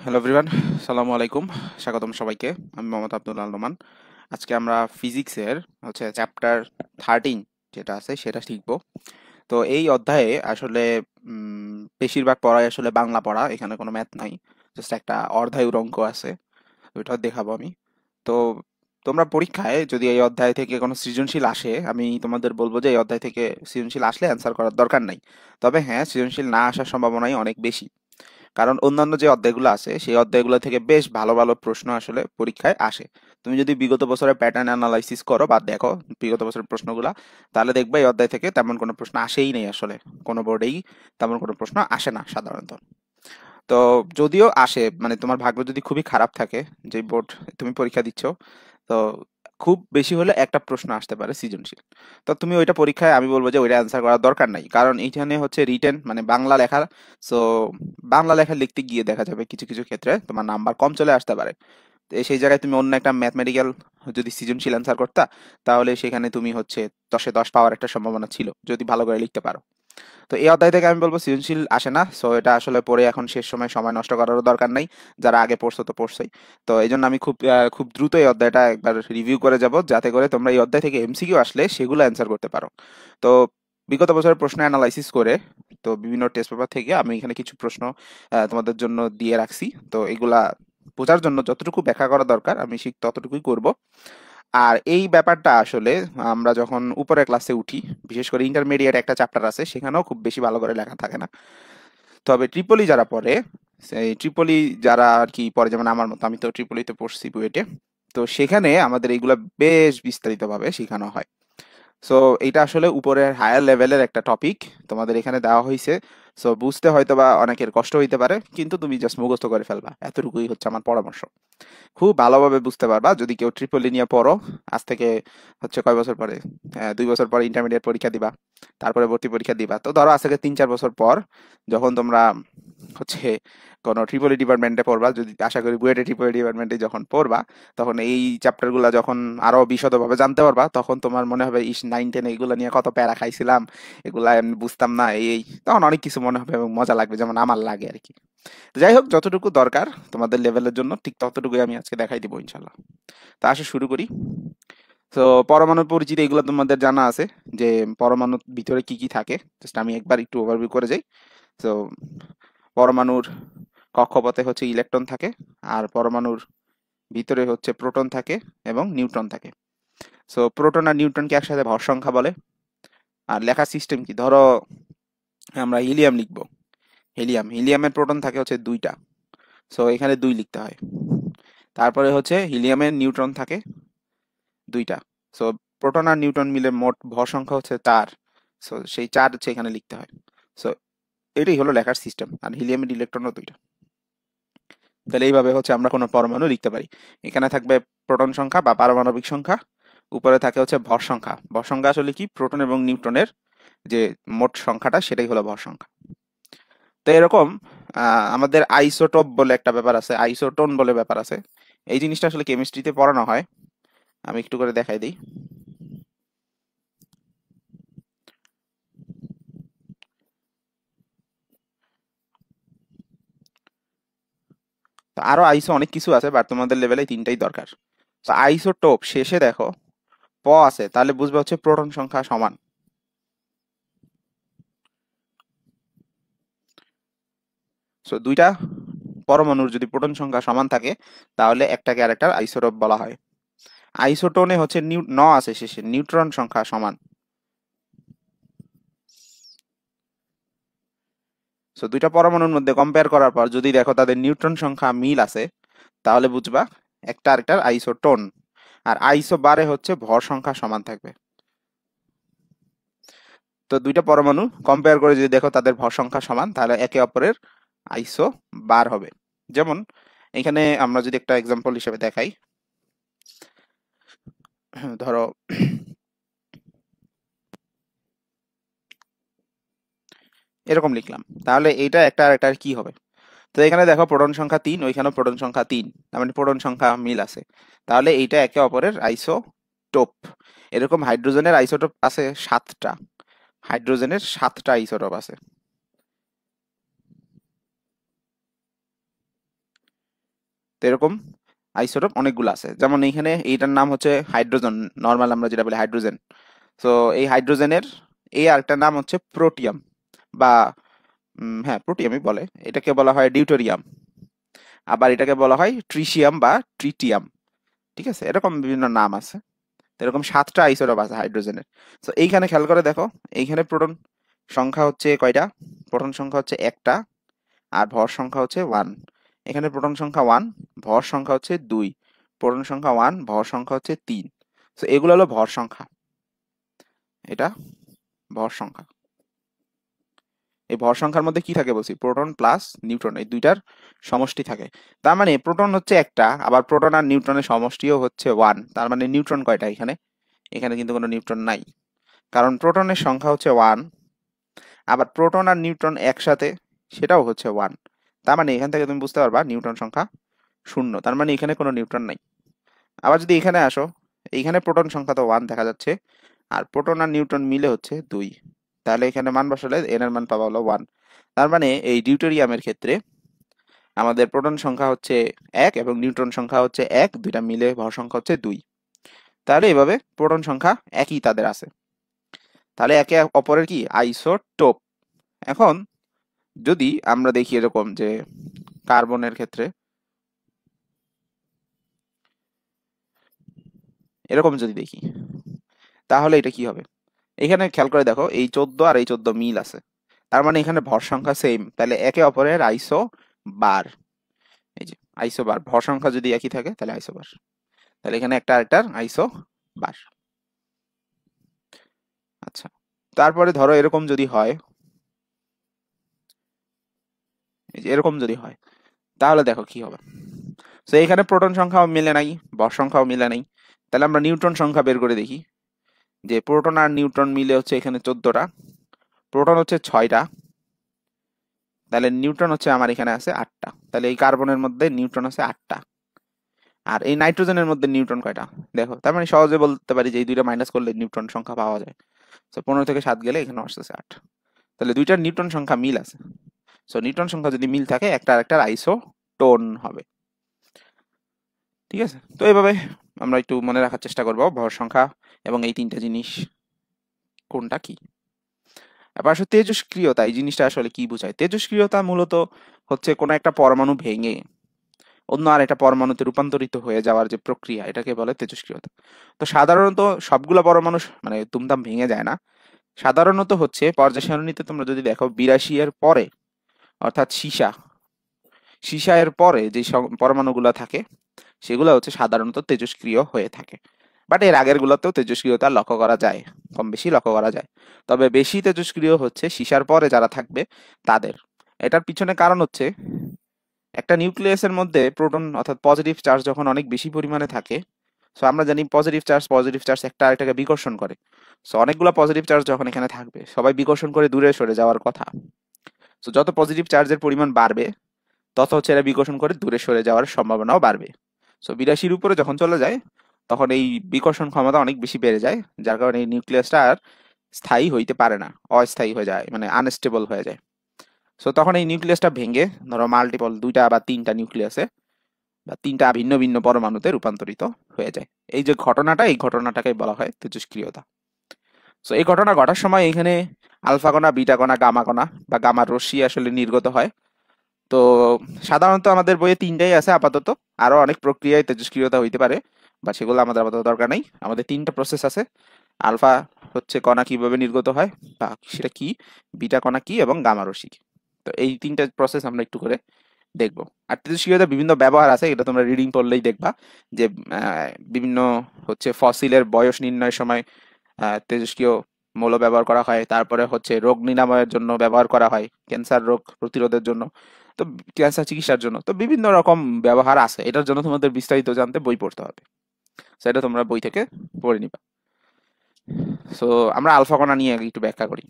Hello everyone, সালামু আলাইকুম। স্বাগতম সবাইকে। আমি মোহাম্মদ আব্দুল আল নোমান। আজকে আমরা ফিজিক্সের চ্যাপ্টার 13 যেটা আছে সেটা শিখব। তো এই অধ্যায়ে আসলে বেশিরভাগ পড়াই আসলে বাংলা পড়া, এখানে কোনো ম্যাথ নাই। জাস্ট একটা অর্ধায়ুর অঙ্ক আছে, ওইটা দেখাবো আমি। তো তোমরা পরীক্ষায় যদি এই অধ্যায় থেকে কোনো সৃজনশীল আসে, আমি তোমাদের বলবো যে এই অধ্যায় থেকে সৃজনশীল আসলে অ্যান্সার করার দরকার নাই। তবে হ্যাঁ, সৃজনশীল না আসার সম্ভাবনাই অনেক বেশি, কারণ অন্যান্য যে অধ্যায়গুলো আছে সেই অধ্যায়গুলো থেকে বেশ ভালো ভালো প্রশ্ন আসলে পরীক্ষায় আসে। তুমি যদি বিগত বছরের প্যাটার্ন অ্যানালাইসিস করো বা দেখো বিগত বছরের প্রশ্নগুলা, তাহলে দেখবে এই অধ্যায় থেকে তেমন কোনো প্রশ্ন আসেই নেই আসলে। কোনো বোর্ডেই তেমন কোনো প্রশ্ন আসে না সাধারণত। তো যদিও আসে, মানে তোমার ভাগ্য যদি খুবই খারাপ থাকে, যে বোর্ড তুমি পরীক্ষা দিচ্ছ, তো খুব বেশি হলে একটা প্রশ্ন আসতে পারে সৃজনশীল। তো তুমি ওইটা পরীক্ষায়, আমি বলবো যে ওইটা অ্যান্সার করার দরকার নাই, কারণ এইখানে হচ্ছে রিটেন মানে বাংলা লেখা। সো বাংলা লেখা লিখতে গিয়ে দেখা যাবে কিছু কিছু ক্ষেত্রে তোমার নাম্বার কম চলে আসতে পারে। তো সেই জায়গায় তুমি অন্য একটা ম্যাথমেটিক্যাল যদি সৃজনশীল অ্যান্সার করতা, তাহলে সেখানে তুমি হচ্ছে 10-এ 10 পাওয়ার একটা সম্ভাবনা ছিল যদি ভালো করে লিখতে পারো। তো এই অধ্যায় থেকে আমি বলবো সৃজনশীল আসে না, সো এটা আসলে পড়ে এখন শেষ সময় সময় নষ্ট করারও দরকার নাই। যারা আগে পড়ছো তো পড়ছোই। তো এই জন্য আমি খুব দ্রুত এই অধ্যায়টা একবার রিভিউ করে যাব, যাতে করে তোমরা এই অধ্যায় থেকে এমসিকিউ আসলে সেগুলো অ্যান্সার করতে পারো। তো বিগত বছরের প্রশ্ন অ্যানালাইসিস করে, তো বিভিন্ন টেস্ট পেপার থেকে আমি এখানে কিছু প্রশ্ন তোমাদের জন্য দিয়ে রাখছি। তো এগুলা বোঝার জন্য যতটুকু ব্যাখ্যা করা দরকার আমি ঠিক ততটুকুই করব। আর এই ব্যাপারটা আসলে আমরা যখন উপরের ক্লাসে উঠি, বিশেষ করে ইন্টারমিডিয়েট একটা চ্যাপ্টার আছে, সেখানেও খুব বেশি ভালো করে লেখা থাকে না। তবে ট্রিপলি যারা পড়ে, সেই ট্রিপলি যারা আর কি পড়ে, যেমন আমার মতো, আমি তো ট্রিপলিতে পড়ছি বুয়েটে। তো সেখানে আমাদের এইগুলা বেশ বিস্তারিতভাবে শেখানো হয়। সো এটা আসলে উপরের হায়ার লেভেলের একটা টপিক তোমাদের এখানে দেওয়া হয়েছে। সো বুঝতে হয়তো বা অনেকের কষ্ট হইতে পারে, কিন্তু তুমি জাস্ট মুখস্থ করে ফেলবা, এতটুকুই হচ্ছে আমার পরামর্শ। খুব ভালোভাবে বুঝতে পারবা যদি কেউ ট্রিপলি নিয়ে পড়ো। আজ থেকে হচ্ছে কয় বছর পরে, 2 বছর পরে ইন্টারমিডিয়েট পরীক্ষা দিবা, তারপরে ভর্তি পরীক্ষা দিবা। তো ধরো আজ থেকে 3-4 বছর পর যখন তোমরা হচ্ছে কোনো ট্রিপলি ডিপার্টমেন্টে পড়বা, যদি আশা করি বুয়েটে ট্রিপলি ডিপার্টমেন্টে যখন পড়বা, তখন এই চ্যাপ্টার গুলা যখন আরো বিশদভাবে জানতে পারবা, তখন তোমার মনে হবে ইস 9-10 এগুলো নিয়ে কত প্যারা খাইছিলাম, এগুলা এমনি বুঝতাম না, এই তখন অনেক কিছু মনে হবে এবং মজা লাগবে, যেমন আমার লাগে আর কি। যাই হোক, যতটুকু দরকার তোমাদের লেভেলের জন্য ঠিক ততটুকুই আমি আজকে দেখাই দিব ইনশাল্লাহ। তা আসে শুরু করি। তো পরমাণুর পরিচিতি এগুলো তোমাদের জানা আছে, যে পরমাণুর ভিতরে কি কি থাকে, জাস্ট আমি একবার একটু ওভারভিউ করে যাই। তো পরমাণুর কক্ষপথে হচ্ছে ইলেকট্রন থাকে, আর পরমাণুর ভিতরে হচ্ছে প্রোটন থাকে এবং নিউট্রন থাকে। সো প্রোটন আর নিউট্রনকে একসাথে ভর সংখ্যা বলে। আর লেখার সিস্টেম কি, ধরো আমরা হিলিয়াম লিখবো। হিলিয়ামের প্রোটন থাকে হচ্ছে 2টা। সো এখানে 2 লিখতে হয়। তারপরে হচ্ছে হিলিয়ামের নিউট্রন থাকে 2টা। সো প্রোটন আর নিউট্রন মিলে মোট ভর সংখ্যা হচ্ছে 4। সো সেই 4 হচ্ছে এখানে লিখতে হয়। সো এটাই হলো লেখার সিস্টেম। আর হিলিয়ামের ইলেকট্রনও 2টা। তাহলে এইভাবে হচ্ছে আমরা কোনো পরমাণু লিখতে পারি। এখানে থাকবে প্রোটন সংখ্যা বা পারমাণবিক সংখ্যা, উপরে থাকে হচ্ছে ভর সংখ্যা। ভর সংখ্যা আসলে কি, প্রোটন এবং নিউট্রনের যে মোট সংখ্যাটা সেটাই হলো ভর সংখ্যা। তো এরকম আমাদের আইসোটোপ বলে একটা ব্যাপার আছে, আইসোটোন বলে ব্যাপার আছে। এই জিনিসটা আসলে কেমিস্ট্রিতে পড়ানো হয়, আমি একটু করে দেখাই দিই। তো আরো আইসো অনেক কিছু আছে, বাট তোমাদের লেভেলে 3টাই দরকার। তো আইসোটোপ শেষে দেখো প আছে, তাহলে বুঝবে হচ্ছে প্রোটন সংখ্যা সমান। সো 2টা পরমাণুর যদি প্রোটন সংখ্যা সমান থাকে, তাহলে একটাকে আরেকটার আইসোটোপ বলা হয়। আইসোটোনে হচ্ছে ন আছে শেষে, নিউট্রন সংখ্যা সমান। সো 2টা পরমাণুর মধ্যে কম্পেয়ার করার পর যদি দেখো তাদের নিউট্রন সংখ্যা মিল আছে, তাহলে বুঝবা একটা আরেকটার আইসোটোন। আর আইসো বারে হচ্ছে ভর সংখ্যা সমান থাকবে। তো 2টা পরমাণু কম্পেয়ার করে যদি দেখো তাদের ভর সংখ্যা সমান, তাহলে একে অপরের আইসো বার হবে। যেমন এখানে আমরা যদি একটা এক্সাম্পল হিসেবে দেখাই, ধরো এরকম লিখলাম, তাহলে এইটা একটা আর একটা কি হবে। তো এখানে দেখো প্রোটন সংখ্যা 3, ওইখানেও প্রোটন সংখ্যা 3, তার মানে প্রোটন সংখ্যা মিল আছে। তাহলে এইটা একে অপরের আইসোটোপ। এরকম হাইড্রোজেনের আইসোটোপ আছে 7টা। হাইড্রোজেনের 7টা আইসোটোপ আছে। তো এরকম আইসোটোপ অনেকগুলো আছে, যেমন এইখানে এইটার নাম হচ্ছে হাইড্রোজেন, নর্মাল আমরা যেটা বলি হাইড্রোজেন। তো এই হাইড্রোজেনের এই আরেকটার নাম হচ্ছে প্রোটিয়াম, বা হ্যাঁ প্রোটিয়ামই বলে। এটাকে বলা হয় ডিউটেরিয়াম, আবার এটাকে বলা হয় ট্রিশিয়াম বা ট্রিটিয়াম। ঠিক আছে, এরকম বিভিন্ন নাম আছে। তো এরকম 7টা আইসোটোপ আছে হাইড্রোজেনের। তো এইখানে খেয়াল করে দেখো, এইখানে প্রোটন সংখ্যা হচ্ছে কয়টা? প্রোটন সংখ্যা হচ্ছে একটা, আর ভর সংখ্যা হচ্ছে 1। এখানে প্রোটন সংখ্যা 1, ভর সংখ্যা হচ্ছে 2, প্রোটন সংখ্যা 1, ভর সংখ্যা হচ্ছে 3। তো এগুলো হলো ভর সংখ্যা, এটা ভর সংখ্যা। এই ভর সংখ্যার মধ্যে কি থাকে বলছি? প্রোটন প্লাস নিউট্রন, এই দুইটার সমষ্টি থাকে। তার মানে প্রোটন হচ্ছে একটা, আবার প্রোটন আর নিউট্রনের সমষ্টিও হচ্ছে 1। তার মানে নিউট্রন কয়টা এখানে? এখানে কিন্তু কোনো নিউট্রন নাই, কারণ প্রোটনের সংখ্যা হচ্ছে 1, আবার প্রোটন আর নিউট্রন একসাথে সেটাও হচ্ছে 1। তার মানে এখান থেকে তুমি বুঝতে পারবা নিউট্রন সংখ্যা 0। তার মানে এখানে কোনো নিউট্রন নাই। আবার যদি এখানে আসো, এইখানে প্রোটন সংখ্যা তো 1 দেখা যাচ্ছে, আর প্রোটন আর নিউট্রন মিলে হচ্ছে 2। তাহলে এখানে মান বসালে এন এর মান পাওয়া হলো 1। তার মানে এই ডিউটেরিয়ামের ক্ষেত্রে আমাদের প্রোটন সংখ্যা হচ্ছে 1 এবং নিউট্রন সংখ্যা হচ্ছে 1, দুইটা মিলে ভর সংখ্যা হচ্ছে 2। তাহলে এভাবে প্রোটন সংখ্যা একই তাদের আছে। তাহলে একে অপরের কি আইসোটোপ। এখন যদি আমরা দেখি এরকম যে কার্বনের ক্ষেত্রে এরকম যদি দেখি, তাহলে এটা কি হবে? এখানে খেয়াল করে দেখো, এই 14 আর এই 14 মিল আছে, তার মানে এখানে ভর সংখ্যা সেম, তাহলে একে অপরের আইসো বার। এই যে আইসো বার, ভর সংখ্যা যদি একই থাকে তাহলে আইসো বার। তাহলে এখানে একটা আরেকটার আইসো বার। আচ্ছা, তারপরে ধরো এরকম যদি হয়, এই যে এরকম যদি হয়, তাহলে দেখো কি হবে। তো এখানে প্রোটন সংখ্যাও মিলে নাই, ভর সংখ্যাও মিলে নাই। তাহলে আমরা নিউট্রন সংখ্যা বের করে দেখি, যে প্রোটন আর নিউট্রন মিলে হচ্ছে এখানে 14টা, প্রোটন হচ্ছে 6টা, তাহলে নিউট্রন হচ্ছে আমার এখানে আছে 8টা। তাহলে এই কার্বনের মধ্যে নিউট্রন আছে 8টা। আর এই নাইট্রোজেনের মধ্যে নিউট্রন কয়টা? দেখো, তার মানে সহজে বলতে পারি যে এই দুইটা মাইনাস করলে নিউট্রন সংখ্যা পাওয়া যায়। তো 15 থেকে 7 গেলে এখানে আসতেছে 8। তাহলে দুইটার নিউট্রন সংখ্যা মিল আছে। সো নিউট্রন সংখ্যা যদি মিল থাকে, একটা আরেকটার আইসোটোন হবে। ঠিক আছে, তো এইভাবে আমরা একটু মনে রাখার চেষ্টা করব ভর সংখ্যা এবং এই তিনটা জিনিস কোনটা কি। এবার আসলে তেজস্ক্রিয়তা, এই জিনিসটা আসলে কি বোঝায়? তেজস্ক্রিয়তা মূলত হচ্ছে কোনো একটা পরমাণু ভেঙে অন্য আর একটা পরমাণুতে রূপান্তরিত হয়ে যাওয়ার যে প্রক্রিয়া, এটাকে বলে তেজস্ক্রিয়তা। তো সাধারণত সবগুলা পরমাণু মানে দুমদাম ভেঙে যায় না। সাধারণত হচ্ছে পর্যায় সারণীতে তোমরা যদি দেখো 82 এর পরে, অর্থাৎ সীসা সীসা এর পরে যে পরমাণুগুলো থাকে সেগুলো হচ্ছে সাধারণত তেজস্ক্রিয় হয়ে থাকে। বাট এর আগের গুলোতেও তেজস্ক্রিয়তা লক্ষ্য করা যায়, কম বেশি লক্ষ্য করা যায়। তবে বেশি তেজস্ক্রিয় হচ্ছে সীসার পরে যারা থাকবে তাদের। এটার পিছনে কারণ হচ্ছে, একটা নিউক্লিয়াসের মধ্যে প্রোটন অর্থাৎ পজিটিভ চার্জ যখন অনেক বেশি পরিমাণে থাকে, সো আমরা জানি পজিটিভ চার্জ একটা আরেকটাকে বিকর্ষণ করে। সো অনেকগুলো পজিটিভ চার্জ যখন এখানে থাকবে, সবাই বিকর্ষণ করে দূরে সরে যাওয়ার কথা। সো যত পজিটিভ চার্জের পরিমাণ বাড়বে, তত হচ্ছে এরা বিকর্ষণ করে দূরে সরে যাওয়ার সম্ভাবনাও বাড়বে। সো 82-র উপরে যখন চলে যায়, তখন এই বিকর্ষণ ক্ষমতা অনেক বেশি বেড়ে যায়, যার কারণে এই নিউক্লিয়াসটা আর স্থায়ী হইতে পারে না, অস্থায়ী হয়ে যায়, মানে আনস্টেবল হয়ে যায়। সো তখন এই নিউক্লিয়াসটা ভেঙে ধরো মাল্টিপল 2টা বা 3টা নিউক্লিয়াসে বা 3টা ভিন্ন ভিন্ন পরমাণুতে রূপান্তরিত হয়ে যায়। এই যে ঘটনাটা, এই ঘটনাটাকে বলা হয় তেজস্ক্রিয়তা। সো এই ঘটনা ঘটার সময় এখানে আলফা কণা, বিটা কণা, গামা কণা বা গামার রশ্মি আসলে নির্গত হয়। তো সাধারণত আমাদের বইয়ে 3টাই আছে আপাতত, আরো অনেক প্রক্রিয়ায় তেজস্ক্রিয়তা হইতে পারে, বা সেগুলো আমাদের আপাতত দরকার নেই। আমাদের 3টা প্রসেস আছে। আলফা হচ্ছে কণা কিভাবে নির্গত হয় বা সেটা কি, বিটা কণা কি, এবং গামা রশ্মি কি। তো এই 3টা প্রসেস আমরা একটু করে দেখবো। আর তেজস্ক্রিয়তার বিভিন্ন ব্যবহার আছে, এটা তোমরা রিডিং পড়লেই দেখবা যে বিভিন্ন হচ্ছে ফসিলের বয়স নির্ণয়ের সময় তেজস্ক্রিয় মৌল ব্যবহার করা হয়। তারপরে হচ্ছে রোগ নিরাময়ের জন্য ব্যবহার করা হয়, ক্যান্সার রোগ প্রতিরোধের জন্য, তো ক্যান্সার চিকিৎসার জন্য। তো বিভিন্ন রকম ব্যবহার আছে, এটার জন্য তোমাদের বিস্তারিত জানতে বই পড়তে হবে। সেটা তোমরা বই থেকে পড়ে নিবা। সো আমরা আলফা কণা নিয়ে একটু ব্যাখ্যা করি।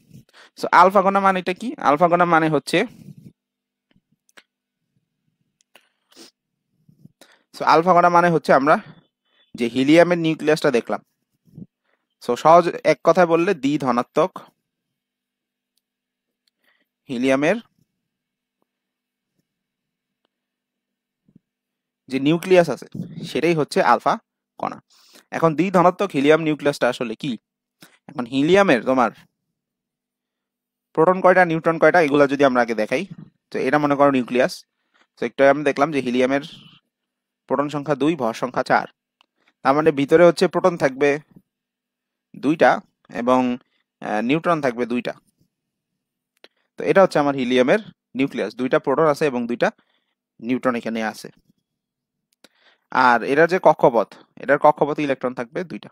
সো আলফা কণা মানেটা কি? আলফা কণা মানে হচ্ছে, আলফা কণা মানে হচ্ছে আমরা যে হিলিয়ামের নিউক্লিয়াসটা দেখলাম, সো সহজ এক কথায় বললে দ্বি ধনাত্মক হিলিয়ামের যে নিউক্লিয়াস আছে সেটাই হচ্ছে আলফা কণা। এখন দ্বি ধনাত্মক হিলিয়াম নিউক্লিয়াসটা আসলে কি? এখন হিলিয়ামের তোমার প্রোটন কয়টা, নিউট্রন কয়টা, এগুলো যদি আমরা আগে দেখাই। তো এটা মনে করো নিউক্লিয়াস। তো একটু আমি দেখলাম যে হিলিয়ামের প্রোটন সংখ্যা 2, ভর সংখ্যা 4। তার মানে ভিতরে হচ্ছে প্রোটন থাকবে 2টা এবং নিউট্রন থাকবে 2টা। তো এটা হচ্ছে আমার হিলিয়ামের নিউক্লিয়াস, 2টা প্রোটন আছে এবং 2টা নিউট্রন এখানে আছে। আর এটার যে কক্ষপথ, এটার কক্ষপথে ইলেকট্রন থাকবে 2টা।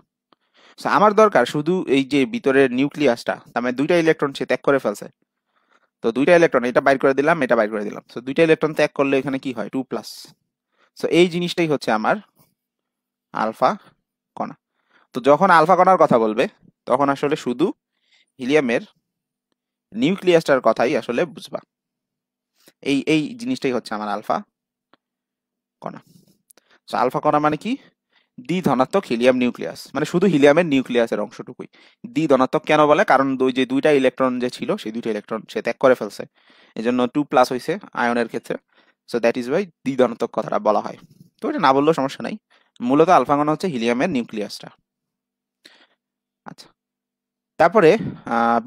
So, আমার দরকার শুধু এই যে ভিতরের নিউক্লিয়াসটা, তার মানে 2টা ইলেকট্রন সে ত্যাগ করে ফেলছে। তো 2টা ইলেকট্রন, এটা বাইর করে দিলাম, এটা বাইর করে দিলাম। তো 2টা ইলেকট্রন ত্যাগ করলে এখানে কি হয়? 2+। সো এই জিনিসটাই হচ্ছে আমার আলফা কণা। তো যখন আলফা কণার কথা বলবে তখন আসলে শুধু হিলিয়ামের নিউক্লিয়াসটার কথাই আসলে বুঝবা। এই এই জিনিসটাই হচ্ছে আমার আলফা কণা। সো আলফা কণা মানে কি? দ্বি ধনাত্মক হিলিয়াম নিউক্লিয়াস, মানে শুধু হিলিয়ামের নিউক্লিয়াসের অংশটুকুই। দ্বি ধনাত্মক কেন বলে? কারণ ওই যে 2টা ইলেকট্রন যে ছিল সেই 2টা ইলেকট্রন সে ত্যাগ করে ফেলছে, এই জন্য 2+ হয়েছে আয়নের ক্ষেত্রে। সো দ্যাট ইজ ওয়াই দ্বি ধনাত্মক কথাটা বলা হয়। তো এটা না বললেও সমস্যা নাই। মূলত আলফা কণা হচ্ছে হিলিয়ামের নিউক্লিয়াসটা। আচ্ছা, তারপরে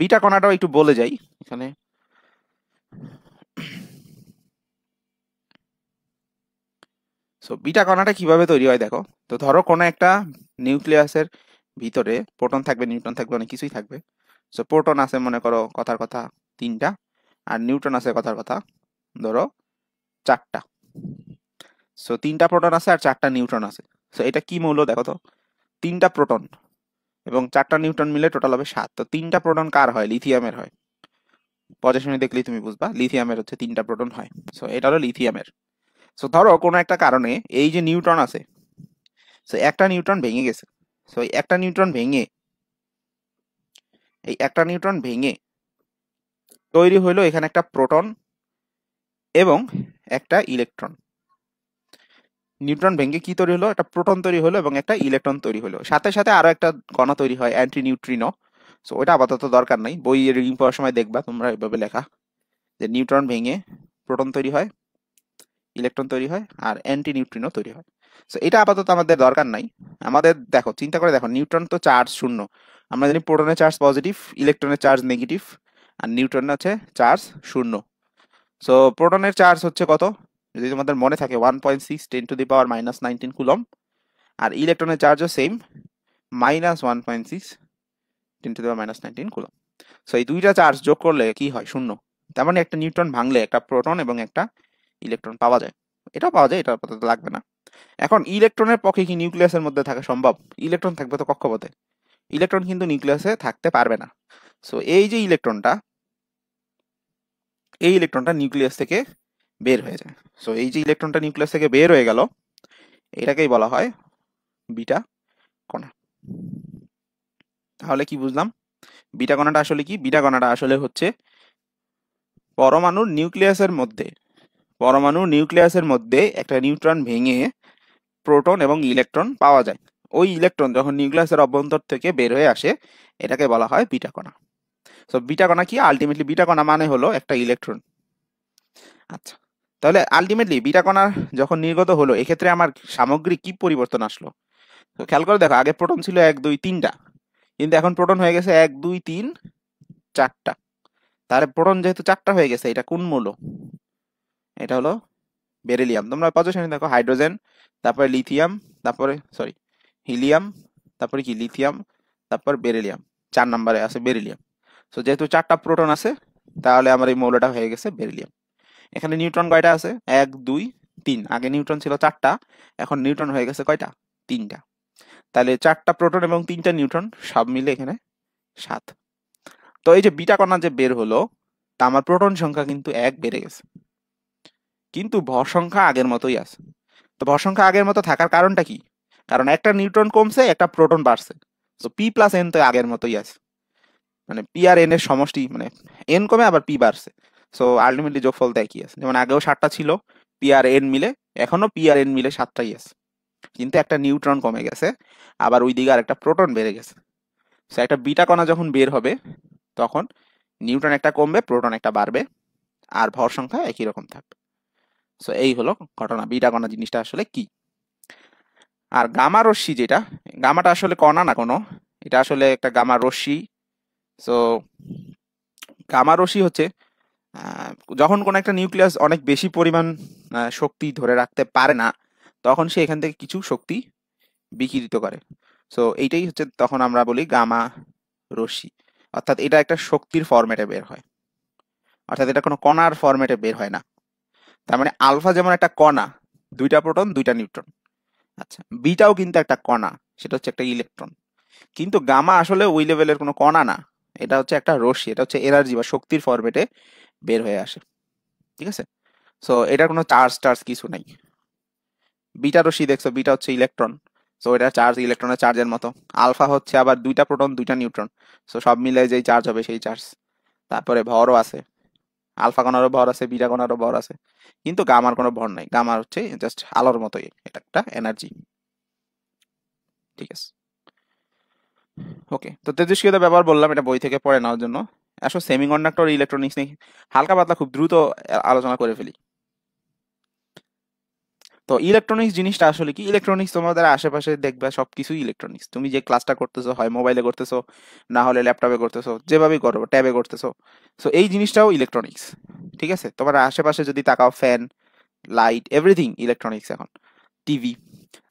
বিটা কণাটাও একটু বলে যাই এখানে। সো বিটা কণাটা কিভাবে তৈরি হয় দেখো। তো ধরো কোনো একটা নিউক্লিয়াসের ভিতরে প্রোটন থাকবে, নিউট্রন থাকবে, অনেক কিছুই থাকবে। সো প্রোটন আছে মনে করো কথার কথা 3টা, আর নিউট্রন আছে কথার কথা ধরো 4টা। সো 3টা প্রোটন আছে আর 4টা নিউট্রন আছে। সো এটা কি মৌল দেখো তো? 3টা প্রোটন এবং 4টা নিউট্রন মিলে টোটাল হবে 7। তো 3টা প্রোটন কার হয়? লিথিয়ামের হয়। পজিশনে দেখলেই তুমি বুঝবা লিথিয়ামের হচ্ছে 3টা প্রোটন হয়। সো এটা হলো লিথিয়ামের। সো ধরো কোনো একটা কারণে এই যে নিউট্রন আছে, সো একটা নিউট্রন ভেঙে গেছে। সো এই একটা নিউট্রন ভেঙে তৈরি হলো এখানে একটা প্রোটন এবং একটা ইলেকট্রন। নিউট্রন ভেঙে কি তৈরি হলো? একটা প্রোটন তৈরি হলো এবং একটা ইলেকট্রন তৈরি হলো। সাথে সাথে আরো একটা কণা তৈরি হয়, অ্যান্টি নিউট্রিনো। সো ওটা আপাতত দরকার নাই, বইয়ের রিডিং পড়ার সময় দেখবা তোমরা এভাবে লেখা যে নিউট্রন ভেঙে প্রোটন তৈরি হয়, ইলেকট্রন তৈরি হয়, আর অ্যান্টি নিউট্রিনো তৈরি হয়। সো এটা আপাতত আমাদের দরকার নাই। আমাদের দেখো, চিন্তা করে দেখো, নিউট্রন তো চার্জ শূন্য। আমরা জানি প্রোটনের চার্জ পজিটিভ, ইলেকট্রনের চার্জ নেগেটিভ, আর নিউট্রনের হচ্ছে চার্জ শূন্য। সো প্রোটনের চার্জ হচ্ছে কত? যদি তোমাদের মনে থাকে 1.6 10⁻⁻19 কুলম। আর ইলেকট্রনের চার্জও সেম, -1.6 10⁻⁻19 কুলম। সো এই দুইটা চার্জ যোগ করলে কি হয়? শূন্য। তার মানে একটা নিউট্রন ভাঙলে একটা প্রোটন এবং একটা ইলেকট্রন পাওয়া যায়। এটাও পাওয়া যায়, এটা আপাতত লাগবে না। এখন ইলেকট্রনের পক্ষে কি নিউক্লিয়াসের মধ্যে থাকা সম্ভব? ইলেকট্রন থাকবে তো কক্ষপথে, ইলেকট্রন কিন্তু নিউক্লিয়াসে থাকতে পারবে না। সো এই যে ইলেকট্রনটা নিউক্লিয়াস থেকে বের হয়ে যায়। সো এই যে ইলেকট্রনটা নিউক্লিয়াস থেকে বের হয়ে গেল, এটাকেই বলা হয় বিটা কণা। তাহলে কি বুঝলাম? বিটা কণাটা আসলে কি? বিটা কণাটা আসলে হচ্ছে পরমাণুর নিউক্লিয়াসের মধ্যে একটা নিউট্রন ভেঙে প্রোটন এবং ইলেকট্রন পাওয়া যায়। ওই ইলেকট্রন যখন নিউক্লিয়াসের অভ্যন্তর থেকে বের হয়ে আসে, এটাকে বলা হয় বিটা কণা। সো বিটা কণা কি? আলটিমেটলি বিটা কণা মানে হলো একটা ইলেকট্রন। আচ্ছা, তাহলে আলটিমেটলি বিটা কণা যখন নির্গত হলো, এক্ষেত্রে আমার সামগ্রিক কি পরিবর্তন আসলো? তো খেয়াল করে দেখো, আগে প্রোটন ছিল 1 2 3টা, কিন্তু এখন প্রোটন হয়ে গেছে 1 2 3 4টা। তাহলে প্রোটন যেহেতু 4টা হয়ে গেছে, এটা কোন মৌল? এটা হলো বেরিলিয়াম। তোমরা পজিশনে দেখো, হাইড্রোজেন, তারপরে লিথিয়াম, তারপরে সরি হিলিয়াম, তারপরে কি লিথিয়াম, তারপর বেরিলিয়াম। 4 নম্বরে আছে বেরিলিয়াম। সো যেহেতু 4টা প্রোটন আছে, তাহলে আমার এই মৌলটা হয়ে গেছে বেরিলিয়াম। এখানে নিউট্রন কয়টা আছে? 1 2 3। আগে নিউট্রন ছিল 4টা, এখন নিউট্রন হয়ে গেছে কয়টা? 3টা। তাহলে 4টা প্রোটন এবং 3টা নিউট্রন সব মিলে এখানে 7। তো এই যে বিটা কণা যে বের হলো, তা আমার প্রোটন সংখ্যা কিন্তু 1 বেড়ে গেছে, কিন্তু ভর সংখ্যা আগের মতোই আছে। তো ভর সংখ্যা আগের মতো থাকার কারণটা কি? কারণ একটা নিউট্রন কমছে, একটা প্রোটন বাড়ছে। তো P+N তো আগের মতোই আছে, মানে পি আর এন এর সমষ্টি, মানে এন কমে আবার পি বাড়ছে। সো আলটিমেটলি যোগফল তো একই আছে। যেমন আগেও 7টা ছিল পি আর এন মিলে, এখনো পি আর এন মিলে 7টাই আছে, কিন্তু একটা নিউট্রন কমে গেছে, আবার ওই দিকে আর একটা প্রোটন বেড়ে গেছে। সো একটা বিটা কণা যখন বের হবে, তখন নিউট্রন একটা কমবে, প্রোটন একটা বাড়বে, আর ভর সংখ্যা একই রকম থাকবে। সো এই হলো ঘটনা, বিটা কণা জিনিসটা আসলে কি। আর গামা রশ্মি যেটা, গামাটা আসলে কণা না কোনো, এটা আসলে একটা গামা রশ্মি। সো গামা রশ্মি হচ্ছে আহ, যখন কোনো একটা নিউক্লিয়াস অনেক বেশি পরিমাণ শক্তি ধরে রাখতে পারে না, তখন সে এখান থেকে কিছু শক্তি বিকিরিত করে। সো এইটাই হচ্ছে তখন আমরা বলি গামা রশ্মি। অর্থাৎ এটা একটা শক্তির ফরম্যাটে বের হয়, অর্থাৎ এটা কোনো কণার ফরম্যাটে বের হয় না। তার মানে আলফা যেমন একটা কণা, দুইটা প্রোটন দুইটা নিউট্রন, আচ্ছা বিটাও কিন্তু একটা কণা, সেটা হচ্ছে একটা ইলেকট্রন। কিন্তু গামা আসলে ওই লেভেলের কোনো কণা না, এটা হচ্ছে একটা রশ্মি, এটা হচ্ছে এনার্জি বা শক্তির ফরম্যাটে বের হয়ে আসে, ঠিক আছে। সো এটার কোনো চার্জ টার্জ কিছু নাই। বিটা রশ্মি দেখছো, বিটা হচ্ছে ইলেকট্রন, সো এটা চার্জ ইলেকট্রনের চার্জের মতো। আলফা হচ্ছে আবার দুইটা প্রোটন দুইটা নিউট্রন, সো সব মিলে যেই চার্জ হবে সেই চার্জ। তারপরে ভরও আছে, আলফা কণারও ভর আছে, বিটা কণারও ভর আছে, কিন্তু গামার কোনো ভর নাই। গামা হচ্ছে জাস্ট আলোর মতোই, এটা একটা এনার্জি, ঠিক আছে। ওকে, তো তেজস্ক্রিয়তা ব্যবহার বললাম, এটা বই থেকে পড়ে নেওয়ার জন্য। আসলে সেমিকন্ডাক্টর ইলেকট্রনিক্স নিয়ে হালকা পাতলা খুব দ্রুত আলোচনা করে ফেলি। তো ইলেকট্রনিক্স জিনিসটা আসলে কি, ইলেকট্রনিক্স তোমাদের আশেপাশে দেখবে সবকিছুই ইলেকট্রনিক্স। তুমি যে ক্লাসটা করতেছো হয় মোবাইলে করতেছো, না হলে ল্যাপটপে করতেছো, যেভাবেই করো, ট্যাবে করতেছো, সো এই জিনিসটাও ইলেকট্রনিক্স, ঠিক আছে। তোমার আশেপাশে যদি তাকাও, ফ্যান, লাইট, এভরিথিং ইলেকট্রনিক্স এখন, টিভি।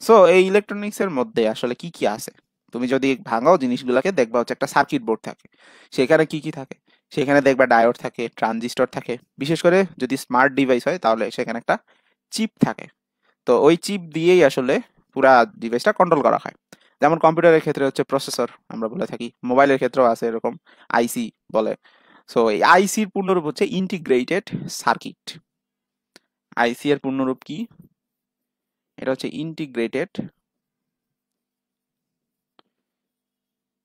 সো এই ইলেকট্রনিক্স এর মধ্যে আসলে কি কি আছে, তুমি যদি ভাঙাও জিনিসগুলোকে দেখবা হচ্ছে একটা সার্কিট বোর্ড থাকে, সেখানে কি কি থাকে, সেখানে দেখবা ডায়োড থাকে, ট্রানজিস্টর থাকে, বিশেষ করে যদি স্মার্ট ডিভাইস হয় তাহলে সেখানে একটা চিপ থাকে। তো ওই চিপ দিয়েই আসলে পুরা ডিভাইসটা কন্ট্রোল করা হয়। যেমন কম্পিউটারের ক্ষেত্রে হচ্ছে প্রসেসর আমরা বলে থাকি, মোবাইলের ক্ষেত্রেও আছে এরকম আইসি বলে। সো এই আইসির পূর্ণরূপ হচ্ছে ইন্টিগ্রেটেড সার্কিট। আইসি এর পূর্ণরূপ কি, এটা হচ্ছে ইন্টিগ্রেটেড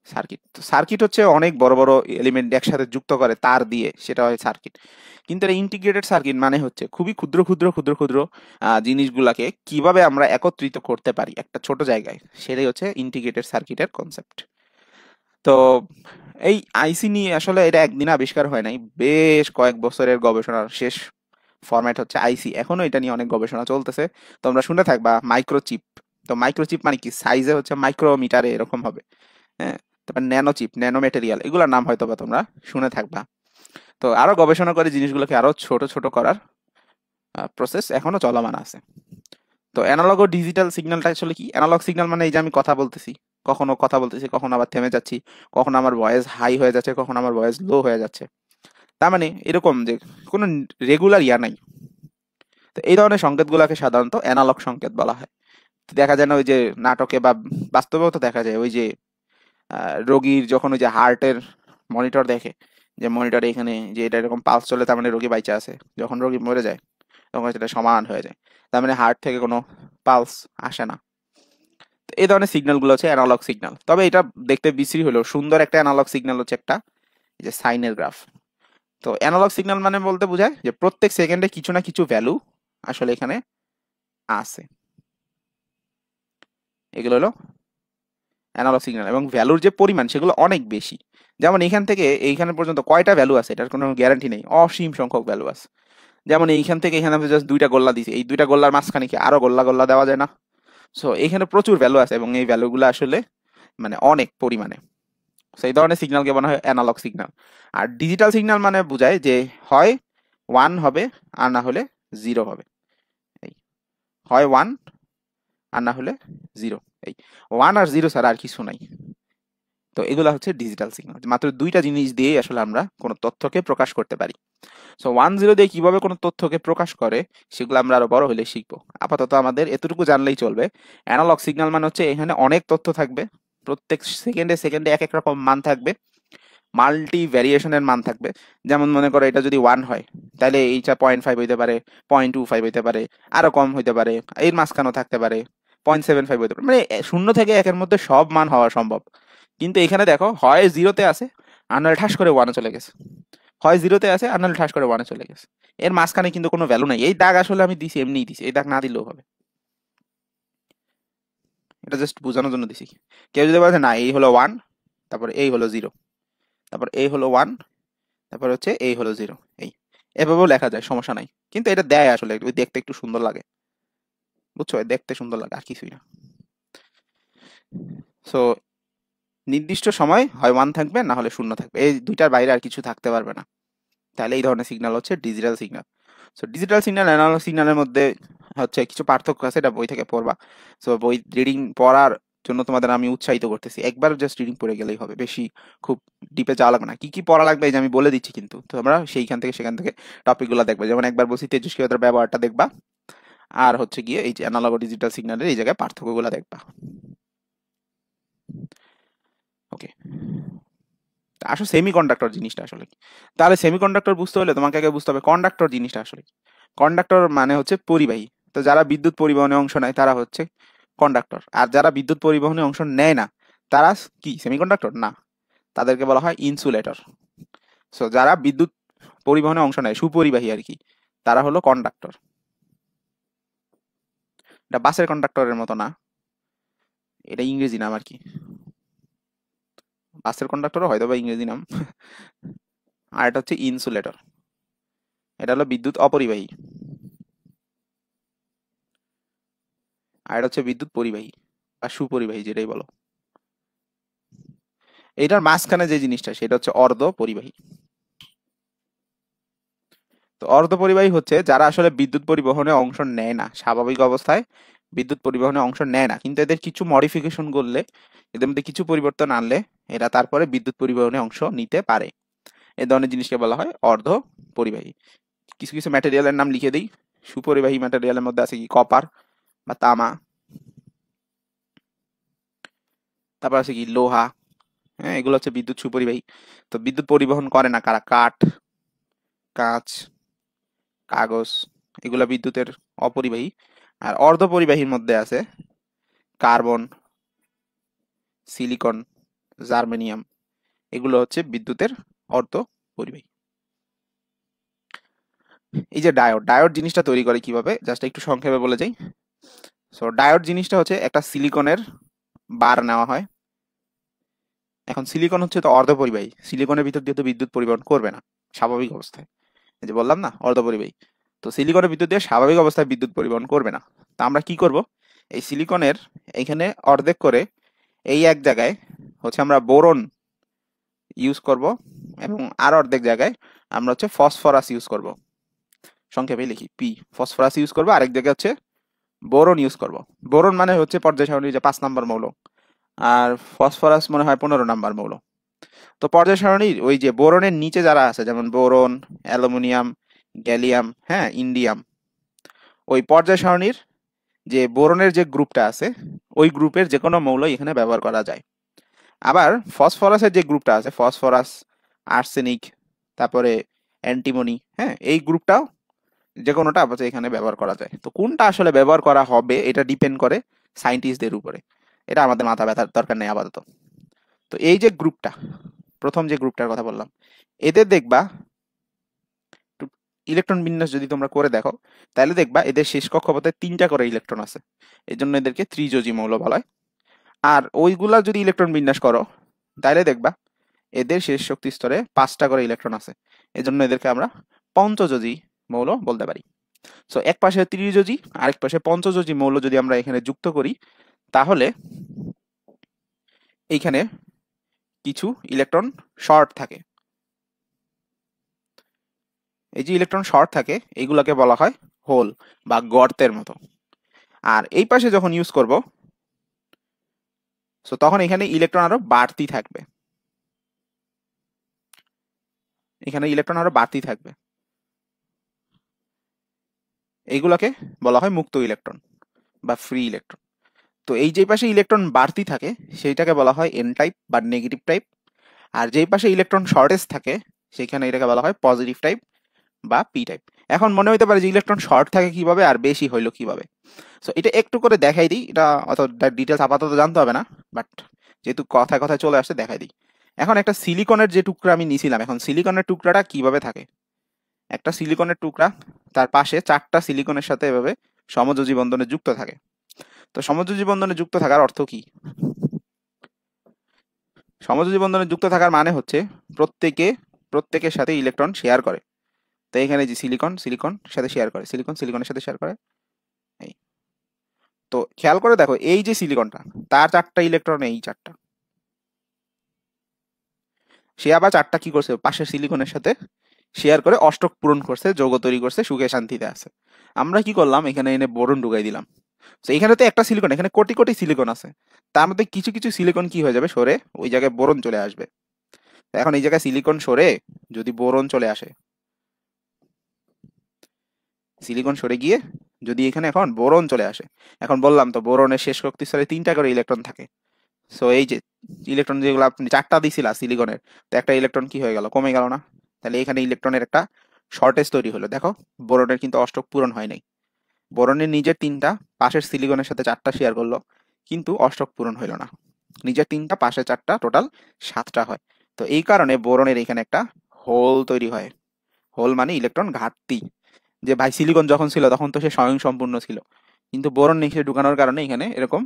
সার্কিট। তো সার্কিট হচ্ছে অনেক বড় বড় এলিমেন্ট একসাথে যুক্ত করে তার দিয়ে, সেটা হয় সার্কিট। কিন্তু এটা ইন্টিগ্রেটেড সার্কিট মানে হচ্ছে খুবই ক্ষুদ্র ক্ষুদ্র ক্ষুদ্র ক্ষুদ্র জিনিসগুলাকে কিভাবে আমরা একত্রিত করতে পারি একটা ছোট জায়গায়, সেটাই হচ্ছে ইন্টিগ্রেটেড সার্কিটের কনসেপ্ট। তো এই আইসি নিয়ে আসলে এটা একদিন আবিষ্কার হয় নাই, বেশ কয়েক বছরের গবেষণার শেষ ফরম্যাট হচ্ছে আইসি। এখনো এটা নিয়ে অনেক গবেষণা চলতেছে, তোমরা শুনে থাকবা মাইক্রোচিপ। তো মাইক্রোচিপ মানে কি, সাইজে হচ্ছে মাইক্রোমিটারে এরকম হবে, হ্যাঁ। তারপর ন্যানো চিপ, ন্যানো মেটেরিয়াল, এগুলোর নাম হয়তো বা তোমরা শুনে থাকবা। তো আরো গবেষণা করে জিনিসগুলোকে আরো ছোট ছোট করার প্রসেস এখনো চলমান আছে। তো অ্যানালগ ও ডিজিটাল সিগন্যালটা আসলে কি, অ্যানালগ সিগন্যাল মানে এই যে আমি কথা বলতেছি, কখনো কথা বলতেছি, কখনো আবার থেমে যাচ্ছি, কখনো আমার ভয়েস হাই হয়ে যাচ্ছে, কখনো আমার ভয়েস লো হয়ে যাচ্ছে। তার মানে এরকম যে কোনো রেগুলার ইয়া নাই। তো এই ধরনের সংকেতগুলোকে সাধারণত অ্যানালগ সংকেত বলা হয়। তো দেখা যায় না ওই যে নাটকে বা বাস্তবেও তো দেখা যায়, ওই যে রোগীর যখন ওই যে হার্টের মনিটর দেখে, যে মনিটরে এখানে যে এটা এরকম পালস চলে, তার মানে রোগী বাইচা আছে। যখন রোগী মরে যায় তখন সেটা সমান হয়ে যায়, তার মানে হার্ট থেকে কোনো পালস আসে না। তো এই ধরনের সিগন্যালগুলো হচ্ছে অ্যানালগ সিগন্যাল। তবে এটা দেখতে বিশ্রী হলেও সুন্দর একটা অ্যানালগ সিগন্যাল হচ্ছে একটা এই যে সাইনের গ্রাফ। তো অ্যানালগ সিগন্যাল মানে বলতে বোঝায় যে প্রত্যেক সেকেন্ডে কিছু না কিছু ভ্যালু আসলে এখানে আছে। এগুলো হলো অ্যানালগ সিগন্যাল, এবং ভ্যালুর যে পরিমাণ সেগুলো অনেক বেশি। যেমন এখান থেকে এইখানে পর্যন্ত কয়টা ভ্যালু আছে এটার কোনো গ্যারান্টি নেই, অসীম সংখ্যক ভ্যালু আছে। যেমন এইখান থেকে এখানে আমি জাস্ট দুইটা গোল্লা দিছি, এই দুইটা গোল্লার মাঝখানে কি আরো গোল্লা গোল্লা দেওয়া যায় না? সো এখানে প্রচুর ভ্যালু আছে, এবং এই ভ্যালুগুলো আসলে মানে অনেক পরিমাণে। সো এই ধরনের সিগন্যালকে বলা হয় অ্যানালগ সিগন্যাল। আর ডিজিটাল সিগন্যাল মানে বোঝায় যে হয় ওয়ান হবে আর না হলে জিরো হবে। এই হয় ওয়ান আর না হলে জিরো, এই ওয়ান আর জিরো ছাড়া আর কিছু নাই। তো এগুলা হচ্ছে ডিজিটাল সিগন্যাল, মাত্র দুইটা জিনিস দিয়ে আসলে আমরা কোনো তথ্যকে প্রকাশ করতে পারি। সো ওয়ান জিরো দিয়ে কিভাবে কোনো তথ্যকে প্রকাশ করে সেগুলো আমরা আরো বড় হলে শিখবো। আপাতত আমাদের এতটুকু জানলেই চলবে। অ্যানালগ সিগন্যাল মানে হচ্ছে এখানে অনেক তথ্য থাকবে, প্রত্যেক সেকেন্ডে সেকেন্ডে এক এক রকম মান থাকবে, মাল্টি ভ্যারিয়েশনের মান থাকবে। যেমন মনে করো এটা যদি ওয়ান হয়, তাহলে এইটা 0.5 হইতে পারে, 0.25 হইতে পারে, আরো কম হইতে পারে, এর মাঝখানেও থাকতে পারে, 0.75 হইতে পারে, মানে শূন্য থেকে একের মধ্যে সব মান হওয়া সম্ভব। কিন্তু এখানে দেখো, হয় জিরোতে আছে আর নাহলে ঠাস করে ওয়ানে চলে গেছে, হয় জিরোতে আছে আর নাহলে ঠাস করে ওয়ানে চলে গেছে। এর মাঝখানে কিন্তু কোনো ভ্যালু নাই। এই দাগ আসলে আমি দিছি এমনিই দিছি, এই দাগ না দিলেও হবে, এটা জাস্ট বোঝানোর জন্য দিছি। কেউ যদি বলে না এই হলো ওয়ান, তারপর এই হলো জিরো, তারপর এই হলো ওয়ান, তারপর হচ্ছে এই হলো জিরো, এই এভাবেও লেখা যায়, সমস্যা নাই, কিন্তু এটা দেয় আসলে ওই দেখতে একটু সুন্দর লাগে, বুঝছো, দেখতে সুন্দর লাগে আর কিছুই না। সো নির্দিষ্ট সময় হয় 1 থাকবে, না হলে 0 থাকবে, এই দুইটার বাইরে আর কিছু থাকতে পারবে না। তাহলে এই ধরনের সিগন্যাল হচ্ছে digital signal. So digital signal analog সিগন্যালের মধ্যে হচ্ছে কিছু পার্থক্য আছে, এটা বই থেকে পড়বা। সো বই রিডিং পড়ার জন্য তোমাদের আমি উৎসাহিত করতেছি, একবার জাস্ট রিডিং পড়ে গেলেই হবে, বেশি খুব ডিপে যাওয়া লাগবে না। কি কি পড়া লাগবে এই যে আমি বলে দিচ্ছি, কিন্তু তোমরা সেইখান থেকে সেখান থেকে টপিকগুলো দেখবে। যেমন একবার বলছি তেজস্ক্রিয়তার ব্যবহারটা দেখবা, আর হচ্ছে গিয়ে এই যে অ্যানালগ ডিজিটাল সিগন্যালের এই জায়গায় পার্থক্যগুলো দেখবা। ওকে, আসলে সেমিকন্ডাক্টর জিনিসটা আসলে কি? তাহলে সেমিকন্ডাক্টর বুঝতে হলে তোমাকে আগে বুঝতে হবে কন্ডাক্টর জিনিসটা আসলে কি। কন্ডাক্টর মানে হচ্ছে পরিবাহী। তো যারা বিদ্যুৎ পরিবহনে অংশ নেয় তারা হচ্ছে কন্ডাক্টর, আর যারা বিদ্যুৎ পরিবহনে অংশ নেয় না তারা কি সেমিকন্ডাক্টর না, তাদেরকে বলা হয় ইনসুলেটর। সো যারা বিদ্যুৎ পরিবহনে অংশ নেয়, সুপরিবাহী আর কি, তারা হলো কন্ডাক্টর। এটা বাসের কন্ডাক্টরের মতো না, এটা ইংরেজি নাম আর কি। বাসের কন্ডাক্টরও হয়তো বা ইংরেজি নাম। আর এটা হচ্ছে ইনসুলেটর, এটা হলো বিদ্যুৎ অপরিবাহী। আর এটা হচ্ছে বিদ্যুৎ পরিবাহী বা সুপরিবাহী, যেটাই বলো। এটার মাঝখানে যে জিনিসটা সেটা হচ্ছে অর্ধ পরিবাহী। তো অর্ধ পরিবাহী হচ্ছে যারা আসলে বিদ্যুৎ পরিবহনে অংশ নেয় না, স্বাভাবিক অবস্থায় বিদ্যুৎ পরিবহনে অংশ নেয় না, কিন্তু এদের কিছু মডিফিকেশন করলে, এদের মধ্যে কিছু পরিবর্তন আনলে এরা তারপরে বিদ্যুৎ পরিবহনে অংশ নিতে পারে। এই ধরনের জিনিসকে বলা হয় অর্ধ পরিবাহী। কিছু কিছু ম্যাটেরিয়ালের নাম লিখে দিই। সুপরিবাহী ম্যাটেরিয়ালের মধ্যে আছে কি কপার বা তামা, তারপর আছে কি লোহা। হ্যাঁ, এগুলো হচ্ছে বিদ্যুৎ সুপরিবাহী। তো বিদ্যুৎ পরিবহন করে না কারা? কাঠ, কাঁচ, কাগজ, এগুলা বিদ্যুতের অপরিবাহী। আর অর্ধ পরিবাহীর মধ্যে আছে কার্বন, সিলিকন, জার্মেনিয়াম, এগুলো হচ্ছে বিদ্যুতের অর্ধ পরিবাহী। এই যে ডায়োড, ডায়োড জিনিসটা তৈরি করে কিভাবে জাস্ট একটু সংক্ষেপে বলে যাই। সো ডায়োড জিনিসটা হচ্ছে একটা সিলিকনের বার নেওয়া হয়। এখন সিলিকন হচ্ছে তো অর্ধ পরিবাহী, সিলিকনের ভিতর দিয়ে তো বিদ্যুৎ পরিবহন করবে না স্বাভাবিক অবস্থায়, এই যে বললাম না অর্ধ পরিবাহী। তো সিলিকনের বিদ্যুৎ দিয়ে স্বাভাবিক অবস্থায় বিদ্যুৎ পরিবহন করবে না। তা আমরা কি করব, এই সিলিকনের এইখানে অর্ধেক করে এই এক জায়গায় হচ্ছে আমরা বোরন ইউজ করব, এবং আর অর্ধেক জায়গায় আমরা হচ্ছে ফসফরাস ইউজ করব। সংক্ষেপে লিখি পি, ফসফরাস ইউজ করব, আরেক জায়গায় হচ্ছে বোরন ইউজ করব। বোরন মানে হচ্ছে পর্যায় সারণীর যে 5 নম্বর মৌল, আর ফসফরাস মনে হয় 15 নম্বর মৌল। তো পর্যায় সারণীর ওই যে বোরনের নিচে যারা আছে, যেমন বোরন, অ্যালুমিনিয়াম, গ্যালিয়াম, হ্যাঁ, ইন্ডিয়াম, ওই পর্যায় সারণীর যে বোরনের যে গ্রুপটা আছে ওই গ্রুপের যে কোনো মৌল এখানে ব্যবহার করা যায়। আবার ফসফরাসের যে গ্রুপটা আছে, ফসফরাস, আর্সেনিক, তারপরে অ্যান্টিমনি, হ্যাঁ, এই গ্রুপটাও যে কোনোটা আপাতত এখানে ব্যবহার করা যায়। তো কোনটা আসলে ব্যবহার করা হবে এটা ডিপেন্ড করে সায়েন্টিস্টদের উপরে, এটা আমাদের মাথা ব্যথার দরকার নেই আপাতত। তো এই যে গ্রুপটা, প্রথম যে গ্রুপটার কথা বললাম, এদের দেখবা ইলেকট্রন বিন্যাস যদি তোমরা করে দেখো, তাহলে দেখবা এদের শেষ কক্ষপথে 3টা করে ইলেকট্রন আছে, এই জন্য এদেরকে ত্রিযোজী মৌল বলা হয়। আর ওইগুলা যদি ইলেকট্রন বিন্যাস করো, তাহলে দেখবা এদের শেষ শক্তি স্তরে 5টা করে ইলেকট্রন আছে, এজন্য এদেরকে আমরা পঞ্চযোজী মৌল বলতে পারি। সো এক পাশে ত্রিযোজী, আরেক পাশে পঞ্চযোজী মৌল যদি আমরা এখানে যুক্ত করি, তাহলে এইখানে কিছু ইলেকট্রন শর্ট থাকে। এই যে ইলেকট্রন শর্ট থাকে এইগুলোকে বলা হয় হোল বা গর্তের মতো। আর এই পাশে যখন ইউজ করব, সো তখন এখানে ইলেকট্রন আরো বাড়তি থাকবে, এখানে ইলেকট্রন আরো বাড়তি থাকবে, এইগুলোকে বলা হয় মুক্ত ইলেকট্রন বা ফ্রি ইলেকট্রন। তো এই যে পাশে ইলেকট্রন বাড়তি থাকে সেইটাকে বলা হয় এন টাইপ বা নেগেটিভ টাইপ, আর যেই পাশে ইলেকট্রন শর্টেজ থাকে সেখানে এটাকে বলা হয় পজিটিভ টাইপ বা পি টাইপ। এখন মনে হইতে পারে যে ইলেকট্রন শর্ট থাকে কিভাবে আর বেশি হইলো কিভাবে। সো এটা একটু করে দেখাই দিই, এটা অত ডিটেলস আপাতত জানতে হবে না, বাট যেহেতু কথায় কথায় চলে আসছে দেখাই দিই। এখন একটা সিলিকনের যে টুকরা আমি নিছিলাম, এখন সিলিকনের টুকরাটা কিভাবে থাকে, একটা সিলিকনের টুকরা, তার পাশে 4টা সিলিকনের সাথে এভাবে সমযোজী বন্ধনে যুক্ত থাকে। তো সমযোজী বন্ধনে যুক্ত থাকার অর্থ কি? সমযোজী বন্ধনে যুক্ত থাকার মানে হচ্ছে প্রত্যেকের সাথে ইলেকট্রন শেয়ার করে। তো এখানে যে সিলিকন সিলিকন সাথে শেয়ার করে, সিলিকন সিলিকনের সাথে শেয়ার করে। এই তো খেয়াল করে দেখো, এই যে সিলিকনটা, তার 4টা ইলেকট্রন, এই 4টা, সে আবার 4টা কি করছে পাশের সিলিকনের সাথে শেয়ার করে অষ্টক পূরণ করছে, যৌগ তৈরি করছে, সুখে শান্তিতে আছে। আমরা কি করলাম, এখানে এনে বোরন ঢুকাই দিলাম। তো এখানে তো একটা সিলিকন, এখানে কোটি কোটি সিলিকন আছে, তার মধ্যে কিছু কিছু সিলিকন কি হয়ে যাবে, সরে ওই জায়গায় বোরন চলে আসবে। তো এখন এই জায়গায় সিলিকন সরে যদি বোরন চলে আসে, সিলিকন সরে গিয়ে যদি এখানে এখন বোরন চলে আসে, এখন বললাম তো বোরনের শেষ শক্তি স্তরে 3টা করে ইলেকট্রন থাকে। সো এই যে ইলেকট্রন যেগুলো আপনি 4টা দিছিলা সিলিকনের, তো একটা ইলেকট্রন কি হয়ে গেল, কমে গেল না? তাহলে এখানে ইলেকট্রনের একটা শর্টেজ তৈরি হলো। দেখো বোরনের কিন্তু অষ্টক পূরণ হয় নাই, বোরনের নিজের 3টা, পাশের সিলিকনের সাথে 4টা শেয়ার করলো, কিন্তু অষ্টক পূরণ হইল না। নিজের 3টা, পাশে 4টা, টোটাল 7টা হয়। তো এই কারণে বোরনের এখানে একটা হোল তৈরি হয়। হোল মানে ইলেকট্রন ঘাটতি। যে ভাই সিলিকন যখন ছিল তখন তো সে স্বয়ং সম্পূর্ণ ছিল, কিন্তু বোরন নিচে ঢুকানোর কারণে এখানে এরকম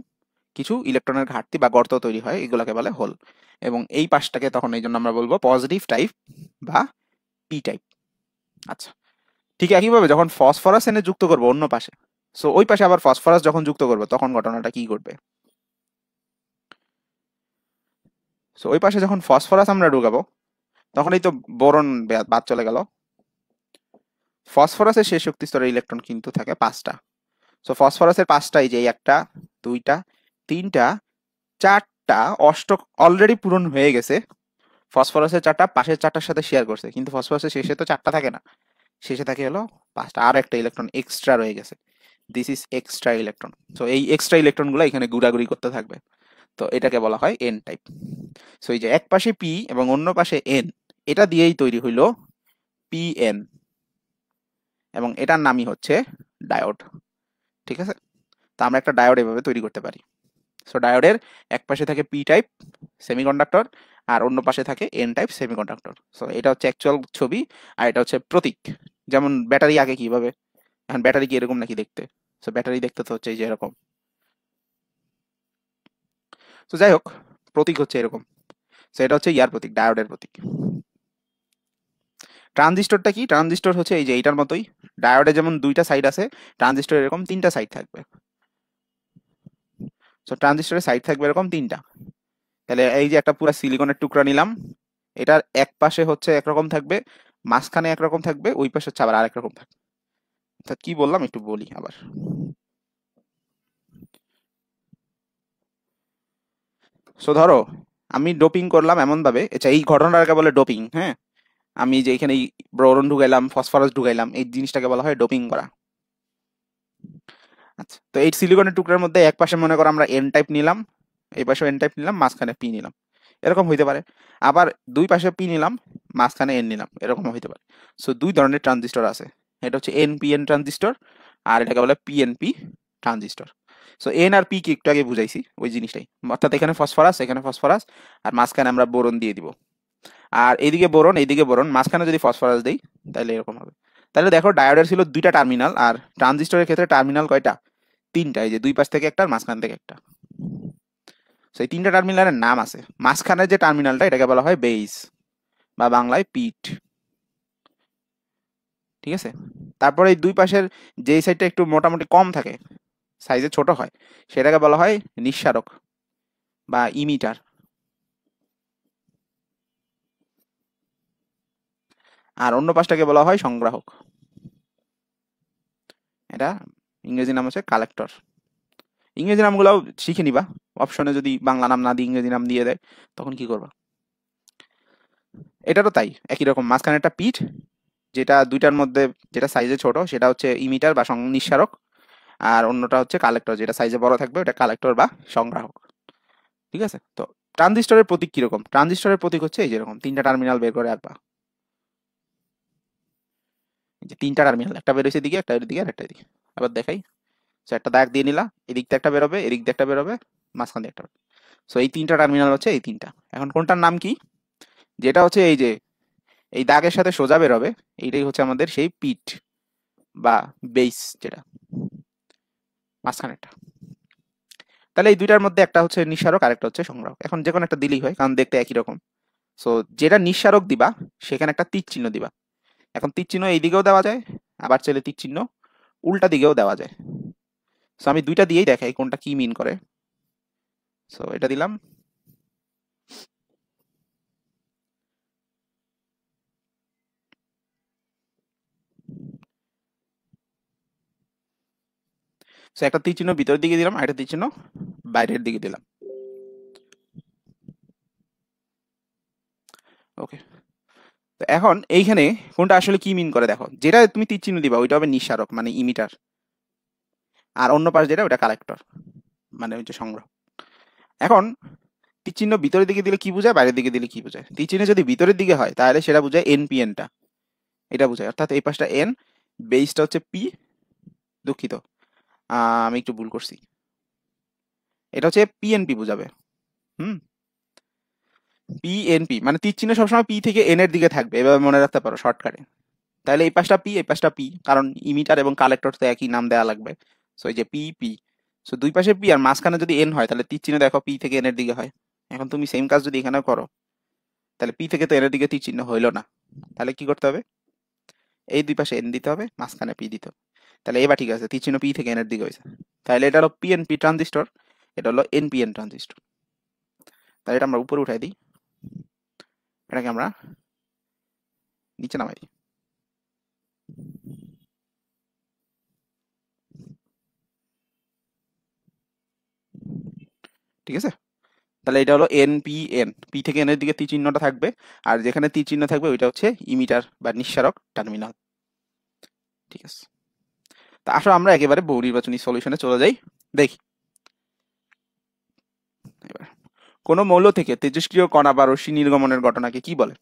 কিছু ইলেকট্রনের ঘাটতি বা গর্ত তৈরি হয়, এগুলোকে বলে হোল। এবং এই পাশটাকে তখন এই জন্য আমরা বলবো পজিটিভ টাইপ বা পি টাইপ। আচ্ছা, ঠিক একইভাবে যখন ফসফরাস এনে যুক্ত করবো অন্য পাশে, সো ওই পাশে আবার ফসফরাস যখন যুক্ত করবো তখন ঘটনাটা কি ঘটবে? সো ওই পাশে যখন ফসফরাস আমরা ঢুকাবো তখনই তো বোরন বাদ চলে গেল। ফসফরাসের শেষ শক্তি স্তরের ইলেকট্রন কিন্তু থাকে 5টা। সো ফসফরাসের 5টাই, যে 1টা 2টা 3টা 4টা অষ্টক অলরেডি পূরণ হয়ে গেছে। ফসফরাসের 4টা পাশের 4টার সাথে শেয়ার করছে, কিন্তু ফসফরাসের শেষে তো 4টা থাকে না, শেষে থাকে হলো 5টা, আর একটা ইলেকট্রন এক্সট্রা রয়ে গেছে। This is extra electron. So এই এক্সট্রা ইলেকট্রন গুলো এখানে ঘুরাঘুরি করতে থাকবে। তো এটাকে বলা হয় এন টাইপ। সো এই যে এক পাশে পি এবং অন্য পাশে এন, এটা দিয়েই তৈরি হইলো পি এন, এবং এটার নামই হচ্ছে ডায়োড। ঠিক আছে, তো আমরা একটা ডায়োড এভাবে তৈরি করতে পারি। সো ডায়োডের এক পাশে থাকে পি টাইপ সেমিকন্ডাক্টর, আর অন্য পাশে থাকে এন টাইপ সেমিকন্ডাক্টর। সো এটা হচ্ছে অ্যাকচুয়াল ছবি, আর এটা হচ্ছে প্রতীক। যেমন ব্যাটারি আগে কিভাবে, এখন ব্যাটারি কি এরকম নাকি দেখতে? সো ব্যাটারি দেখতে তো হচ্ছে এই যে এরকম। তো যাই হোক, প্রতীক হচ্ছে এরকম। সো এটা হচ্ছে ইয়ার প্রতীক, ডায়োডের প্রতীক। ট্রানজিস্টরটা কি? ট্রানজিস্টর হচ্ছে এই যে এইটার মতোই, ডায়োডে যেমন 2টা সাইড আছে, ট্রানজিস্টর এরকম 3টা সাইড থাকবে। সো ট্রানজিস্টরের সাইড থাকবে এরকম 3টা। তাহলে এই যে একটা পুরো সিলিকনের টুকরা নিলাম, এটার এক পাশে হচ্ছে একরকম থাকবে, মাঝখানে একরকম থাকবে, ওই পাশে হচ্ছে আবার আরেক রকম থাকবে। তা কি বললাম একটু বলি আবার। সো ধরো আমি ডোপিং করলাম এমন ভাবে, আচ্ছা এই ঘটনাটাকে বলে ডোপিং, হ্যাঁ। আমি যে এখানে বোরন ঢুকাইলাম, ফসফরাস ঢুকাইলাম, এই জিনিসটাকে বলা হয় ডোপিং করা। আচ্ছা, তো এই সিলিকনের টুকরার মধ্যে এক পাশে মনে করো আমরা এন টাইপ নিলাম, এই পাশে এন টাইপ নিলাম, মাঝখানে পি নিলাম, এরকম হইতে পারে। আবার দুই পাশে পি নিলাম, মাঝখানে এন নিলাম, এরকম হইতে পারে। সো 2 ধরনের ট্রানজিস্টর আছে, এটা হচ্ছে এনপিএন ট্রানজিস্টর, আর এটাকে বলে পিএনপি ট্রানজিস্টর। সো এন আর পি কি একটু আগে বুঝাইছি, ওই জিনিসটাই, অর্থাৎ এখানে ফসফরাস, এখানে ফসফরাস, আর মাঝখানে আমরা বোরন দিয়ে দিব। আর এইদিকে বোরন, এইদিকে বোরন, মাঝখানে যদি ফসফরাস দেই তাহলে এরকম হবে। তাহলে দেখো ডায়োডের ছিল 2টা টার্মিনাল, আর ট্রানজিস্টরের ক্ষেত্রে টার্মিনাল কয়টা? 3টা, এই যে দুই পাশ থেকে একটা আর মাঝখান থেকে একটা। সেই 3টা টার্মিনালের নাম আছে। মাঝখানের যে টার্মিনালটা এটাকে বলা হয় বেইস, বা বাংলায় পিট। ঠিক আছে, তারপরে এই দুই পাশের যেই সাইডটা একটু মোটামুটি কম থাকে, সাইজে ছোট হয়, সেটাকে বলা হয় নিঃসারক বা ইমিটার। আর অন্য পাশটাকে বলা হয় সংগ্রাহক, এটা ইংরেজি নাম হচ্ছে কালেক্টর। ইংরেজি নামগুলোও শিখে নিবা, অপশনে যদি বাংলা নাম না দিয়ে ইংরেজি নাম দিয়ে দেয় তখন কি করবা। এটারও তাই একই রকম, মাঝখানে একটা পিঠ, যেটা দুইটার মধ্যে যেটা সাইজে ছোট সেটা হচ্ছে ইমিটার বা নিঃসারক, আর অন্যটা হচ্ছে কালেক্টর, যেটা সাইজে বড় থাকবে ওটা কালেক্টর বা সংগ্রাহক। ঠিক আছে, তো ট্রানজিস্টরের প্রতীক কিরকম? ট্রানজিস্টরের প্রতীক হচ্ছে এই যেরকম 3টা টার্মিনাল বের করে রাখবা, এই যে 3টা টার্মিনাল, একটা বের হয়েছে এদিকে, একটা এদিকে, আর একটা এদিকে। আবার দেখাই, সো একটা দাগ দিয়ে নিলা, এদিক দিয়ে একটা বেরোবে, এদিক দিয়ে একটা বেরোবে, মাঝখান দিয়ে একটা বেরোবে। সো এই 3টা টার্মিনাল হচ্ছে এই 3টা। এখন কোনটার নাম কি? যেটা হচ্ছে এই যে এই দাগের সাথে সোজা বেরোবে, এইটাই হচ্ছে আমাদের সেই পিট বা বেস, যেটা মাঝখানেরটা। তাহলে এই দুইটার মধ্যে একটা হচ্ছে নিঃসারক আর একটা হচ্ছে সংগ্রাহক। এখন যে কোনো একটা দিলেই হয়, কারণ দেখতে একই রকম। সো যেটা নিঃসারক দিবা সেখানে একটা তীর চিহ্ন দিবা, এখন তীর চিহ্ন এই দিকেও দেওয়া যায়, আবার চাইলে তীর চিহ্ন উল্টা দিকেও দেওয়া যায়। সো আমি দুইটা দিয়েই দেখাই কোনটা কি মিন করে। সো এটা দিলাম। সো একটা তীর চিহ্ন ভিতরের দিকে দিলাম, আর একটা তীর চিহ্ন বাইরের দিকে দিলাম। ওকে, তো এখন এইখানে কোনটা আসলে কি মিন করে দেখো, যেটা তুমি তীর চিহ্ন দিবা ওইটা হবে নিঃসারক মানে ইমিটার, আর অন্য পাশ যেটা ওটা কালেক্টর মানে ওই যে সংগ্রহ। এখন তীর চিহ্ন ভিতরের দিকে দিলে কি বোঝায়, বাইরের দিকে দিলে কি বোঝায়? তীর চিহ্ন যদি ভিতরের দিকে হয় তাহলে সেটা বোঝায় এনপিএনটা, এটা বোঝায়, অর্থাৎ এই পাশটা এন, বেসটা হচ্ছে পি। দুঃখিত, আমি একটু ভুল করছি, এটা হচ্ছে পিএনপি বোঝাবে। হুম, পিএনপি মানে তীর চিহ্ন সবসময় পি থেকে এন এর দিকে থাকবে, এভাবে মনে রাখতে পারো শর্টকাটে। তাহলে এই পাশটা পি, এই পাশটা পি, কারণ ইমিটার এবং কালেক্টর তো একই নাম দেওয়া লাগবে। সো এই যে পি পি, সো দুই পাশে পি আর মাঝখানে যদি এন হয় তাহলে তীর চিহ্ন দেখো পি থেকে এন এর দিকে হয়। এখন তুমি সেম কাজ যদি এখানেও করো তাহলে পি থেকে তো এন এর দিকে তীর চিহ্ন হইলো না, তাহলে কি করতে হবে? এই দুই পাশে এন দিতে হবে, মাঝখানে পি দিতে হবে। তাহলে এবার ঠিক আছে, তীর চিহ্ন পি থেকে এন এর দিকে হয়েছে। তাহলে এটা হলো পিএনপি ট্রানজিস্টর, এটা হলো এনপিএন ট্রানজিস্টর। তাহলে এটা আমরা উপরে উঠাই দিই, এটাকে আমরা নিচে নামাই দিই। ঠিক আছে, তাহলে এটা হলো এনপিএন, পি থেকে এন এর দিকে তীর চিহ্নটা থাকবে, আর যেখানে তীর চিহ্ন থাকবে ওইটা হচ্ছে ইমিটার বা নিঃসারক টার্মিনাল। ঠিক আছে, তা আসলে আমরা একেবারে বহু নির্বাচনী সলিউশনে চলে যাই। দেখি এবার কোন মৌল থেকে তেজস্ক্রিয় কণা বা রশ্মি নির্গমনের ঘটনাকে কি বলে?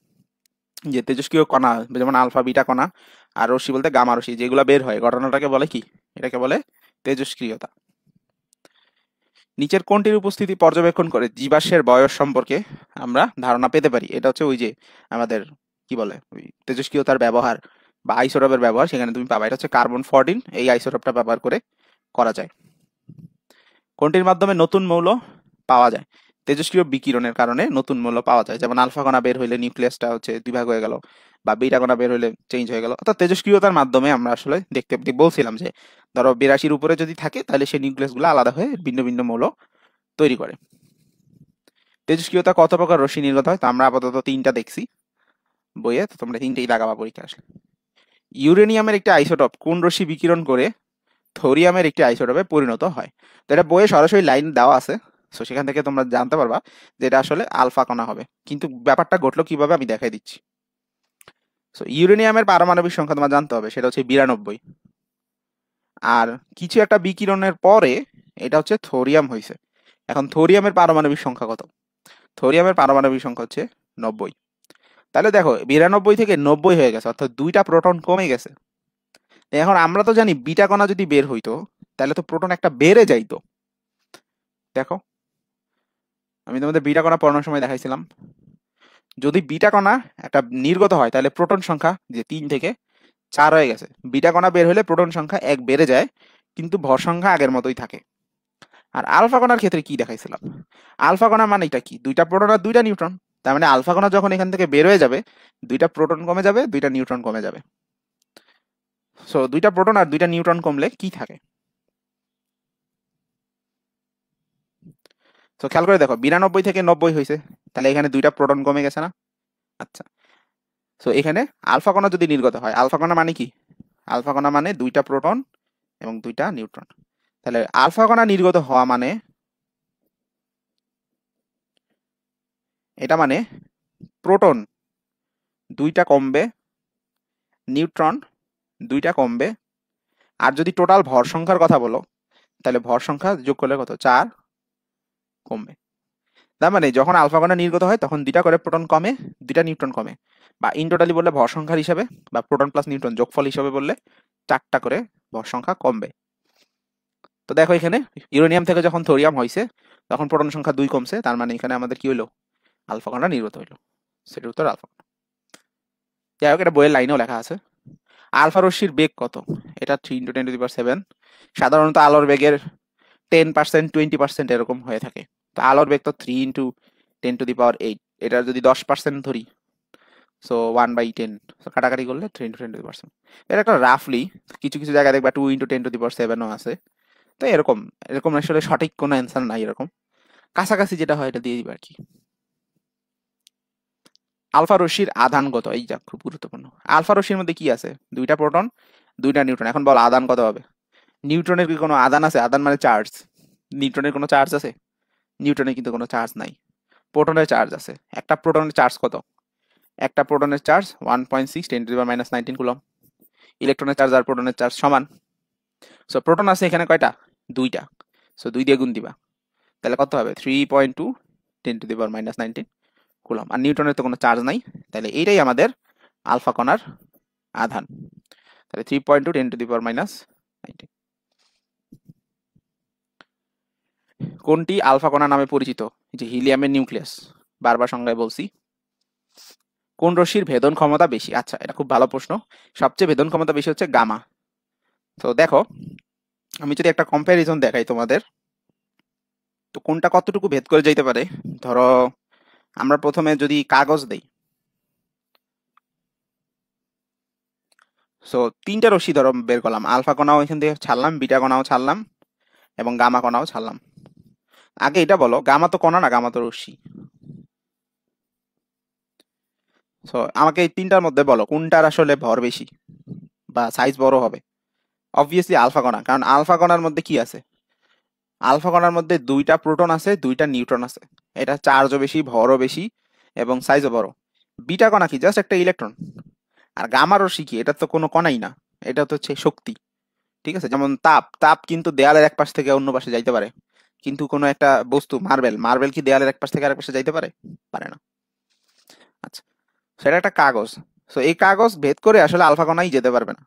যে তেজস্ক্রিয় কণা যেমন আলফা বিটা কণা, আর রশ্মি বলতে গামা রশ্মি, যেগুলো বের হয় ঘটনাটাকে বলে কি? এটাকে বলে তেজস্ক্রিয়তা। নিচের কোনটির উপস্থিতি পর্যবেক্ষণ করে জীবাশ্মের বয়স সম্পর্কে আমরা ধারণা পেতে পারি? এটা হচ্ছে ওই যে আমাদের কি বলে ওই তেজস্ক্রিয়তার ব্যবহার বা আইসোটোপের ব্যবহার, সেখানে তুমি পাবা। এটা হচ্ছে কার্বন 14, এই আইসোটোপটা ব্যবহার করে করা যায়। কোনটির মাধ্যমে নতুন মৌল পাওয়া যায়? তেজস্ক্রিয় বিকিরণের কারণে নতুন মৌল পাওয়া যায়, যেমন আলফা কণা বের হইলে নিউক্লিয়াসটা হচ্ছে দুই ভাগ হয়ে গেল, বা বিটা কণা বের হইলে চেঞ্জ হয়ে গেল। অর্থাৎ তেজস্ক্রিয়তার মাধ্যমে আমরা আসলে দেখতে বলছিলাম যে ধরো 82-র উপরে যদি থাকে তাহলে সেই নিউক্লিয়াসগুলো আলাদা হয়ে ভিন্ন ভিন্ন মৌল তৈরি করে। তেজস্ক্রিয়তা কত প্রকার রশ্মি নির্গত হয়? তো আমরা আপাতত 3টা দেখছি বইয়ে, তো তোমরা 3টেই লাগাবা পরীক্ষা আসলে। ইউরেনিয়ামের একটি আইসোটোপ কোন রশ্মি বিকিরণ করে থোরিয়ামের একটি আইসোটোপে পরিণত হয়? তো এটা বইয়ে সরাসরি লাইন দেওয়া আছে, সো সেখান থেকে তোমরা জানতে পারবা যে এটা আসলে আলফা কণা হবে, কিন্তু ব্যাপারটা ঘটলো কিভাবে আমি দেখাই দিচ্ছি। সো ইউরেনিয়ামের পারমাণবিক সংখ্যা তোমার জানতে হবে, সেটা হচ্ছে 92। আর কিছু একটা বিকিরণের পরে এটা হচ্ছে থোরিয়াম হয়েছে। এখন থোরিয়ামের পারমাণবিক সংখ্যা কত? থোরিয়ামের পারমাণবিক সংখ্যা হচ্ছে 90। তাহলে দেখো 92 থেকে 90 হয়ে গেছে, অর্থাৎ 2টা প্রোটন কমে গেছে। এখন আমরা তো জানি বিটা কণা যদি বের হইতো তাহলে তো প্রোটন একটা বেড়ে যাইতো। দেখো আমি তোমাদের বিটা কণা পড়ানোর সময় দেখাইছিলাম, যদি বিটা কণা একটা নির্গত হয় তাহলে প্রোটন সংখ্যা যে 3 থেকে 4 হয়ে গেছে, বিটা কণা বের হলে প্রোটন সংখ্যা 1 বেড়ে যায়, কিন্তু ভর সংখ্যা আগের মতোই থাকে। আর আলফা কণার ক্ষেত্রে কি দেখাইছিলাম? আলফা কণা মানে এটা কি? 2টা প্রোটন আর 2টা নিউট্রন। তার মানে আলফা কণা যখন এখান থেকে বের হয়ে যাবে 2টা প্রোটন কমে যাবে, 2টা নিউট্রন কমে যাবে। সো 2টা প্রোটন আর 2টা নিউট্রন কমলে কি থাকে? তো খেয়াল করে দেখো 92 থেকে 90 হয়েছে, তাহলে এখানে 2টা প্রোটন কমে গেছে না? আচ্ছা, সো এখানে আলফা কণা যদি নির্গত হয়, আলফা কণা মানে কি? আলফা কণা মানে 2টা প্রোটন এবং 2টা নিউট্রন। তাহলে আলফা কণা নির্গত হওয়া মানে এটা মানে প্রোটন 2টা কমবে, নিউট্রন 2টা কমবে, আর যদি টোটাল ভর সংখ্যার কথা বলো তাহলে ভর সংখ্যা যোগ করলে কত? 4 কমবে। তার মানে যখন আলফা কণা নির্গত হয় তখন 2টা করে প্রোটন কমে, 2টা নিউট্রন কমে, বা ইন টোটালি বললে ভর সংখ্যার হিসাবে বা প্রোটন প্লাস নিউট্রন যোগফল হিসাবে বললে 4টা করে ভর সংখ্যা কমবে। তো দেখো এখানে ইউরেনিয়াম থেকে যখন থোরিয়াম হয়েছে তখন প্রোটন সংখ্যা 2 কমছে, তার মানে এখানে আমাদের কি হলো? আলফা কণা নির্গত হইলো। সেটার উত্তর আলফা। যাই হোক, এটা বইয়ের লাইনেও লেখা আছে। আলফা রশ্মির বেগ কত? এটা 3 × 10⁷। সাধারণত আলোর বেগের 10%, 20% এরকম হয়ে থাকে। তো আলোর বেগ তো 3 × 10⁸। এটার যদি 10% ধরি সো 1/10, সো কাটাকাটি করলে 3 × 10^, এটা একটা রাফলি। কিছু কিছু জায়গায় দেখবা 2 × 10^7ও আছে। তো এরকম এরকম আসলে সঠিক কোনো অ্যান্সার নাই, এরকম কাছাকাছি যেটা হয় এটা দিয়ে দিবা আর কি। আলফা রশ্মির আধান কত, এই যা খুব গুরুত্বপূর্ণ। আলফা রশ্মির মধ্যে কি আছে? 2টা প্রোটন 2টা নিউট্রন। এখন বল আধান কত হবে? নিউট্রনের কি কোনো আধান আছে? আধান মানে চার্জ। নিউট্রনের কোনো চার্জ আছে? নিউট্রনের কিন্তু কোনো চার্জ নাই। প্রোটনের চার্জ আছে। একটা প্রোটনের চার্জ কত? একটা প্রোটনের চার্জ 1.6 × 10⁻⁹ কুলম্ব। ইলেকট্রনের চার্জ আর প্রোটনের চার্জ সমান। সো প্রোটন আছে এখানে কয়টা? 2টা। সো 2 দিয়ে গুণ দিবা, তাহলে কত হবে? 3.2 × 10⁻⁹ কুলম্ব। আর নিউটনের তো কোনো চার্জ নাই, তাহলে এইটাই আমাদের আলফা কণার আধান। তাহলে 3.2 × 10⁻⁹। কোনটি আলফা কণা নামে পরিচিত? যে হিলিয়ামের নিউক্লিয়াস, বারবার সংজ্ঞায় বলছি। কোন রশ্মির ভেদন ক্ষমতা বেশি? আচ্ছা, এটা খুব ভালো প্রশ্ন। সবচেয়ে ভেদন ক্ষমতা বেশি হচ্ছে গামা। তো দেখো, আমি যদি একটা কম্প্যারিজন দেখাই তোমাদের, তো কোনটা কতটুকু ভেদ করে যাইতে পারে। ধরো আমরা প্রথমে যদি কাগজ দেই, সো 3টা রশ্মি ধরো বের করলাম, আলফা কণাও এখান থেকে ছাড়লাম, বিটা কণাও ছাড়লাম, এবং গামা কণাও ছাড়লাম। আগে এটা বলো, গামা তো কণা না, গামা তো রশ্মি। সো আমাকে এই 3টার মধ্যে বলো কোনটার আসলে ভর বেশি বা সাইজ বড় হবে। অবভিয়াসলি আলফা কণা, কারণ আলফা কণার মধ্যে কি আছে? আলফা কণার মধ্যে 2টা প্রোটন আছে, 2টা নিউট্রন আছে। এটা চার্জও বেশি, ভরও বেশি, এবং সাইজও বড়। বিটা কণা কি? জাস্ট একটা ইলেকট্রন। আর গামা রশ্মি কি? এটা তো কোনো কণাই না, এটা তো হচ্ছে শক্তি। ঠিক আছে, যেমন তাপ, তাপ কিন্তু দেয়ালের এক পাশ থেকে অন্য পাশে যাইতে পারে, কিন্তু কোনো একটা বস্তু, মার্বেল, মার্বেল কি দেয়ালের এক পাশ থেকে আরেক পাশে যাইতে পারে? পারে না। আচ্ছা, সেটা একটা কাগজ। তো এই কাগজ ভেদ করে আসলে আলফা কণাই যেতে পারবে না,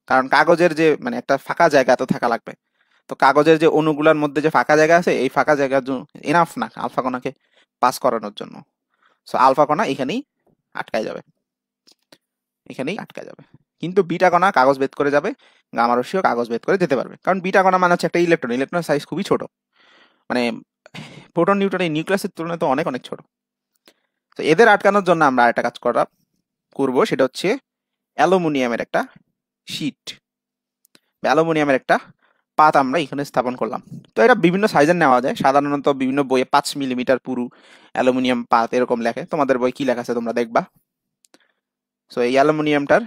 কারণ কাগজের যে মানে একটা ফাঁকা জায়গা তো থাকা লাগবে। তো কাগজের যে অণুগুলোর মধ্যে যে ফাঁকা জায়গা আছে, এই ফাঁকা জায়গার জন্য এনাফ না আলফা কণাকে পাস করানোর জন্য। সো আলফা কণা এখানেই আটকায় যাবে, এখানেই আটকায় যাবে। কিন্তু বিটা কণা কাগজ ভেদ করে যাবে, গামা রশ্মিও কাগজ ভেদ করে যেতে পারবে, কারণ বিটা কণা মানে হচ্ছে একটা ইলেকট্রন, ইলেকট্রনের সাইজ খুবই ছোট, মানে প্রোটন নিউট্রন এই নিউক্লিয়াসের তুলনায় তো অনেক অনেক ছোট। তো এদের আটকানোর জন্য আমরা একটা কাজ করবো, সেটা হচ্ছে অ্যালুমিনিয়ামের একটা শীট, অ্যালুমিনিয়ামের একটা পাত আমরা এখানে স্থাপন করলাম। তো এটা বিভিন্ন সাইজের নেওয়া যায়, সাধারণত বিভিন্ন বইয়ে 5 মিলিমিটার পুরু অ্যালুমিনিয়াম পাত এরকম লেখে। তোমাদের বই কি লেখা আছে তোমরা দেখবা। সো এই অ্যালুমিনিয়ামটার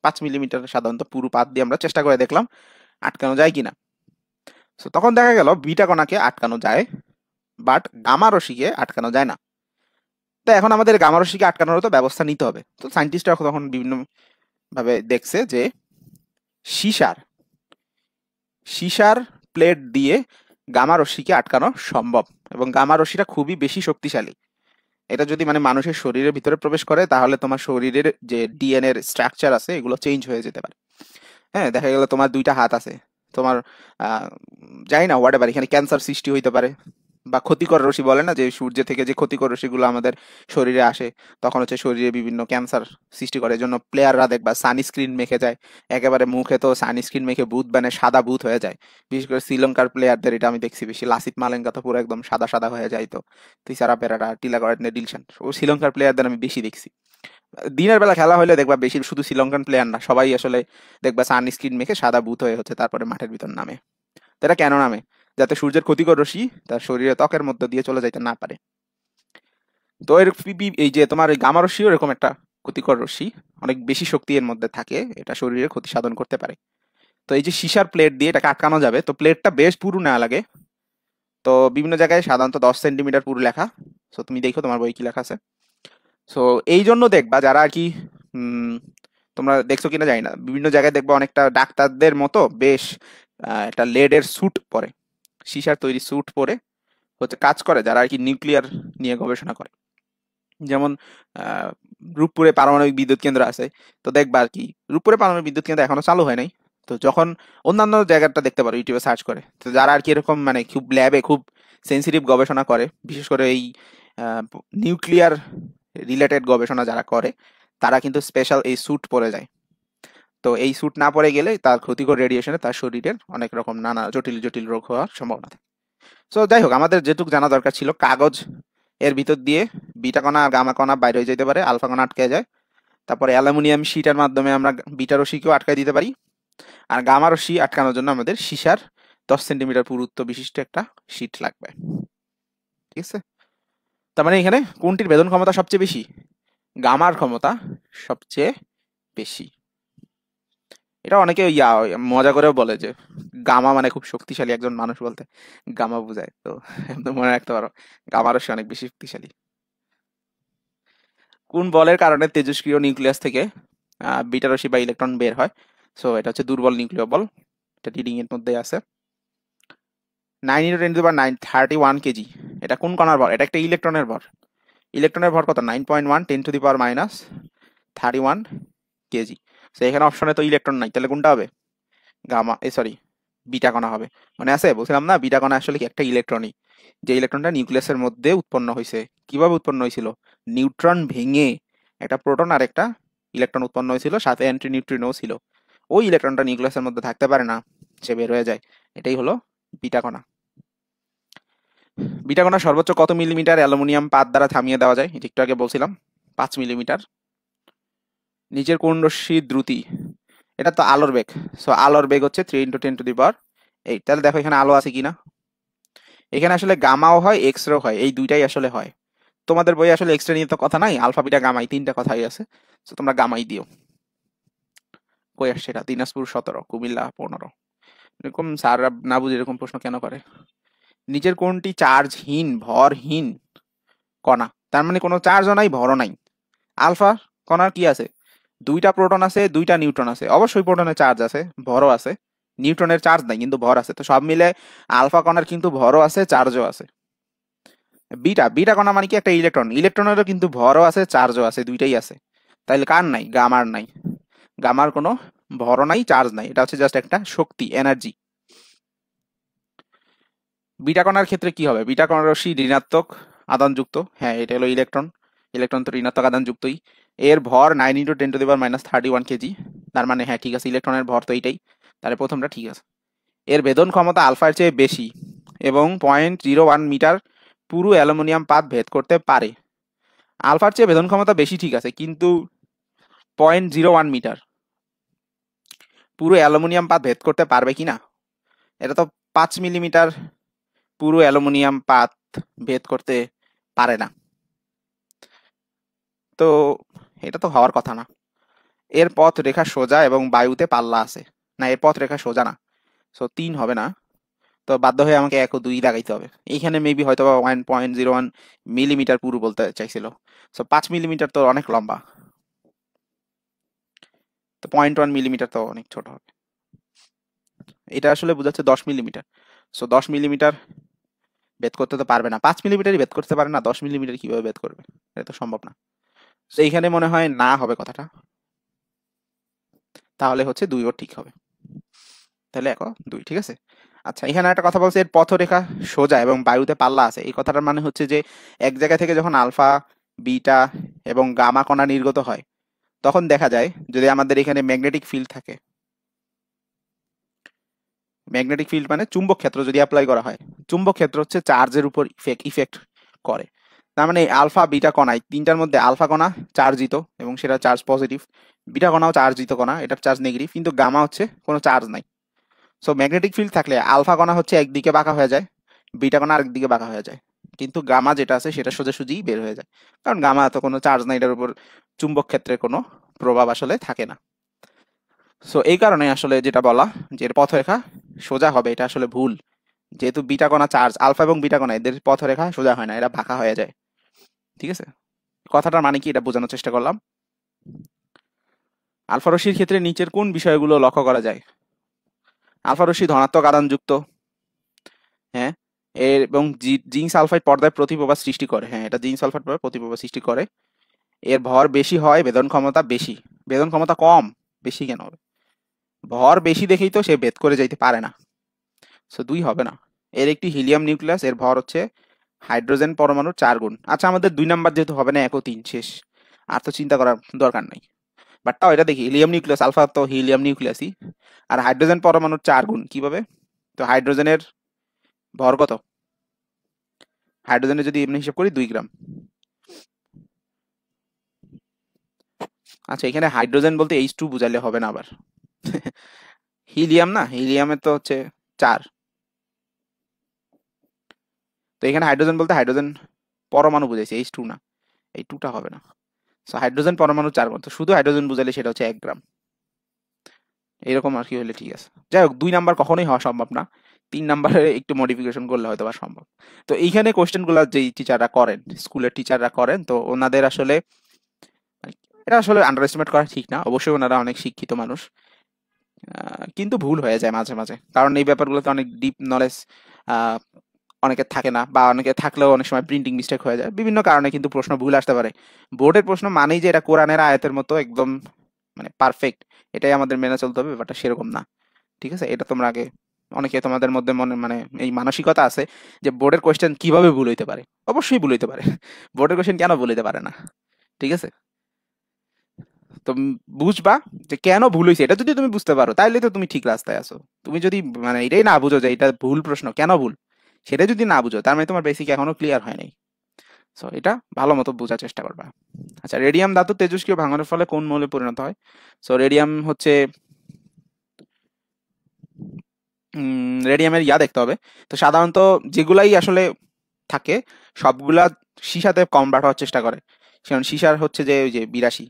5 মিলিমিটার সাধারণত পুরু পাত দিয়ে আমরা চেষ্টা করে দেখলাম আটকানো যায় কিনা। সো তখন দেখা গেল বিটা কণাকে আটকানো যায়, বাট গামা রশ্মিকে আটকানো যায় না। তো এখন আমাদের গামা রশ্মিকে আটকানোর তো ব্যবস্থা নিতে হবে। তো সায়েন্টিস্টরা তখন বিভিন্ন ভাবে দেখছে যে সীসার সীসার প্লেট দিয়ে গামা রশ্মিকে আটকানো সম্ভব, এবং গামা রশ্মিটা খুবই বেশি শক্তিশালী। এটা যদি মানে মানুষের শরীরের ভিতরে প্রবেশ করে, তাহলে তোমার শরীরের যে ডিএনএ এর স্ট্রাকচার আছে এগুলো চেঞ্জ হয়ে যেতে পারে। হ্যাঁ, দেখা গেল তোমার 2টা হাত আছে, তোমার জানি না হোয়াট এভার, এখানে ক্যান্সার সৃষ্টি হইতে পারে, বা ক্ষতিকর রশ্মি বলে না, যে সূর্য থেকে যে ক্ষতিকর রশ্মিগুলো আমাদের শরীরে আসে, তখন হচ্ছে শরীরে বিভিন্ন ক্যান্সার সৃষ্টি করে। এজন্য প্লেয়াররা দেখবা সানস্ক্রিন মেখে যায়, একেবারে মুখে তো সানস্ক্রিন মেখে ভূত বানে সাদা ভূত হয়ে যায়। বিশেষ করে শ্রীলঙ্কার প্লেয়ারদের এটা আমি দেখছি বেশি, লাসিত মালেঙ্গা তো পুরো একদম সাদা সাদা হয়ে যায়। তো তিসারা পেরারা টিলাগড় ডিলশান, ও শ্রীলঙ্কার প্লেয়ারদের আমি বেশি দেখছি। দিনের বেলা খেলা হলে দেখবা বেশি শুধু শ্রীলঙ্কান প্লেয়ার না, সবাই আসলে দেখবা সানস্ক্রিন মেখে সাদা ভূত হয়ে হচ্ছে তারপরে মাঠের ভিতর নামে। তো এটা কেন নামে? যাতে সূর্যের ক্ষতিকর রশ্মি তার শরীরে ত্বকের মধ্যে দিয়ে চলে যাইতে না পারে। তো এর এই যে তোমার এই গামা রশ্মিও এরকম একটা ক্ষতিকর রশ্মি, অনেক বেশি শক্তি এর মধ্যে থাকে, এটা শরীরে ক্ষতি সাধন করতে পারে। তো এই যে সীসার প্লেট দিয়ে এটাকে আটকানো যাবে, তো প্লেটটা বেশ পুরু নেওয়া লাগে। তো বিভিন্ন জায়গায় সাধারণত 10 সেন্টিমিটার পুরু লেখা। তো তুমি দেখো তোমার বই কি লেখা আছে। সো এই জন্য দেখবা যারা আর কি তোমরা দেখছো কিনা জানি না, বিভিন্ন জায়গায় দেখবা অনেকটা ডাক্তারদের মতো বেশ একটা লেডের স্যুট পরে, সীসার তৈরি স্যুট পরে হচ্ছে কাজ করে, যারা আর কি নিউক্লিয়ার নিয়ে গবেষণা করে। যেমন আহ, রূপপুরে পারমাণবিক বিদ্যুৎ কেন্দ্র আছে, তো দেখবা আর কি রূপপুরে পারমাণবিক বিদ্যুৎ কেন্দ্র এখনো চালু হয় নাই। তো যখন অন্যান্য জায়গাটা দেখতে পারো ইউটিউবে সার্চ করে, তো যারা আর কি এরকম মানে খুব ল্যাবে খুব সেন্সিটিভ গবেষণা করে, বিশেষ করে এই নিউক্লিয়ার রিলেটেড গবেষণা যারা করে, তারা কিন্তু স্পেশাল এই স্যুট পরে যায়। তো এই স্যুট না পরে গেলে তার ক্ষতিকর রেডিয়েশনে তার শরীরের অনেক রকম নানা জটিল জটিল রোগ হওয়ার সম্ভাবনা থাকে। সো যাই হোক, আমাদের যেটুকু জানা দরকার ছিল, কাগজ এর ভিতর দিয়ে বিটা কণা আর গামা কণা বাইরে হয়ে যেতে পারে, আলফা কণা আটকে যায়, তারপরে অ্যালুমিনিয়াম শিটের মাধ্যমে আমরা বিটা রশ্মিকেও আটকায় দিতে পারি। আর গামা রশ্মি আটকানোর জন্য আমাদের সীসার 10 সেন্টিমিটার পুরুত্ব বিশিষ্ট একটা শিট লাগবে। ঠিক আছে, তার মানে এখানে কোনটির ভেদন ক্ষমতা সবচেয়ে বেশি? গামার ক্ষমতা সবচেয়ে বেশি। এটা অনেকে মজা করেও বলে যে গামা মানে খুব শক্তিশালী একজন মানুষ বলতে গামা বোঝায়, তো মনে রাখতে পারো গামা রশ্মি অনেক বেশি শক্তিশালী। কোন বলের কারণে তেজস্ক্রিয় নিউক্লিয়াস থেকে বিটা রশ্মি বা ইলেকট্রন বের হয়? সো এটা হচ্ছে দুর্বল নিউক্লিয় বল, এটা রিডিং এর মধ্যে আছে। 9 × 10⁻৯ 31 কেজি, এটা কোন কণার ভর? এটা একটা ইলেকট্রনের ভর। ইলেকট্রনের ভর কত? 9.1 10⁻³ কেজি। তো এখানে অপশনে তো ইলেকট্রন নাই, তাহলে কোনটা হবে? গামা, সরি, বিটা কণা হবে। মনে আছে বলছিলাম না, বিটা কণা আসলে কি একটা ইলেকট্রনই, যে ইলেকট্রনটা নিউক্লিয়াসের মধ্যে উৎপন্ন হয়েছে। কিভাবে উৎপন্ন হয়েছিল? নিউট্রন ভেঙে একটা প্রোটন আর একটা ইলেকট্রন উৎপন্ন হয়েছিল, সাথে অ্যান্টি নিউট্রিনো ছিল। ওই ইলেকট্রনটা নিউক্লিয়াসের মধ্যে থাকতে পারে না, সে বের হয়ে যায়। এটাই হলো বিটা কণা। বিটা কণা সর্বোচ্চ কত মিলিমিটার অ্যালুমিনিয়াম পাত দ্বারা থামিয়ে দেওয়া যায়? এটা একটু আগে বলছিলাম, 5 মিলিমিটার। নিচের কোন রশ্মির দ্রুতি? এটা তো আলোর বেগ। সো আলোর বেগ হচ্ছে 3 × 10⁸ তাহলে দেখো এখানে আলো আছে কিনা। এখানে আসলে গামাও হয়, এক্স রেও হয়, এই দুইটাই আসলে হয়। তোমাদের বই আসলে এক্স রে নিয়ে তো কথা নাই, আলফা বিটা গামাই তিনটা কথাই আছে, তো তোমরা গামাই দিও। কই আসছে এটা? দিনাজপুর 17, কুমিল্লা 15। এরকম স্যাররা না বুঝে এরকম প্রশ্ন কেন করে? নিচের কোনটি চার্জহীন ভরহীন কণা? তার মানে কোনো চার্জও নাই, ভরও নাই। আলফা কণার কি আছে? দুইটা প্রোটন আছে, দুইটা নিউট্রন আছে। অবশ্যই প্রোটনের চার্জ আছে, ভরও আছে। নিউট্রনের চার্জ নাই কিন্তু ভর আছে, তো সব মিলে আলফা কণার কিন্তু ভরও আছে, চার্জও আছে। বিটা, বিটা কণা মানে কি? একটা ইলেকট্রন, ইলেকট্রনেরও কিন্তু ভরও আছে, চার্জও আছে, দুইটাই আছে। তাইলে কার নাই? গামার নাই। গামার কোনো ভরও নাই, চার্জ নাই, এটা হচ্ছে জাস্ট একটা শক্তি, এনার্জি। বিটা কণার ক্ষেত্রে কি হবে? বিটা কণার রশ্মি ঋণাত্মক আধানযুক্ত, হ্যাঁ এটা হলো ইলেকট্রন। ইলেকট্রন তো ঋণাত্মক আধানযুক্তই। এর ভর 9 × 10⁻³ কেজি। তার মানে হ্যাঁ ঠিক আছে, ইলেকট্রনের ভর তো এইটাই, তাহলে প্রথমটা ঠিক আছে। এর ভেদন ক্ষমতা আলফার চেয়ে বেশি এবং 0.01 মিটার পুরু অ্যালুমিনিয়াম পাত ভেদ করতে পারে। আলফার চেয়ে ভেদন ক্ষমতা বেশি ঠিক আছে, কিন্তু 0.01 মিটার পুরো অ্যালুমিনিয়াম পাত ভেদ করতে পারবে কিনা? এটা তো 5 মিলিমিটার পুরো অ্যালুমিনিয়াম পাত ভেদ করতে পারে না, তো এটা তো হওয়ার কথা না। এর পথ রেখা সোজা এবং বায়ুতে পাল্লা আছে। না, এর পথ রেখা সোজা না, সো 3 হবে না, তো বাধ্য হয়ে আমাকে 1 ও 2 লাগাইতে হবে। এইখানে মেবি হয়তো বা 1.01 মিলিমিটার পুরু বলতে চাইছিল, সো 5 মিলিমিটার তো অনেক লম্বা, তো 0.1 মিলিমিটার তো অনেক ছোট হবে। এটা আসলে বোঝাচ্ছে 10 মিলিমিটার, সো 10 মিলিমিটার ভেদ করতে তো পারবে না। 5 মিলিমিটারই ভেদ করতে পারে না, 10 মিলিমিটার কিভাবে ভেদ করবে? এটা তো সম্ভব না। তো এইখানে মনে হয় না হবে কথাটা, তাহলে হচ্ছে 2 ও ঠিক হবে। তাহলে 1 ও 2, ঠিক আছে। আচ্ছা, এখানে একটা কথা বলছে, এর পথরেখা সোজা এবং বায়ুতে পাল্লা আছে। এই কথাটার মানে হচ্ছে যে এক জায়গা থেকে যখন আলফা, বিটা এবং গামা কণা নির্গত হয়, তখন দেখা যায় যদি আমাদের এখানে ম্যাগনেটিক ফিল্ড থাকে, ম্যাগনেটিক ফিল্ড মানে চুম্বক ক্ষেত্র যদি অ্যাপ্লাই করা হয়, চুম্বক ক্ষেত্র হচ্ছে চার্জের উপর ইফেক্ট করে। তার মানে আলফা বিটা কণায় তিনটার মধ্যে আলফা কণা চার্জিত এবং সেটা চার্জ পজিটিভ, বিটা কণাও চার্জিত কণা, এটার চার্জ নেগেটিভ, কিন্তু গামা হচ্ছে কোনো চার্জ নাই। সো ম্যাগনেটিক ফিল্ড থাকলে আলফা কণা হচ্ছে একদিকে বাঁকা হয়ে যায়, বিটা কণা আরেকদিকে বাঁকা হয়ে যায়, কিন্তু গামা যেটা আছে সেটা সোজাসুজি বের হয়ে যায়, কারণ গামা তো কোনো চার্জ নাই, এটার উপর চুম্বক ক্ষেত্রে কোনো প্রভাব আসলে থাকে না। সো এই কারণে আসলে যেটা বলা যে এর পথরেখা সোজা হবে, এটা আসলে ভুল। যেহেতু বিটা কণা চার্জ, আলফা এবং বিটা কণা এদের পথরেখা সোজা হয় না, এরা বাঁকা হয়ে যায়। ঠিক আছে, কথাটার মানে কি এটা বোঝানোর চেষ্টা করলাম। আলফা রশ্মির ক্ষেত্রে নিচের কোন বিষয়গুলো লক্ষ্য করা যায়? আলফা রশ্মি ধনাত্মক আধানযুক্ত, হ্যাঁ, এবং জিঙ্ক সালফাইড পর্দায় প্রতিপ্রভা সৃষ্টি করে, হ্যাঁ এটা জিঙ্ক সালফাইড পর্দায় প্রতিপ্রভা সৃষ্টি করে। এর ভর বেশি হয়, বেদন ক্ষমতা বেশি। বেদন ক্ষমতা কম, বেশি কেন হবে? ভর বেশি দেখেই তো সে ভেদ করে যাইতে পারে না, সো 2 হবে না। এর একটি হিলিয়াম নিউক্লিয়াস, এর ভর হচ্ছে হাইড্রোজেন পরমাণুর 4 গুণ। আচ্ছা, আমাদের 2 নাম্বার যেহেতু হবে না, 1 ও 3 শেষ, আর তো চিন্তা করার দরকার নাই। বাট তাও এটা দেখি, হিলিয়াম নিউক্লিয়াস, আলফা তো হিলিয়াম নিউক্লিয়াসই, আর হাইড্রোজেন পরমাণুর 4 গুণ কিভাবে? তো হাইড্রোজেনের ভর কত? হাইড্রোজেনের যদি এমনি হিসাব করি 2 গ্রাম। আচ্ছা, এখানে হাইড্রোজেন বলতে H2 বুঝাইলে হবে না আবার। হিলিয়াম না, হিলিয়ামের তো হচ্ছে 4। তো এখানে হাইড্রোজেন বলতে হাইড্রোজেন পরমাণু বুঝাইছে, H2 না, এই 2টা হবে না। সো হাইড্রোজেন পরমাণু 4 গ্রাম, তো শুধু হাইড্রোজেন বুঝাইলে সেটা হচ্ছে 1 গ্রাম। এরকম আর কি হলে ঠিক আছে। যাই হোক, 2 নাম্বার কখনোই হওয়া সম্ভব না, 3 নাম্বারে একটু মডিফিকেশন করলে হয়তো বা সম্ভব। তো এইখানে কোশ্চেনগুলো যেই টিচাররা করেন, স্কুলের টিচাররা করেন, তো ওনাদের আসলে মানে এটা আসলে আন্ডার এস্টিমেট করা ঠিক না, অবশ্যই ওনারা অনেক শিক্ষিত মানুষ। কিন্তু ভুল হয়ে যায় মাঝে মাঝে, কারণ এই ব্যাপারগুলোতে অনেক ডিপ নলেজ অনেকের থাকে না, বা অনেকে থাকলেও অনেক সময় প্রিন্টিং মিস্টেক হয়ে যায়, বিভিন্ন কারণে কিন্তু প্রশ্ন ভুল আসতে পারে। বোর্ডের প্রশ্ন মানেই যে এটা কোরআনের আয়াতের মতো একদম মানে পারফেক্ট, এটাই আমাদের মেনে চলতে হবে, ব্যাপারটা সেরকম না। ঠিক আছে, এটা তোমরা আগে, অনেকে তোমাদের মধ্যে মনে মানে এই মানসিকতা আছে যে বোর্ডের কোয়েশ্চেন কিভাবে ভুল হইতে পারে। অবশ্যই ভুল হইতে পারে, বোর্ডের কোয়েশ্চেন কেন ভুল হইতে পারে না? ঠিক আছে, তো বুঝবা যে কেন ভুল হয়েছে, এটা যদি তুমি বুঝতে পারো তাহলে তো তুমি ঠিক রাস্তায় আছো। তুমি যদি মানে এটাই না বুঝো যে এটা ভুল প্রশ্ন, কেন ভুল, সেটা যদি না বুঝো, তার মানে তোমার বেসিক এখনো ক্লিয়ার হয় নাই। সো এটা ভালো মতো বোঝার চেষ্টা করবা। আচ্ছা, রেডিয়াম ধাতু তেজস্ক্রিয় ভাঙনের ফলে কোন মৌলে পরিণত হয়? সো রেডিয়াম হচ্ছে রেডিয়ামের দেখতে হবে। তো সাধারণত যেগুলাই আসলে থাকে সবগুলা সীসাতে কনভার্ট হওয়ার চেষ্টা করে, কারণ সীসার হচ্ছে যে ওই যে 82,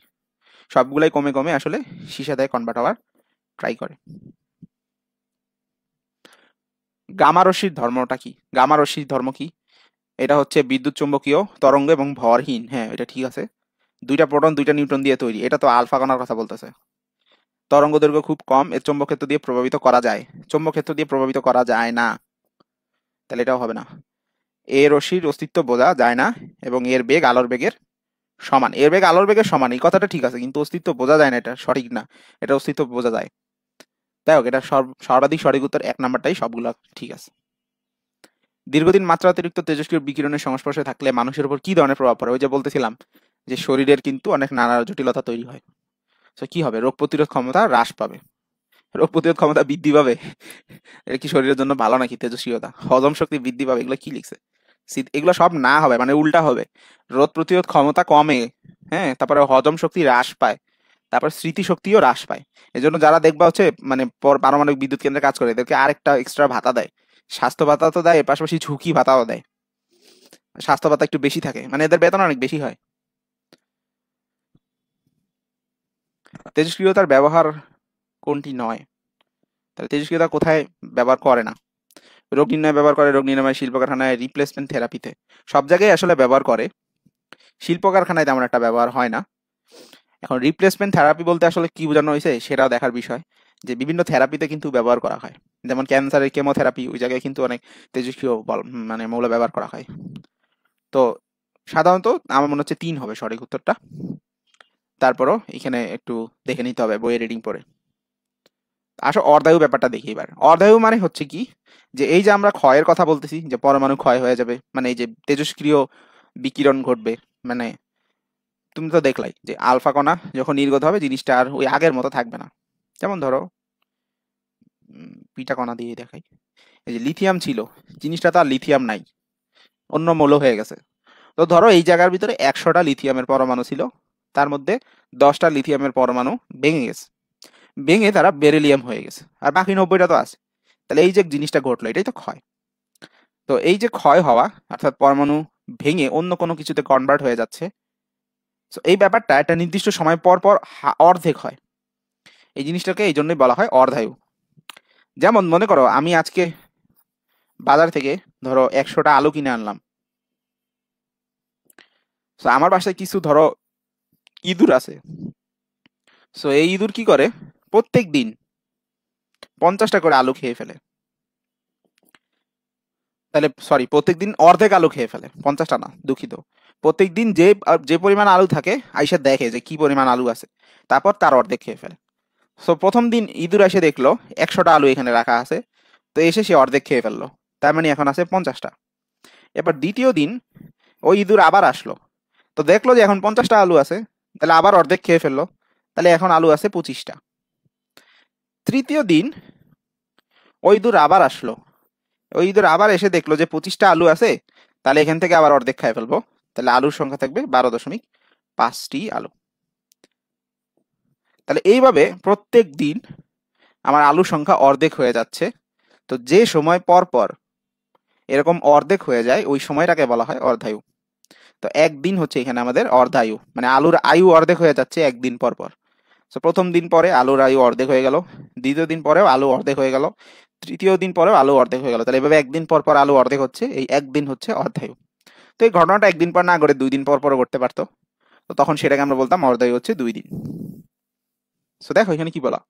সবগুলাই কমে কমে আসলে সীসাতে কনভার্ট হওয়ার ট্রাই করে। গামা রশ্মির ধর্মটা কি? গামা রশ্মির ধর্ম কি? এটা হচ্ছে বিদ্যুৎ চুম্বকীয় তরঙ্গ এবং ভরহীন। হ্যাঁ, এটা ঠিক আছে। 2টা প্রোটন 2টা নিউট্রন দিয়ে তৈরি। এটা তো আলফা কণার কথা বলতেছে। তরঙ্গ দৈর্ঘ্য খুব কম, এর চৌম্বক ক্ষেত্র দিয়ে প্রভাবিত করা যায়। চৌম্বক ক্ষেত্র দিয়ে প্রভাবিত করা যায় না, তাহলে এটাও হবে না। এর রশ্মির অস্তিত্ব বোঝা যায় না এবং এর বেগ আলোর বেগের সমান। এর বেগ আলোর বেগের সমান, এই কথাটা ঠিক আছে, কিন্তু অস্তিত্ব বোঝা যায় না, এটা সঠিক না। এটা অস্তিত্ব বোঝা যায়। তাই হোক, এটা সর্বাধিক সঠিক উত্তর 1 নাম্বারটাই, সবগুলো ঠিক আছে। দীর্ঘদিন মাত্রাতিরিক্ত তেজস্ক্রিয় বিকিরণের সংস্পর্শে থাকলে মানুষের উপর কি ধরনের প্রভাব পড়ে? ওই যে বলতেছিলাম যে শরীরের কিন্তু অনেক নানা জটিলতা তৈরি হয়। তো কি হবে? রোগ প্রতিরোধ ক্ষমতা হ্রাস পাবে। রোগ প্রতিরোধ ক্ষমতা বৃদ্ধি পাবে? এটা কি শরীরের জন্য ভালো নাকি? তেজস্ক্রিয়তা হজম শক্তি বৃদ্ধি পাবে, এগুলো কি লিখছে? এগুলো সব না হবে, মানে উল্টা হবে। রোগ প্রতিরোধ ক্ষমতা কমে, হ্যাঁ, তারপরে হজম শক্তি হ্রাস পায়, তারপর স্মৃতিশক্তিও হ্রাস পায়। এজন্য যারা দেখবা হচ্ছে মানে পারমাণবিক বিদ্যুৎ কেন্দ্রে কাজ করে, এদেরকে আরেকটা এক্সট্রা ভাতা দেয়। স্বাস্থ্য ভাতা তো দেয়, এর পাশাপাশি ঝুঁকি ভাতাও দেয়। স্বাস্থ্য ভাতা একটু বেশি থাকে, মানে এদের বেতন অনেক বেশি হয়। তেজস্ক্রিয়তার ব্যবহার কোনটি নয়? তাহলে তেজস্ক্রিয়তা কোথায় ব্যবহার করে না? রোগ নির্ণয় ব্যবহার করে, রোগ নিরাময়, শিল্প কারখানায়, রিপ্লেসমেন্ট থেরাপিতে। সব জায়গায় আসলে ব্যবহার করে, শিল্প কারখানায় তেমন একটা ব্যবহার হয় না। এখন রিপ্লেসমেন্ট থেরাপি বলতে আসলে কি বোঝানো হয়েছে সেটাও দেখার বিষয়, যে বিভিন্ন থেরাপিতে কিন্তু ব্যবহার করা হয়। যেমন ক্যান্সারের কেমোথেরাপি, ওই জায়গায় কিন্তু অনেক তেজস্ক্রিয় মানে মৌল ব্যবহার করা হয়। তো সাধারণত আমার মনে হচ্ছে 3 হবে সঠিক উত্তরটা। তারপরও এখানে একটু দেখে নিতে হবে বইয়ে রিডিং পড়ে। আসলে অর্ধায়ু ব্যাপারটা দেখি এবার। অর্ধায়ু মানে হচ্ছে কি, যে এই যে আমরা ক্ষয়ের কথা বলতেছি, যে পরমাণু ক্ষয় হয়ে যাবে, মানে এই যে তেজস্ক্রিয় বিকিরণ ঘটবে, মানে তুমি তো দেখলাই যে আলফা কণা যখন নির্গত হবে জিনিসটা আর ওই আগের মতো থাকবে না। যেমন ধরো পিটা কণা দিয়ে দেখাই, এই যে লিথিয়াম ছিল, জিনিসটা তো আর লিথিয়াম নাই, অন্য মৌল হয়ে গেছে। তো ধরো এই জায়গার ভিতরে 100টা লিথিয়ামের পরমাণু ছিল, তার মধ্যে 10টা লিথিয়ামের পরমাণু ভেঙে গেছে, ভেঙে তারা বেরিলিয়াম হয়ে গেছে, আর বাকি 90টা তো আছে। তাহলে এই যে জিনিসটা ঘটলো, এটাই তো ক্ষয়। তো এই যে ক্ষয় হওয়া, অর্থাৎ পরমাণু ভেঙে অন্য কোনো কিছুতে কনভার্ট হয়ে যাচ্ছে, তো এই ব্যাপারটা একটা নির্দিষ্ট সময় পর পর অর্ধেক হয়। এই জিনিসটাকে এই জন্যই বলা হয় অর্ধায়ু। যেমন মনে করো আমি আজকে বাজার থেকে ধরো 100টা আলু কিনে আনলাম। তো আমার বাসায় কিছু ধরো ইঁদুর আছে। সো এই ইঁদুর কি করে, প্রত্যেক দিন 50টা করে আলু খেয়ে ফেলে। তাহলে সরি, প্রত্যেকদিন অর্ধেক আলু খেয়ে ফেলে, 50টা না, দুঃখিত। প্রত্যেকদিন যে যে পরিমাণ আলু থাকে আইসা দেখে যে কি পরিমাণ আলু আছে, তারপর তার অর্ধেক খেয়ে ফেলে। সো প্রথম দিন ইঁদুর এসে দেখলো 100টা আলু এখানে রাখা আছে, তো এসে সে অর্ধেক খেয়ে ফেললো, তার মানে এখন আছে 50টা। এবার দ্বিতীয় দিন ওই ইঁদুর আবার আসলো, তো দেখলো যে এখন 50টা আলু আছে, তাহলে আবার অর্ধেক খেয়ে ফেললো, তাহলে এখন আলু আছে 25টা। তৃতীয় দিন ওই ইঁদুর আবার আসলো, ওই ইঁদুর আবার এসে দেখলো যে 25টা আলু আছে, তাহলে এখান থেকে আবার অর্ধেক খাই ফেলবো, তাহলে আলুর সংখ্যা থাকবে 12.5টি আলু। তাহলে এইভাবে প্রত্যেক দিন আমার আলুর সংখ্যা অর্ধেক হয়ে যাচ্ছে। তো যে সময় পর পর এরকম অর্ধেক হয়ে যায় ওই সময়টাকে বলা হয় অর্ধায়ু। তো একদিন হচ্ছে এখানে আমাদের অর্ধায়ু, মানে আলুর আয়ু অর্ধেক হয়ে যাচ্ছে একদিন পর পর। তো প্রথম দিন পরে আলুর আয়ু অর্ধেক হয়ে গেল, দ্বিতীয় দিন পরেও আলু অর্ধেক হয়ে গেল, তৃতীয় দিন পরেও আলু অর্ধেক হয়ে গেল। তাহলে এভাবে একদিন পর পর আলু অর্ধেক হচ্ছে, এই একদিন হচ্ছে অর্ধায়ু। তো এই ঘটনাটা একদিন পর না করে 2 দিন পর পর করতে পারতো, তো তখন সেটাকে আমরা বলতাম অর্ধায়ু হচ্ছে 2 দিন। তো দেখো এখানে কি বলা,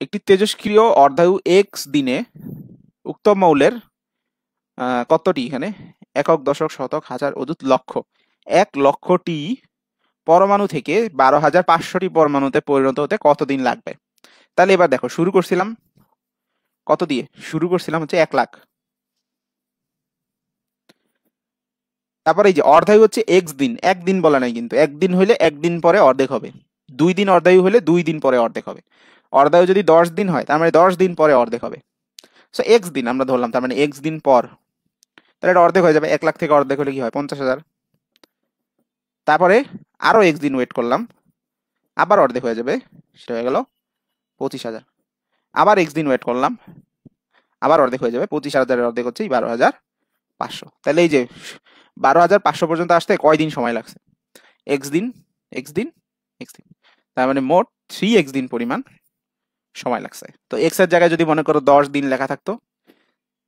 একটি তেজস্ক্রিয় অর্ধায়ু এক্স দিনে উক্ত মৌলের কতটি, এখানে একক দশক শতক হাজার অযুত লক্ষ, 1,00,000টি পরমাণু থেকে 12,500টি পরমাণুতে পরিণত হতে কতদিন লাগবে। তাহলে এবার দেখো, শুরু করছিলাম কত দিয়ে, শুরু করছিলাম হচ্ছে 1,00,000। তারপরে এই যে অর্ধায়ু হচ্ছে এক্স দিন, একদিন বলা নাই কিন্তু, একদিন হইলে একদিন পরে অর্ধেক হবে, 2 দিন অর্ধায়ু হলে 2 দিন পরে অর্ধেক হবে। অর্ধায়ু যদি 10 দিন হয় তার মানে 10 দিন পরে অর্ধেক হবে। সো এক্স দিন আমরা ধরলাম, তার মানে এক্স দিন পর, তাহলে এটা অর্ধেক হয়ে যাবে। 1,00,000 থেকে অর্ধেক হলে কি হয়, 50,000। তারপরে আরো এক্স দিন ওয়েট করলাম, আবার অর্ধেক হয়ে যাবে, সেটা হয়ে গেল 25,000। আবার এক্স দিন ওয়েট করলাম, আবার অর্ধেক হয়ে যাবে, 25,000 অর্ধেক হচ্ছে 12,500। তাহলে এই যে 12,500 পর্যন্ত আসতে কয়দিন সময় লাগছে, এক্স দিন এক্স দিন এক্স দিন, তার মানে মোট 3x দিন পরিমাণ সময় লাগছে। তো এক্স এর জায়গায় যদি মনে করো 10 দিন লেখা থাকতো,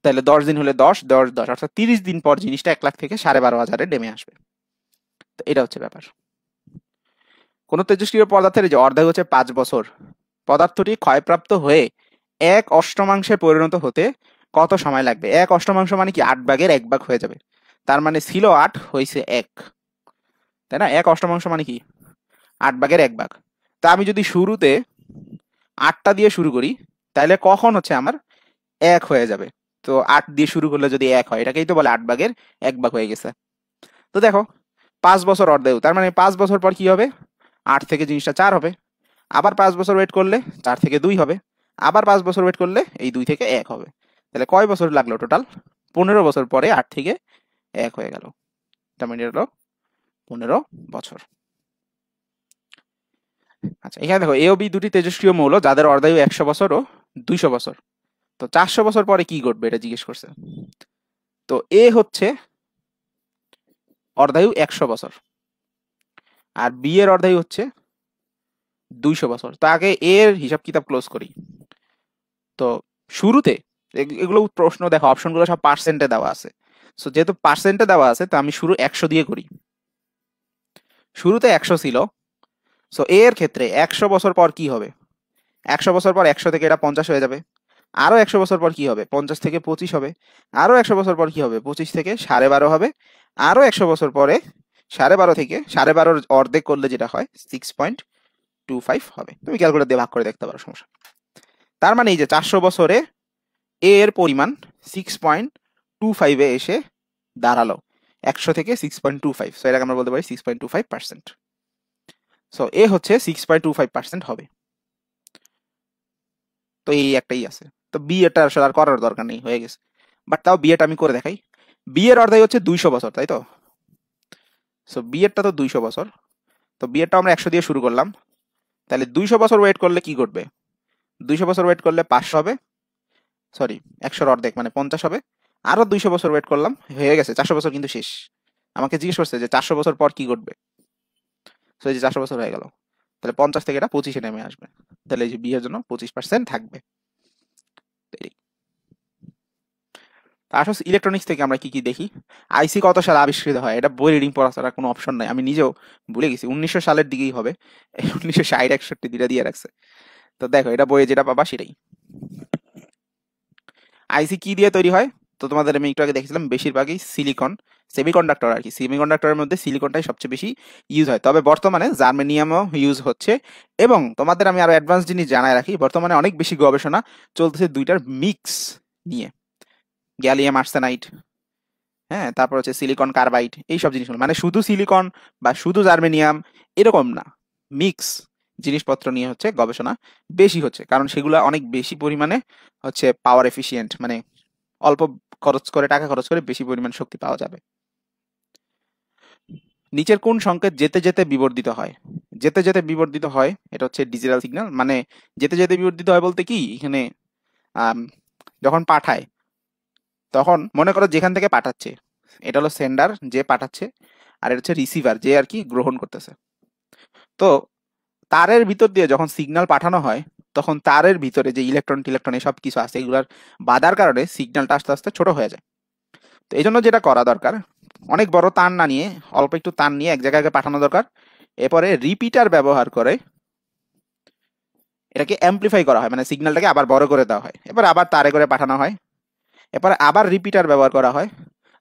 তাহলে 10 দিন হলে 10 10 10 অর্থাৎ 30 দিন পর জিনিসটা 1,00,000 থেকে 12,500-এ নেমে আসবে। তো এটা হচ্ছে ব্যাপার। কোন তেজস্ক্রিয় পদার্থের যে অর্ধায়ু হচ্ছে 5 বছর, পদার্থটি ক্ষয়প্রাপ্ত হয়ে 1/8 পরিণত হতে কত সময় লাগবে। 1/8 মানে কি, 8 ভাগের 1 ভাগ হয়ে যাবে। তার মানে ছিল 8 হয়েছে 1, তাই না? 1/8 মানে কি, 8 ভাগের 1 ভাগ। তা আমি যদি শুরুতে 8টা দিয়ে শুরু করি, তাহলে কখন হচ্ছে আমার 1 হয়ে যাবে। তো 8 দিয়ে শুরু করলে যদি 1 হয়, এটাকেই তো বলে 8 ভাগের 1 ভাগ হয়ে গেছে। তো দেখো 5 বছর অর্ধায়ু, তার মানে 5 বছর পর কি হবে, 8 থেকে জিনিসটা 4 হবে। আবার 5 বছর ওয়েট করলে 4 থেকে 2 হবে। আবার 5 বছর ওয়েট করলে এই 2 থেকে 1 হবে। তাহলে কয় বছর লাগলো টোটাল, 15 বছর পরে 8 থেকে 1 হয়ে গেল। তার মানে হলো 15 বছর। আচ্ছা, এখানে দেখো এ ও বি দুটি তেজস্ক্রিয় মৌল যাদের অর্ধায়ু 100 বছর ও 200 বছর। তো 400 বছর পরে কি ঘটবে এটা জিজ্ঞেস করছে। তো এ হচ্ছে অর্ধায়ু 100 বছর, আর বি এর অর্ধায়ু হচ্ছে 200 বছর। তো আগে এর হিসাব কিতাব ক্লোজ করি। তো শুরুতে এগুলো প্রশ্ন দেখো, অপশনগুলো সব পার্সেন্টে দেওয়া আছে। সো যেহেতু পার্সেন্টে দেওয়া আছে, তো আমি শুরু 100 দিয়ে করি। শুরুতে 100 ছিল, সো এর ক্ষেত্রে 100 বছর পর কি হবে, 100 বছর পর 100 থেকে এটা 50 হয়ে যাবে। আরো 100 বছর পর কি হবে, 50 থেকে 25 হবে। আরো 100 বছর পর কি হবে, 25 থেকে 12.5 হবে। আরো 100 বছর পরে 12.5 থেকে 12.5-র অর্ধেক করলে যেটা হয় 6.25 হবে। তুমি ক্যালকুলেটর দিয়ে ভাগ করে দেখতে পারো, সমস্যা। তার মানে এই যে 400 বছরে এর পরিমাণ 6.25-এ এসে দাঁড়ালো, 100 থেকে 6.25। সো এটাকে আমরা বলতে পারি 6.25%। সো এ হচ্ছে 6.25% হবে। তো এই একটাই আছে। তো বি এটা আসলে আর করার দরকার নেই, হয়ে গেছে। বাট তাও বি এটা আমি করে দেখাই। বি এর অর্ধায়ু হচ্ছে 200 বছর, তাই তো? সো বি এরটা তো 200 বছর। তো বি এরটা আমরা 100 দিয়ে শুরু করলাম, তাহলে 200 বছর ওয়েট করলে কি ঘটবে, 200 বছর ওয়েট করলে 500 হবে, সরি 100-র অর্ধেক মানে 50 হবে। আরো 200 বছর ওয়েট করলাম, হয়ে গেছে 400 বছর কিন্তু শেষ। আমাকে জিজ্ঞেস করছে যে 400 বছর পর কি ঘটবে। সো এই যে 400 বছর হয়ে গেল, তাহলে 50 থেকে এটা 25-এ নেমে আসবে। তাহলে এই যে বি এর জন্য 25% থাকবে। আসলে ইলেকট্রনিক্স থেকে আমরা কি কি দেখি, আইসি কত সালে আবিষ্কৃত হয়, এটা বই রিডিং পড়া ছাড়া কোনো অপশন নাই। আমি নিজেও ভুলে গেছি, 1900 সালের দিকেই হবে, 1960 61 দুইটা দিয়ে রাখছে। তো দেখো এটা বইয়ে যেটা পাবা সেটাই। আইসি কি দিয়ে তৈরি হয়, তো তোমাদের আমি একটু আগে দেখছিলাম বেশিরভাগই সিলিকন, সেমিকন্ডাক্টর আর কি। সেমিকন্ডাক্টরের মধ্যে সিলিকনটাই সবচেয়ে বেশি ইউজ হয়, তবে বর্তমানে জার্মেনিয়ামও ইউজ হচ্ছে। এবং তোমাদের আমি আরো অ্যাডভান্স জিনিস জানায় রাখি, বর্তমানে অনেক বেশি গবেষণা চলতেছে দুইটার মিক্স নিয়ে, গ্যালিয়াম আর্সেনাইড, হ্যাঁ, তারপর হচ্ছে সিলিকন কার্বাইড, এইসব জিনিসগুলো, মানে শুধু সিলিকন বা শুধু জার্মেনিয়াম এরকম না, মিক্স জিনিসপত্র নিয়ে হচ্ছে গবেষণা বেশি হচ্ছে, কারণ সেগুলো অনেক বেশি পরিমাণে হচ্ছে পাওয়ার এফিশিয়েন্ট, মানে অল্প খরচ করে, টাকা খরচ করে বেশি পরিমাণ শক্তি পাওয়া যাবে। নিচের কোন সংকেত যেতে যেতে বিবর্ধিত হয়? যেতে যেতে বিবর্ধিত হয়, এটা হচ্ছে ডিজিটাল সিগন্যাল। মানে যেতে যেতে বিবর্ধিত হয় বলতে কি, এখানে আম, যখন পাঠায়, তখন মনে করো যেখান থেকে পাঠাচ্ছে, এটা হলো সেন্ডার যে পাঠাচ্ছে, আর এটা হচ্ছে রিসিভার যে আর কি গ্রহণ করতেছে। তো তারের ভিতর দিয়ে যখন সিগন্যাল পাঠানো হয়, তখন তারের ভিতরে যে ইলেকট্রন টিলেকট্রন এসব কিছু আছে, এগুলার বাধার কারণে সিগন্যালটা আস্তে আস্তে ছোট হয়ে যায়। তো এই জন্য যেটা করা দরকার, অনেক বড় তার না নিয়ে অল্প একটু তার নিয়ে এক জায়গায় পাঠানো দরকার। এরপরে রিপিটার ব্যবহার করে এটাকে অ্যাম্পলিফাই করা হয়, মানে সিগন্যালটাকে আবার বড় করে দেওয়া হয়, এবার আবার তারে করে পাঠানো হয়, এরপরে আবার রিপিটার ব্যবহার করা হয়,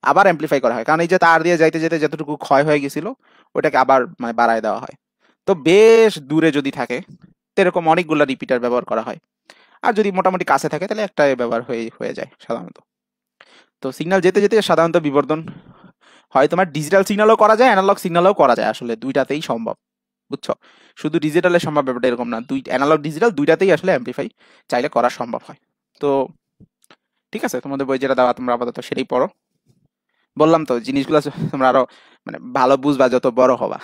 আবার অ্যাম্পলিফাই করা হয়, কারণ এই যে তার দিয়ে যাইতে যেতে যতটুকু ক্ষয় হয়ে গেছিল ওটাকে আবার মানে বাড়ায় দেওয়া হয়। তো বেশ দূরে যদি থাকে তো এরকম অনেকগুলো রিপিটার ব্যবহার করা হয়, আর যদি মোটামুটি কাছে থাকে তাহলে একটাই ব্যবহার হয়ে হয়ে যায় সাধারণত। তো সিগন্যাল যেতে যেতে সাধারণত বিবর্ধন হয়, তোমার ডিজিটাল সিগন্যালও করা যায়, অ্যানালগ সিগন্যালও করা যায়, আসলে দুইটাতেই সম্ভব, বুঝছো? শুধু ডিজিটালে সম্ভব ব্যাপারটা এরকম না, দুই অ্যানালগ ডিজিটাল দুইটাতেই আসলে অ্যাম্পলিফাই চাইলে করা সম্ভব হয়। তো ঠিক আছে, তোমাদের বই যেটা দেওয়া তোমরা আপাতত সেটাই পড়ো। বললাম তো জিনিসগুলো তোমরা আরো মানে ভালো বুঝবা যত বড় হবা।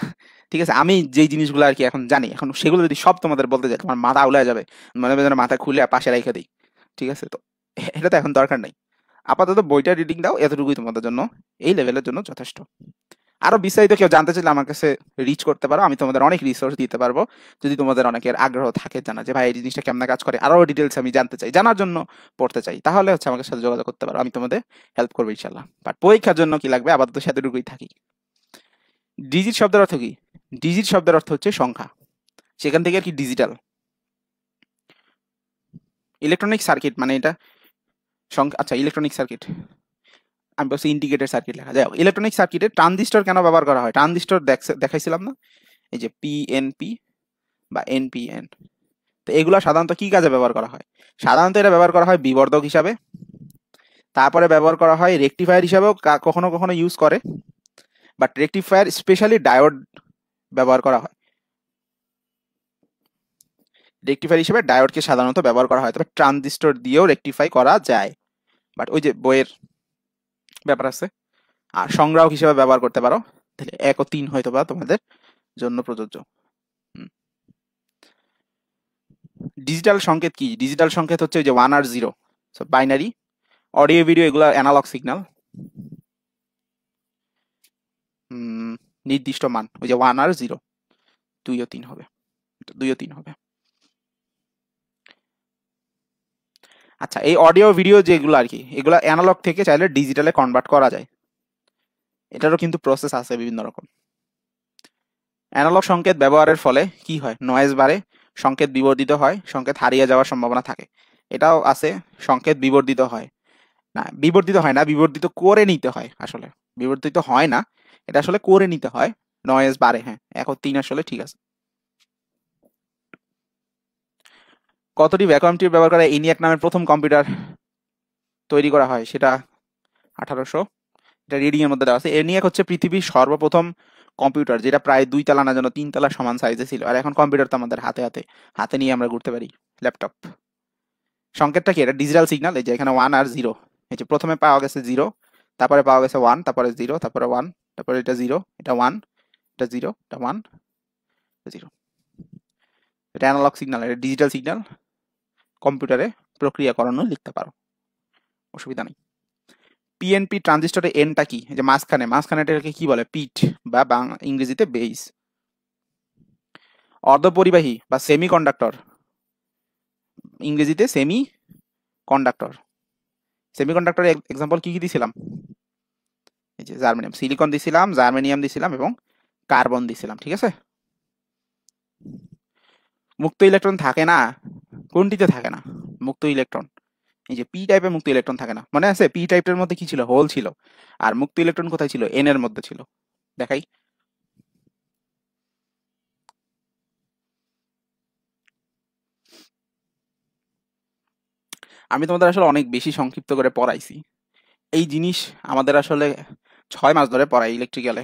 ঠিক আছে, আমি যেই জিনিসগুলো আর কি এখন জানি, এখন সেগুলো যদি সব তোমাদের বলতে যাই তোমার মাথা উড়ে যাবে, মনে হবে যেন মাথা খুলে পাশে রেখে দিই। ঠিক আছে, তো এটা তো এখন দরকার নাই। আপাতত বইটা রিডিং দাও, এতটুকুই তোমাদের জন্য, এই লেভেলের জন্য যথেষ্ট। আরো বিস্তারিত কেউ জানতে চাইলে আমার কাছে রিচ করতে পারো, আমি তোমাদের অনেক রিসোর্স দিতে পারবো। যদি তোমাদের অনেকের আগ্রহ থাকে জানা যে ভাই এই জিনিসটা কেমন কাজ করে, আরো ডিটেলস আমি জানতে চাই, জানার জন্য পড়তে চাই, তাহলে হচ্ছে আমাকে সাথে যোগাযোগ করতে পারো, আমি তোমাদের হেল্প করবো ইনশাল্লাহ। বাট পরীক্ষার জন্য কি লাগবে, আপাতত সেতটুকুই থাকি। ডিজিট শব্দের অর্থ কি? ডিজিট শব্দের অর্থ হচ্ছে সংখ্যা, সেখান থেকে আর কি ডিজিটাল। ইলেকট্রনিক সার্কিট মানে এটা সংখ্যা, আচ্ছা ইলেকট্রনিক সার্কিট, আমি বলছি ইন্ডিকেটেড সার্কিট লেখা যায়। ইলেকট্রনিক সার্কিটে ট্রানজিস্টর কেন ব্যবহার করা হয়? ট্রানজিস্টর দেখাইছিলাম না, এই যে পিএনপি বা এনপিএন। তো এগুলো সাধারণত কি কাজে ব্যবহার করা হয়? সাধারণত এটা ব্যবহার করা হয় বিবর্ধক হিসাবে, তারপরে ব্যবহার করা হয় রেকটিফায়ার হিসাবেও কখনো কখনো ইউজ করে, বাট রেকটিফায়ার স্পেশালি ডায়োড ব্যবহার করা হয়। রেকটিফায়ার হিসেবে ডায়োডকে সাধারণত ব্যবহার করা হয়, তবে ট্রানজিস্টর দিয়েও রেকটিফাই করা যায়, বাট ওই যে বইয়ের ব্যাপার আছে। আর সংগ্রাহক হিসেবে ব্যবহার করতে পারো, তাহলে 1 ও 3 হয়তো বা তোমাদের জন্য প্রযোজ্য। ডিজিটাল সংকেত কি? ডিজিটাল সংকেত হচ্ছে ওই যে 1 আর 0, বাইনারি। অডিও ভিডিও এগুলো অ্যানালগ সিগন্যাল, নির্দিষ্ট মান ওই যে 1 আর 0, 2 ও 3 হবে, 2 ও 3 হবে। আচ্ছা, এই অডিও ভিডিও যেগুলো আর কি, এগুলো অ্যানালগ থেকে চাইলে ডিজিটালে কনভার্ট করা যায়, এটারও কিন্তু প্রসেস আছে বিভিন্ন রকম। অ্যানালগ সংকেত ব্যবহারের ফলে কি হয়? নয়েজ বাড়ে, সংকেত বিবর্ধিত হয়, সংকেত হারিয়ে যাওয়ার সম্ভাবনা থাকে। এটাও আছে, সংকেত বিবর্ধিত হয় না, বিবর্ধিত হয় না, বিবর্ধিত করে নিতে হয় আসলে, বিবর্ধিত হয় না, এটা আসলে করে নিতে হয়। নয়েজ বাড়ে, হ্যাঁ, 1 ও 3 আসলে ঠিক আছে। কতটি ভ্যাকুয়াম টিউব ব্যবহার করে ENIAC নামের প্রথম কম্পিউটার তৈরি করা হয়? সেটা 1800, এটা রিডিং এর মধ্যে দেওয়া আছে। ENIAC হচ্ছে পৃথিবীর সর্বপ্রথম কম্পিউটার, যেটা প্রায় 2 তলা না যেন 3 তলা সমান সাইজে ছিল। আর এখন কম্পিউটার তো আমাদের হাতে হাতে হাতে নিয়ে আমরা ঘুরতে পারি, ল্যাপটপ। সংকেতটা কি? এটা ডিজিটাল সিগন্যাল, এই যে এখানে 1 আর 0, এই যে প্রথমে পাওয়া গেছে 0, তারপরে পাওয়া গেছে 1, তারপরে 0, তারপরে 1, তারপরে এটা 0, এটা 1, এটা 0, এটা 1, এটা 0। এটা অ্যানালগ সিগন্যাল, এটা ডিজিটাল সিগন্যাল, কম্পিউটারে প্রক্রিয়াকরণও লিখতে পারো, অসুবিধা নেই। পিএনপি ট্রানজিস্টরের এনটা কি? এই যে মাঝখানে, মাঝখানেটাকে কি বলে? পিট, বা ইংরেজিতে বেস। অর্ধপরিবাহী বা সেমি কন্ডাক্টর, ইংরেজিতে সেমি কন্ডাক্টর। সেমি কন্ডাক্টরের এক্সাম্পল কি কি দিছিলাম? এই যে জার্মেনিয়াম, সিলিকন দিছিলাম, জার্মেনিয়াম দিছিলাম এবং কার্বন দিছিলাম, ঠিক আছে। মুক্ত ইলেকট্রন থাকে না, কোনটিতে থাকে না মুক্ত ইলেকট্রন? এই যে পি টাইপের মুক্ত ইলেকট্রন থাকে না, মনে আছে? পি টাইপের মধ্যে কি ছিল? হোল ছিল। আর মুক্ত ইলেকট্রন কোথায় ছিল? এন এর মধ্যে ছিল। দেখাই, আমি তোমাদের আসলে অনেক বেশি সংক্ষিপ্ত করে পড়াইছি। এই জিনিস আমাদের আসলে 6 মাস ধরে পড়াই ইলেকট্রিক্যালে,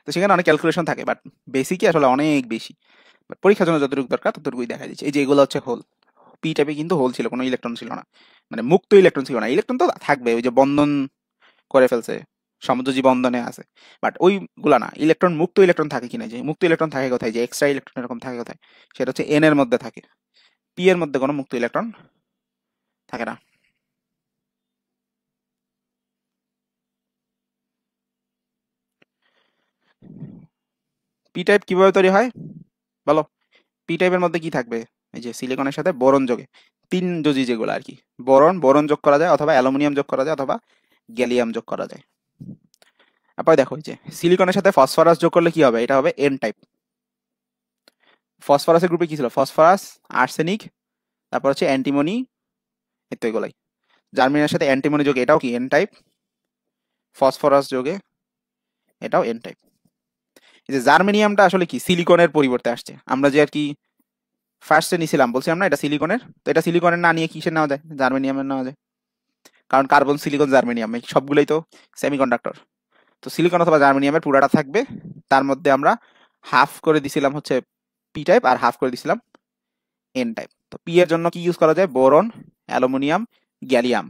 তো সেখানে অনেক ক্যালকুলেশন থাকে, বাট বেসিকই আসলে অনেক বেশি। বাট পরীক্ষার জন্য যতটুকু দরকার ততটুকুই দেখা দিচ্ছে। এই যে এগুলো হচ্ছে হোল, পি টাইপে কিন্তু হোল ছিল, কোনো ইলেকট্রন ছিল না, মানে মুক্ত ইলেকট্রন ছিল না। ইলেকট্রন তো থাকবে, ওই যে বন্ধন করে ফেলছে, সমযোজী বন্ধনে আছে, বাট ওইগুলা না, ইলেকট্রন মুক্ত ইলেকট্রন থাকে কিনা, যে মুক্ত ইলেকট্রন থাকে কোথায়, যে এক্সট্রা ইলেকট্রন এরকম থাকে কোথায়, সেটা হচ্ছে এন এর মধ্যে থাকে, পি এর মধ্যে কোনো মুক্ত ইলেকট্রন থাকে না। পি টাইপ কিভাবে তৈরি হয় বলো? পি টাইপের মধ্যে কি থাকবে? এই যে সিলিকনের সাথে বোরন যোগে, তিন যোজি যেগুলো আর কি, বোরন বোরন যোগ করা যায়, অথবা অ্যালুমিনিয়াম যোগ করা যায়, অথবা গ্যালিয়াম যোগ করা যায়। তারপরে দেখো এই যে সিলিকনের সাথে ফসফরাস যোগ করলে কি হবে, এটা হবে এন টাইপ। ফসফরাসের গ্রুপে কি ছিল, ফসফরাস, আর্সেনিক, তারপর হচ্ছে অ্যান্টিমনি, এই তো এগুলাই। জার্মেনিয়ার সাথে অ্যান্টিমনি যোগে এটাও কি এন টাইপ, ফসফরাস যোগে এটাও এন টাইপ। এই যে জার্মেনিয়ামটা আসলে কি সিলিকনের পরিবর্তে আসছে, আমরা যে আর কি ফার্স্টে নিছিলাম বলছিলাম না এটা সিলিকনের, তো এটা সিলিকনের না নিয়ে কিসের নেওয়া যায়, জার্মেনিয়ামের নেওয়া যায়, কারণ কার্বন সিলিকন জার্মেনিয়াম এই সবগুলোই তো সেমিকন্ডাক্টর। তো সিলিকন অথবা জার্মেনিয়ামের পুরাটা থাকবে, তার মধ্যে আমরা হাফ করে দিছিলাম হচ্ছে পি টাইপ, আর হাফ করে দিছিলাম এন টাইপ। তো পি এর জন্য কি ইউজ করা যায়, বোরন, অ্যালুমিনিয়াম, গ্যালিয়াম।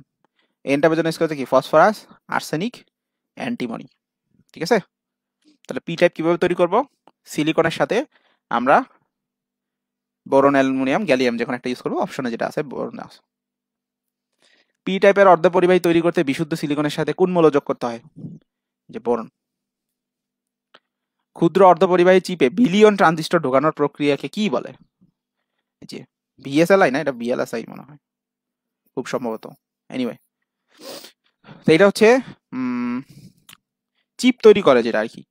এন টাইপের জন্য ইউজ করা যায় কি, ফসফরাস, আর্সেনিক, অ্যান্টিমনি। ঠিক আছে, তাহলে পি টাইপ কিভাবে তৈরি করব, সিলিকনের সাথে আমরা বোরন, অ্যালুমিনিয়াম, গ্যালিয়াম যখন একটা ইউজ করবো, অপশনে যেটা আছে বোরন আছে। পি টাইপের অর্ধপরিবাহী তৈরি করতে বিশুদ্ধ সিলিকনের সাথে কোন মৌল যোগ করতে হয়, যে বোরন। ক্ষুদ্র অর্ধপরিবাহী চিপে বিলিয়ন ট্রানজিস্টর ঢোকানোর প্রক্রিয়াকে কি বলে, এই যে ভিএসএলআই না, এটা বিএলএসআই মনে হয় খুব সম্ভবত। এনিওয়ে, তো এটা হচ্ছে চিপ তৈরি করে যেটা আর কি।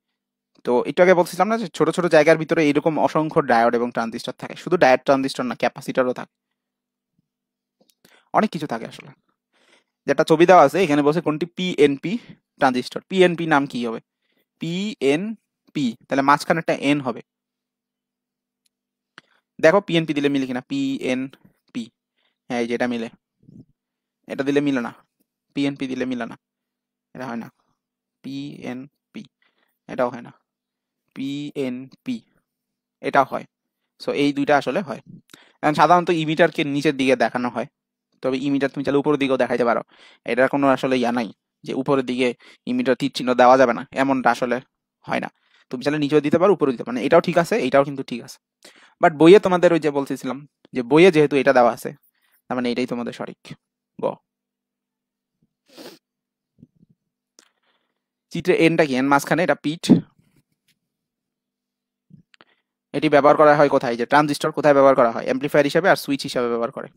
তো একটু আগে বলছিলাম না যে ছোট ছোট জায়গার ভিতরে এরকম অসংখ্য ডায়োড এবং ট্রানজিস্টর থাকে, শুধু ডায়োড ট্রানজিস্টর না, ক্যাপাসিটরও থাকে, অনেক কিছু থাকে আসলে। যেটা ছবি দেওয়া আছে এখানে বলছে কোনটি পিএনপি ট্রানজিস্টর, পিএনপি নাম কি হবে, পিএনপি, তাহলে মাঝখানেরটা এন হবে। দেখো পিএনপি দিলে মিলে কিনা, পিএনপি, হ্যাঁ এই যেটা মিলে, এটা দিলে মিলে না, পিএনপি দিলে মিলে না, এটা হয় না, পিএনপি, এটাও হয় না, পিএনপি, এটাও হয়। সো এই দুইটা আসলে হয়। এখন সাধারণত ইমিটারকে নিচের দিকে দেখানো হয়, তবে ইমিটার তুমি চাইলে উপরের দিকেও দেখাইতে পারো, এটার কোনো আসলে ইয়া নাই যে উপরের দিকে ইমিটার তীর চিহ্ন দেওয়া যাবে না, এমনটা আসলে হয় না। তুমি চাইলে নিচেও দিতে পারো, উপরেও দিতে পারো, মানে এটাও ঠিক আছে, এটাও কিন্তু ঠিক আছে। বাট বইয়ে তোমাদের ওই যে বলতেছিলাম যে বইয়ে যেহেতু এটা দেওয়া আছে, তার মানে এটাই তোমাদের সঠিক। গ, চিত্রে এনটা কি, এন মাঝখানে, এটা পিট। এটি ব্যবহার করা হয় কোথায়, যে ট্রানজিস্টর কোথায় ব্যবহার করা হয়, অ্যাম্পলিফায়ার হিসাবে আর সুইচ হিসাবে ব্যবহার করে,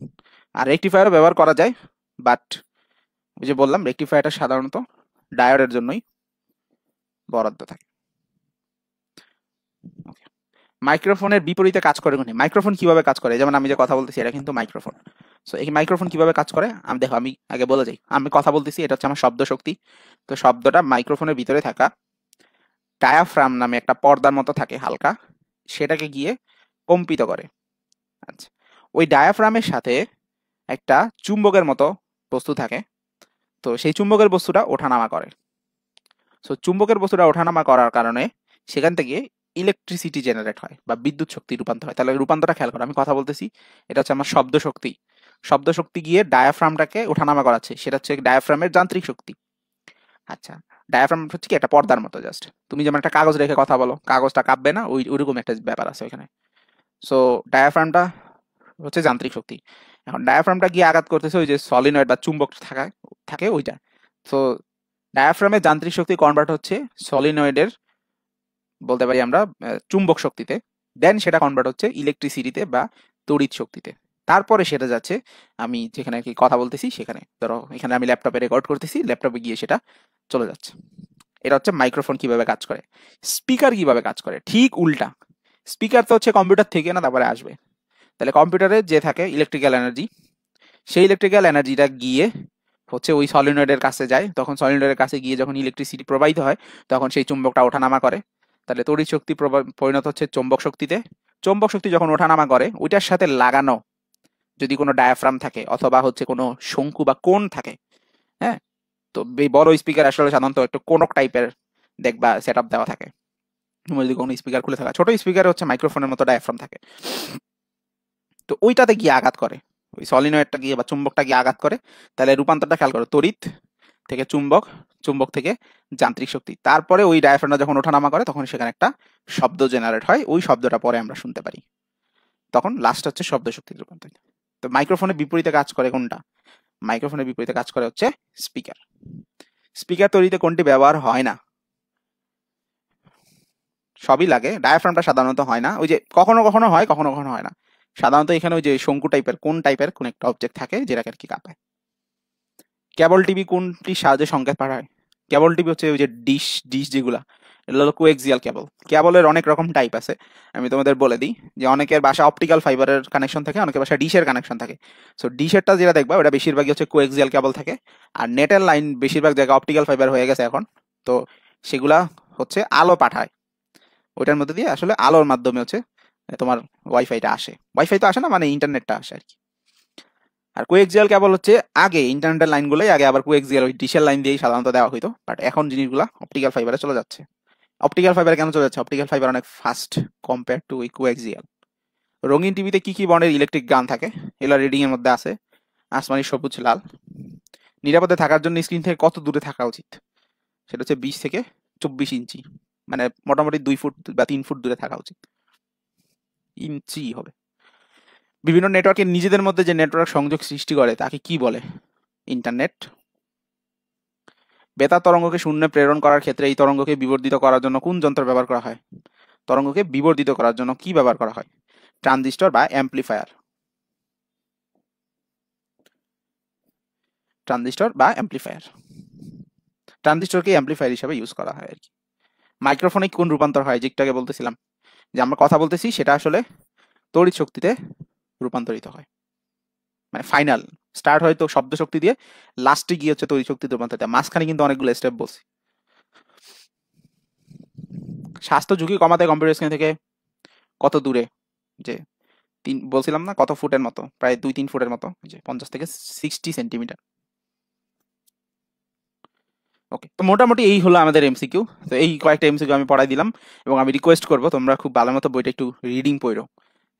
আর রেকটিফায়ারও ব্যবহার করা যায়, বাট ওই যে বললাম রেকটিফায়ারটা সাধারণত ডায়োডের জন্যই বরাদ্দ থাকে। মাইক্রোফোনের বিপরীতে কাজ করে কোনটি, মাইক্রোফোন কিভাবে কাজ করে, যেমন আমি যে কথা বলতেছি এটা কিন্তু মাইক্রোফোন। সো এই মাইক্রোফোন কিভাবে কাজ করে, আমি দেখো আমি আগে বলে যাই, আমি কথা বলতেছি এটা হচ্ছে আমার শব্দ শক্তি। তো শব্দটা মাইক্রোফোনের ভিতরে থাকা ডায়াফ্রাম নামে একটা পর্দার মতো থাকে হালকা, সেটাকে গিয়ে কম্পিত করে। আচ্ছা, ওই ডায়াফ্রামের সাথে একটা চুম্বকের মতো বস্তু থাকে, তো সেই চুম্বকের বস্তুটা ওঠানামা করে। সো চুম্বকের বস্তুটা ওঠানামা করার কারণে সেখান থেকে ইলেকট্রিসিটি জেনারেট হয় বা বিদ্যুৎ শক্তি রূপান্তর হয়। তাহলে রূপান্তরটা খেয়াল করো, আমি কথা বলতেছি এটা হচ্ছে আমার শব্দ শক্তি, শব্দ শক্তি গিয়ে ডায়াফ্রামটাকে ওঠানামা করাচ্ছে, সেটা হচ্ছে ডায়াফ্রামের যান্ত্রিক শক্তি। আচ্ছা, ডায়াফ্রাম হচ্ছে কি একটা পর্দার মতো, জাস্ট তুমি যেমন একটা কাগজ রেখে কথা বলো, কাগজটা কাঁপবে না, ওই ওইরকম একটা ব্যাপার আছে ওইখানে। সো ডায়াফ্রামটা হচ্ছে যান্ত্রিক শক্তি। এখন ডায়াফ্রামটা গিয়ে আঘাত করতেছে ওই যে সলিনয়েড বা চুম্বক থাকে ওইটা। তো ডায়াফ্রামের যান্ত্রিক শক্তি কনভার্ট হচ্ছে সলিনয়েডের, বলতে পারি আমরা চুম্বক শক্তিতে, দেন সেটা কনভার্ট হচ্ছে ইলেকট্রিসিটিতে বা তড়িৎ শক্তিতে। তারপরে সেটা যাচ্ছে আমি যেখানে কি কথা বলতেছি সেখানে, ধরো এখানে আমি ল্যাপটপে রেকর্ড করতেছি, ল্যাপটপে গিয়ে সেটা চলে যাচ্ছে। এটা হচ্ছে মাইক্রোফোন কিভাবে কাজ করে। স্পিকার কিভাবে কাজ করে, ঠিক উল্টা। স্পিকার তো হচ্ছে কম্পিউটার থেকে না তারপরে আসবে, তাহলে কম্পিউটারে যে থাকে ইলেকট্রিক্যাল এনার্জি, সেই ইলেকট্রিক্যাল এনার্জিটা গিয়ে হচ্ছে ওই সলিনয়েডের কাছে যায়, তখন সলিনয়েডের কাছে গিয়ে যখন ইলেকট্রিসিটি প্রবাহিত হয় তখন সেই চুম্বকটা ওঠানামা করে, তাহলে তড়িৎ শক্তি পরিণত হচ্ছে চৌম্বক শক্তিতে। চৌম্বক শক্তি যখন ওঠানামা করে ওইটার সাথে লাগানো যদি কোনো ডায়াফ্রাম থাকে অথবা হচ্ছে কোনো শঙ্কু বা কোণ থাকে, হ্যাঁ, তো এই বড় স্পিকার আসলে সাধারণত একটু কোনক টাইপের দেখবা সেট আপ দেওয়া থাকে, তুমি যদি কোনো স্পিকার খুলে থাকা, ছোট স্পিকার হচ্ছে মাইক্রোফোনের মতো ডায়াফ্রাম থাকে, তো ওইটাতে গিয়ে আঘাত করে, ওই সলিনয়েডটা গিয়ে বা চুম্বকটা গিয়ে আঘাত করে, তাহলে রূপান্তরটা খেয়াল করো, তড়িৎ থেকে চুম্বক, চুম্বক থেকে যান্ত্রিক শক্তি। তারপরে ওই ডায়াফ্রামটা যখন ওঠানামা করে তখন সেখানে একটা শব্দ জেনারেট হয়, ওই শব্দটা পরে আমরা শুনতে পারি, তখন লাস্ট হচ্ছে শব্দ শক্তিতে রূপান্তরিত। তো মাইক্রোফোনের বিপরীতে কাজ করে কোনটা? মাইক্রোফোনের বিপরীতে কাজ করে হচ্ছে স্পিকার। স্পিকার তৈরিতে কোনটি ব্যবহার হয় না? সবই লাগে, ডায়াফ্রামটা সাধারণত হয় না, ওই যে কখনো কখনো হয়, কখনো কখনো হয় না। সাধারণত এখানে ওই যে শঙ্কু টাইপের কোন একটা অবজেক্ট থাকে যেটাকে আর কি কাঁপায়। কেবল টিভি কোনটির সাহায্যে সংকেত পাঠায়? কেবল টিভি হচ্ছে ওই যে ডিশ ডিশ যেগুলা, এগুলো হলো কোএক্সিয়াল কেবল। কেবলের অনেক রকম টাইপ আছে, আমি তোমাদের বলে দিই যে অনেকের বাসা অপটিক্যাল ফাইবারের কানেকশন থাকে, অনেকের বাসা ডিশের কানেকশন থাকে। সো ডিশেরটা যেটা দেখবা ওটা বেশিরভাগই হচ্ছে কোএক্সিয়াল কেবল থাকে, আর নেটের লাইন বেশিরভাগ জায়গায় অপটিক্যাল ফাইবার হয়ে গেছে এখন, তো সেগুলা হচ্ছে আলো পাঠায়, ওইটার মধ্যে দিয়ে আসলে আলোর মাধ্যমে হচ্ছে তোমার ওয়াইফাইটা আসে, ওয়াইফাই তো আসে না, মানে ইন্টারনেটটা আসে আর কি। আর কোএক্সিয়াল কেবল হচ্ছে আগে ইন্টারনেটের লাইনগুলোই আগে আবার কোএক্সিয়াল ওই ডিশের লাইন দিয়েই সাধারণত দেওয়া হইতো, বাট এখন জিনিসগুলো অপটিক্যাল ফাইবারে চলে যাচ্ছে। অপটিক্যাল ফাইবারে কেন চলে যাচ্ছে? অপটিক্যাল ফাইবার অনেক ফাস্ট কম্পেয়ার টু ওই কোএক্সিয়াল। রঙিন টিভিতে কি কি বর্ণের ইলেকট্রিক গান থাকে? এগুলো রিডিং এর মধ্যে আছে, আসমানি, সবুজ, লাল। নিরাপদে থাকার জন্য স্ক্রিন থেকে কত দূরে থাকা উচিত? সেটা হচ্ছে 20 থেকে 24 ইঞ্চি, মানে মোটামুটি 2 ফুট বা 3 ফুট দূরে থাকা উচিত, ইঞ্চি হবে। বিভিন্ন নেটওয়ার্কের নিজেদের মধ্যে যে নেটওয়ার্ক সংযোগ সৃষ্টি করে তাকে কি বলে? ইন্টারনেট। বেতার তরঙ্গকে শূন্যে প্রেরণ করার ক্ষেত্রে এই তরঙ্গকে বিবর্ধিত করার জন্য কোন যন্ত্র ব্যবহার করা হয়? তরঙ্গকে বিবর্ধিত করার জন্য কি ব্যবহার করা হয়? ট্রানজিস্টর বা অ্যাম্প্লিফায়ার। ট্রানজিস্টর বা অ্যাম্প্লিফায়ার, ট্রানজিস্টরকে অ্যাম্প্লিফায়ার হিসেবে ইউজ করা হয় আর কি। মাইক্রোফোনে কোন রূপান্তর হয়? যেটাকে বলতেছিলাম যে আমরা কথা বলতেছি সেটা আসলে তড়িৎ শক্তিতে রূপান্তরিত হয়, মানে ফাইনাল স্টার্ট হয়তো শব্দ শক্তি দিয়ে, লাস্টে গিয়ে হচ্ছে তড়িৎ শক্তিতে রূপান্তরিত হয়। মাঝখানে কিন্তু অনেকগুলো স্টেপ বলছি। স্বাস্থ্য ঝুঁকি কমাতে কম্পিউটার স্ক্রিন থেকে কত দূরে? যে বলছিলাম না কত ফুটের মতো, প্রায় 2-3 ফুটের মতো, যে 50 থেকে 60 সেন্টিমিটার। ওকে, তো মোটামুটি এই হলো আমাদের এমসিকিউ। তো এই কয়েকটা এমসিকিউ আমি পড়াই দিলাম, এবং আমি রিকোয়েস্ট করবো তোমরা খুব ভালো মতো বইটা একটু রিডিং পড়ো,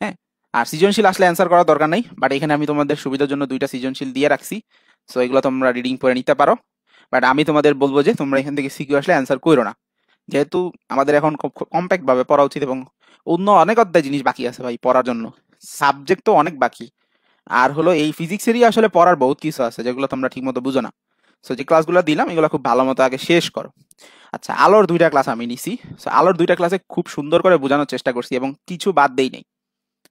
হ্যাঁ। আর সৃজনশীল আসলে অ্যান্সার করার দরকার নাই, বাট এখানে আমি তোমাদের সুবিধার জন্য 2টা সৃজনশীল দিয়ে রাখছি, সো এগুলো তোমরা রিডিং পড়ে নিতে পারো। বাট আমি তোমাদের বলবো যে তোমরা এখান থেকে সিকিউ আসলে অ্যান্সার করো না, যেহেতু আমাদের এখন কম্প্যাক্ট ভাবে পড়া উচিত, এবং অন্য অনেক অধ্যায় জিনিস বাকি আছে ভাই পড়ার জন্য, সাবজেক্ট তো অনেক বাকি। আর হলো এই ফিজিক্সেরই আসলে পড়ার বহুত কিছু আছে যেগুলো তোমরা ঠিক মতো বুঝো না। সো যে ক্লাসগুলো দিলাম এগুলো খুব ভালো মতো আগে শেষ করো। আচ্ছা, আলোর 2টা ক্লাস আমি নিছি, সো আলোর 2টা ক্লাসে খুব সুন্দর করে বোঝানোর চেষ্টা করছি এবং কিছু বাদ দেই নেই,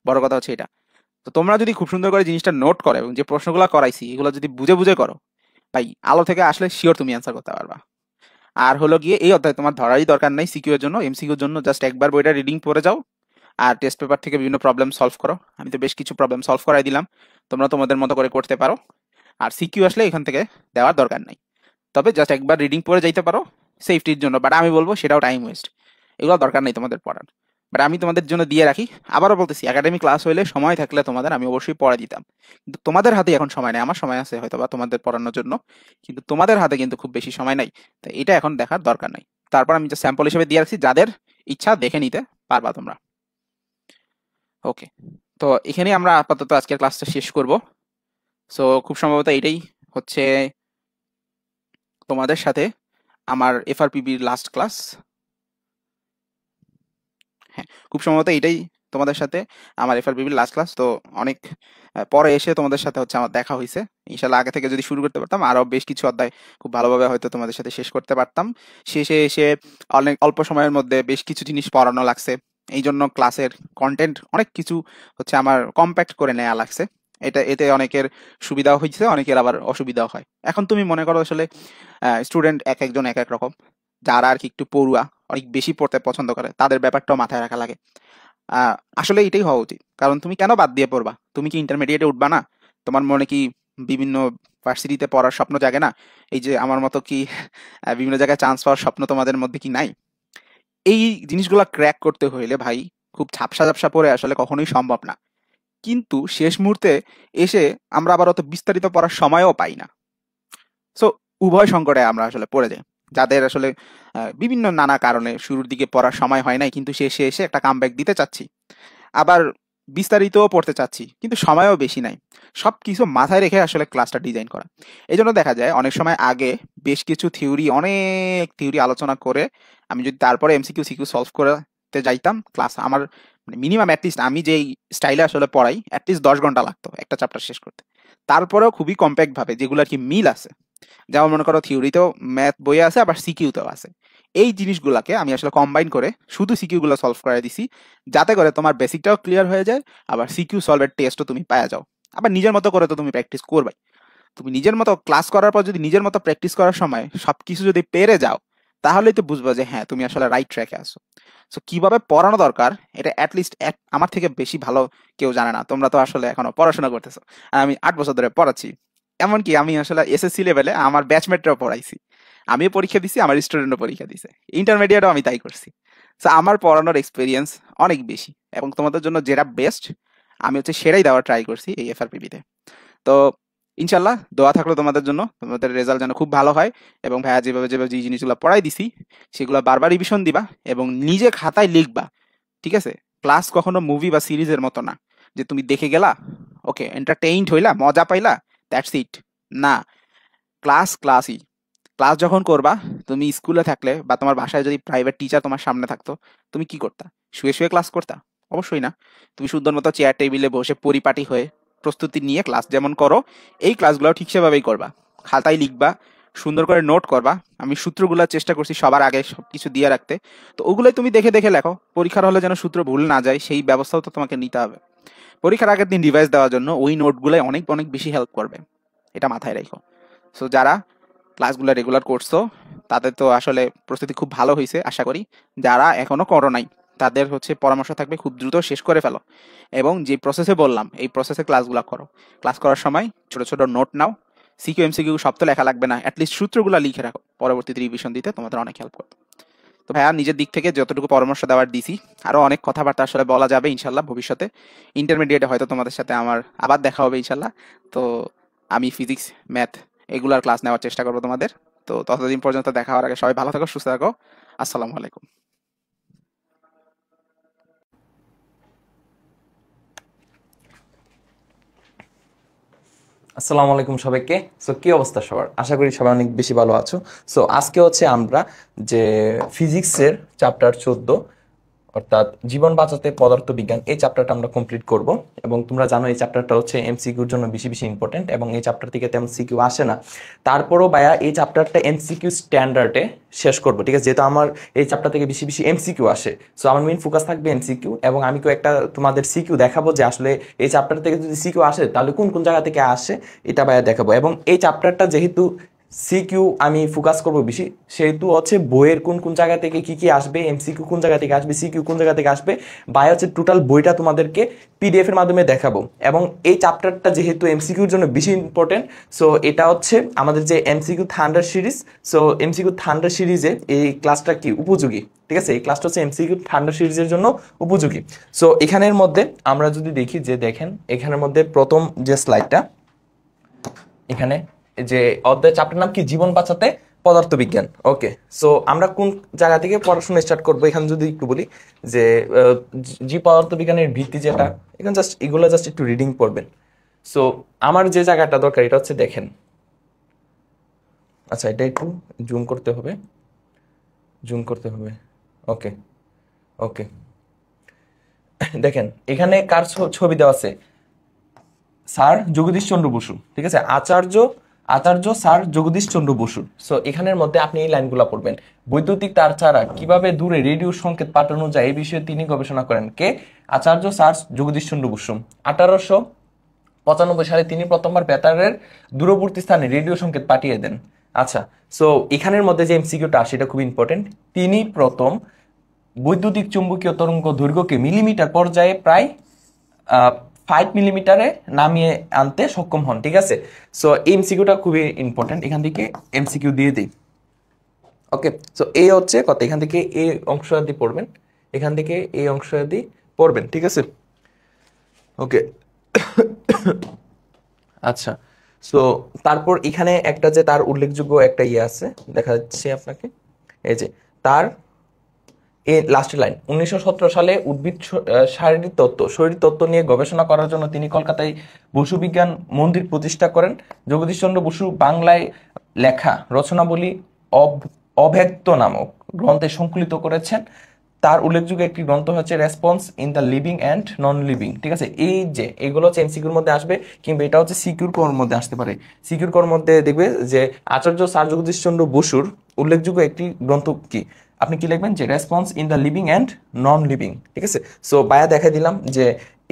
বড় কথা হচ্ছে এটা। তো তোমরা যদি খুব সুন্দর করে জিনিসটা নোট করো এবং যে প্রশ্নগুলো করাইছি এগুলো যদি বুঝে বুঝে করো, ভাই আলো থেকে আসলে শিওর তুমি অ্যান্সার করতে পারবা। আর হলো গিয়ে এই অধ্যায় তোমার ধরারই দরকার নাই সিকিউ এর জন্য, এমসিকিউ এর জন্য জাস্ট একবার বইটা রিডিং পড়ে যাও, আর টেস্ট পেপার থেকে বিভিন্ন প্রবলেম সলভ করো। আমি তো বেশ কিছু প্রবলেম সলভ করাই দিলাম, তোমরা তোমাদের মতো করে করতে পারো। আর সিকিউ আসলে এখান থেকে দেওয়ার দরকার নাই, তবে জাস্ট একবার রিডিং পড়ে যাইতে পারো সেফটির জন্য, বাট আমি বলবো সেটাও টাইম ওয়েস্ট, এগুলো দরকার নেই তোমাদের পড়ার। বাট আমি তোমাদের জন্য দিয়ে রাখি, আবারও বলতেছি একাডেমিক ক্লাস হইলে সময় থাকলে তোমাদের আমি অবশ্যই পড়া দিতাম, কিন্তু তোমাদের হাতে এখন সময় নেই। আমার সময় আছে হয়তো বা তোমাদের পড়ানোর জন্য, কিন্তু তোমাদের হাতে কিন্তু খুব বেশি সময় নাই, তাই এটা এখন দেখার দরকার নাই। তারপর আমি যে স্যাম্পল হিসেবে দিয়ে রাখছি, যাদের ইচ্ছা দেখে নিতে পারবা তোমরা। ওকে, তো এখানেই আমরা আপাতত আজকের ক্লাসটা শেষ করব। সো খুব সম্ভবত এটাই হচ্ছে তোমাদের সাথে আমার এফআরপিবির লাস্ট ক্লাস। হ্যাঁ, খুব সম্ভবত এটাই তোমাদের সাথে আমার এফআরপিবির লাস্ট ক্লাস। তো অনেক পরে এসে তোমাদের সাথে হচ্ছে আমার দেখা হয়েছে, ইনশাল্লাহ আগে থেকে যদি শুরু করতে পারতাম আরো বেশ কিছু অধ্যায় খুব ভালোভাবে হয়তো তোমাদের সাথে শেষ করতে পারতাম। শেষে এসে অনেক অল্প সময়ের মধ্যে বেশ কিছু জিনিস পড়ানো লাগছে, এই জন্য ক্লাসের কন্টেন্ট অনেক কিছু হচ্ছে আমার কম্প্যাক্ট করে নেওয়া লাগছে। এতে অনেকের সুবিধাও হয়েছে, অনেকের আবার অসুবিধাও হয়। এখন তুমি মনে করো আসলে স্টুডেন্ট এক একজন এক এক রকম, যারা আর কি একটু পড়ুয়া, অনেক বেশি পড়তে পছন্দ করে, তাদের ব্যাপারটাও মাথায় রাখা লাগে। আসলে এটাই হওয়া উচিত, কারণ তুমি কেন বাদ দিয়ে পড়বা? তুমি কি ইন্টারমিডিয়েটে উঠবা না? তোমার মনে কি বিভিন্ন ভার্সিটিতে পড়ার স্বপ্ন জাগে না? এই যে আমার মতো কি বিভিন্ন জায়গায় চান্স পাওয়ার স্বপ্ন তোমাদের মধ্যে কি নাই? এই জিনিসগুলো ক্র্যাক করতে হইলে ভাই খুব ঝাপসা ঝাপসা পড়ে আসলে কখনোই সম্ভব না। কিন্তু শেষ মুহূর্তে এসে আমরা আবার অত বিস্তারিত পড়ার সময়ও পাই না। সো উভয় সংকটে আমরা আসলে পড়ে যাই, যাদের আসলে বিভিন্ন নানা কারণে শুরুর দিকে পড়ার সময় হয় নাই, কিন্তু শেষে এসে একটা কামব্যাক দিতে চাচ্ছি। আবার বিস্তারিত পড়তে চাচ্ছি কিন্তু সময়ও বেশি নাই, সব কিছু মাথায় রেখে আসলে ক্লাসটা ডিজাইন করা। এই জন্য দেখা যায় অনেক সময় আগে বেশ কিছু অনেক থিওরি আলোচনা করে আমি যদি তারপরে এমসিকিউ সিকিউ সলভ করতে যাইতাম, ক্লাস আমার মানে মিনিমাম অ্যাটলিস্ট আমি যেই স্টাইলে আসলে পড়াই অ্যাটলিস্ট 10 ঘন্টা লাগতো একটা চ্যাপ্টার শেষ করতে। তারপরেও খুবই কম্প্যাক্ট ভাবে যেগুলো আর কি মিল আছে, যেমন মনে করো থিওরিতেও ম্যাথ বইয়ে আছে আবার সিকিউতেও আছে, এই জিনিসগুলোকে আমি আসলে কম্বাইন করে শুধু সিকিউ গুলো সলভ করে দিছি, যাতে করে তোমার বেসিকটাও ক্লিয়ার হয়ে যায়, আবার সিকিউ সলভের টেস্টও তুমি পাওয়া যাও। আবার নিজের মতো করে তো তুমি প্র্যাকটিস করবে, তুমি নিজের মতো ক্লাস করার পর যদি নিজের মতো প্র্যাকটিস করার সময় সবকিছু যদি পেরে যাও, তাহলেই তো বুঝবা যে হ্যাঁ তুমি আসলে রাইট ট্র্যাকে আছো। সো কিভাবে পড়ানো দরকার এটা অ্যাটলিস্ট আমার থেকে বেশি ভালো কেউ জানে না, তোমরা তো আসলে এখনো পড়াশোনা করতেছো, আর আমি 8 বছর ধরে পড়াচ্ছি। এমনকি আমি আসলে এসএসসি লেভেলে আমার ব্যাচমেটরাও পড়াইছি, আমিও পরীক্ষা দিছি, আমার স্টুডেন্টও পরীক্ষা দিছে, ইন্টারমিডিয়েটও আমি তাই করছি। সো আমার পড়ানোর এক্সপিরিয়েন্স অনেক বেশি, এবং তোমাদের জন্য যেটা বেস্ট আমি হচ্ছে সেটাই দেওয়ার ট্রাই করছি এই এফআরপিবিতে। তো ইনশাল্লাহ দোয়া থাকলো তোমাদের জন্য, তোমাদের রেজাল্ট যেন খুব ভালো হয়, এবং ভাইয়া যেভাবে যেভাবে যে জিনিসগুলো পড়াই দিছি সেগুলো বারবার রিভিশন দিবা এবং নিজে খাতায় লিখবা। ঠিক আছে? ক্লাস কখনো মুভি বা সিরিজের মতো না যে তুমি দেখে গেলা, ওকে এন্টারটেইনড হইলা, মজা পাইলা, দ্যাটস ইট। না, ক্লাসই। ক্লাস যখন করবা, তুমি স্কুলে থাকলে বা তোমার বাসায় যদি প্রাইভেট টিচার তোমার সামনে থাকতো, তুমি কি করতা? শুয়ে শুয়ে ক্লাস করতা? অবশ্যই না। তুমি সুন্দর মতো চেয়ার টেবিলে বসে পরিপাটি হয়ে প্রস্তুতি নিয়ে ক্লাস যেমন করো, এই ক্লাসগুলো ঠিক সেভাবেই করবা। খাতায় লিখবা, সুন্দর করে নোট করবা। আমি সূত্রগুলো চেষ্টা করছি সবার আগে সবকিছু দিয়ে রাখতে, তো ওগুলোই তুমি দেখে দেখে লেখো। পরীক্ষার হলে যেন সূত্র ভুল না যায় সেই ব্যবস্থাও তো তোমাকে নিতে হবে। পরীক্ষার আগের দিন রিভাইজ দেওয়ার জন্য ওই নোটগুলোই অনেক অনেক বেশি হেল্প করবে, এটা মাথায় রেখো। সো যারা ক্লাসগুলো রেগুলার করছো তাদের তো আসলে প্রস্তুতি খুব ভালো হয়েছে আশা করি। যারা এখনো করো নাই তাদের হচ্ছে পরামর্শ থাকবে খুব দ্রুত শেষ করে ফেলো, এবং যে প্রসেসে বললাম এই প্রসেসে ক্লাসগুলো করো। ক্লাস করার সময় ছোট ছোট নোট নাও, সিকিউ এমসিকিউ সব তো লেখা লাগবে না, অ্যাটলিস্ট সূত্রগুলো লিখে রাখো, পরবর্তীতে রিভিশন দিতে তোমাদের অনেক হেল্প করবে। তো ভাইয়া নিজের দিক থেকে যতটুকু পরামর্শ দেওয়ার দিছি, আরো অনেক কথাবার্তা আসলে বলা যাবে ইনশাল্লাহ ভবিষ্যতে। ইন্টারমিডিয়েটে হয়তো তোমাদের সাথে আমার আবার দেখা হবে ইনশাল্লাহ। তো আমি ফিজিক্স, ম্যাথ এগুলার ক্লাস নেওয়ার চেষ্টা করবো তোমাদের। তো ততদিন পর্যন্ত দেখা হওয়ার আগে সবাই ভালো থাকো, সুস্থ থাকো। আসসালামু আলাইকুম। আসসালামু আলাইকুম সবাইকে। সো কি অবস্থা সবার? আশা করি সবাই অনেক বেশি ভালো আছো। সো আজকে হচ্ছে আমরা যে ফিজিক্সের চ্যাপ্টার 14 অর্থাৎ জীবন বাঁচাতে পদার্থবিজ্ঞান এই চ্যাপ্টারটা আমরা কমপ্লিট করব। এবং তোমরা জানো এই চ্যাপ্টারটা হচ্ছে এমসিকিউর জন্য বেশি বেশি ইম্পর্টেন্ট, এবং এই চ্যাপ্টার থেকে তেমন সিকিউ আসে না। তারপরও ভাইয়া এই চ্যাপ্টারটা এমসিকিউ স্ট্যান্ডার্ডে শেষ করবো, ঠিক আছে? যেহেতু আমার এই চ্যাপ্টার থেকে বেশি বেশি এমসিকিউ আসে, সো আমার মেইন ফোকাস থাকবে এমসিকিউ, এবং আমি একটা তোমাদের সিকিউ দেখাবো যে আসলে এই চ্যাপ্টার থেকে যদি সিকিউ আসে তাহলে কোন কোন জায়গা থেকে আসে এটা ভাইয়া দেখাবো। এবং এই চ্যাপ্টারটা যেহেতু সিকিউ আমি ফোকাস করবো বেশি, সেহেতু হচ্ছে বইয়ের কোন কোন জায়গা থেকে কি কি আসবে, এমসিকিউ কোন জায়গা থেকে আসবে, সিকিউ কোন জায়গা থেকে আসবে, বা হচ্ছে টোটাল বইটা তোমাদেরকে পিডিএফ এর মাধ্যমে দেখাবো। এবং এই চ্যাপ্টারটা যেহেতু এমসিকিউর জন্য বেশি ইম্পর্টেন্ট, সো এটা হচ্ছে আমাদের যে MCQ thunder series, so MCQ thunder সিরিজে এই ক্লাসটা কি উপযোগী, ঠিক আছে? এই ক্লাসটা হচ্ছে এমসিকিউ থান্ডার সিরিজের জন্য উপযোগী। সো এখানের মধ্যে আমরা যদি দেখি যে দেখেন এখানের মধ্যে প্রথম যে স্লাইডটা, এখানে যে অধ্যায় চ্যাপ্টার নাম কি, জীবন বাঁচাতে পদার্থবিজ্ঞান। ওকে, সো আমরা কোন জায়গা থেকে পড়াশোনা স্টার্ট করবো এখানে যদি একটু বলি যে পদার্থবিজ্ঞানের ভিত্তি যেটা, এখানে জাস্ট এগুলো জাস্ট একটু রিডিং পড়বেন। সো আমার যে জায়গাটা দরকার এটা হচ্ছে দেখেন, আচ্ছা এটা একটু জুম করতে হবে, ওকে ওকে। দেখেন এখানে কার ছবি দেওয়া আছে, স্যার জগদীশ চন্দ্র বসু, ঠিক আছে? আচার্য আচার্য স্যার জগদীশ চন্দ্র বসু। সো এখানের মধ্যে আপনি এই লাইনগুলো পড়বেন। বৈদ্যুতিক তার ছাড়া কিভাবে দূরে রেডিও সংকেত পাঠানো যায় এই বিষয়ে তিনি গবেষণা করেন। কে? আচার্য স্যার জগদীশ চন্দ্র বসু। 1895 সালে তিনি প্রথমবার বেতারের দূরবর্তী স্থানে রেডিও সংকেত পাঠিয়ে দেন। আচ্ছা, সো এখানের মধ্যে যে এমসিকিউটা আসে এটা খুব ইম্পর্টেন্ট। তিনি প্রথম বৈদ্যুতিক চুম্বকীয় তরঙ্গ দৈর্ঘ্যকে মিলিমিটার পর্যায়ে প্রায় 5 মিলিমিটারে নামিয়ে আনতে সক্ষম হন, ঠিক আছে? সো এই এমসিকিউটা খুবই ইম্পর্টেন্ট, এখান থেকে এমসিকিউ দিয়ে দিই। ওকে, সো এই হচ্ছে কথা, এখান থেকে এই অংশাদি পড়বেন, এখান থেকে এই অংশাদি পড়বেন, ঠিক আছে? ওকে। আচ্ছা, সো তারপর এখানে একটা যে তার উল্লেখযোগ্য একটা ইয়ে আছে দেখা যাচ্ছে আপনাকে, এই যে তার এই লাস্টের লাইন, 1917 সালে উদ্ভিদ শরীর তত্ত্ব নিয়ে গবেষণা করার জন্য তিনি কলকাতায় বসু বিজ্ঞান মন্দির প্রতিষ্ঠা করেন। জগদীশচন্দ্র বসু বাংলায় লেখা রচনাবলী অভেদ্য নামক গ্রন্থে সংকলিত করেছেন। তার উল্লেখযোগ্য একটি গ্রন্থ হচ্ছে response in the living and non living. ঠিক আছে, এই যে এগুলো হচ্ছে এমসিকিউর মধ্যে আসবে, কিংবা এটা হচ্ছে সিকিউর কোর মধ্যে আসতে পারে। সিকিউর কোর মধ্যে দেখবে যে আচার্য স্যার জগদীশচন্দ্র বসুর উল্লেখযোগ্য একটি গ্রন্থ কি, আপনি কি লিখবেন যে response in the living and non living. ঠিক আছে, সো বায়া দেখাই দিলাম যে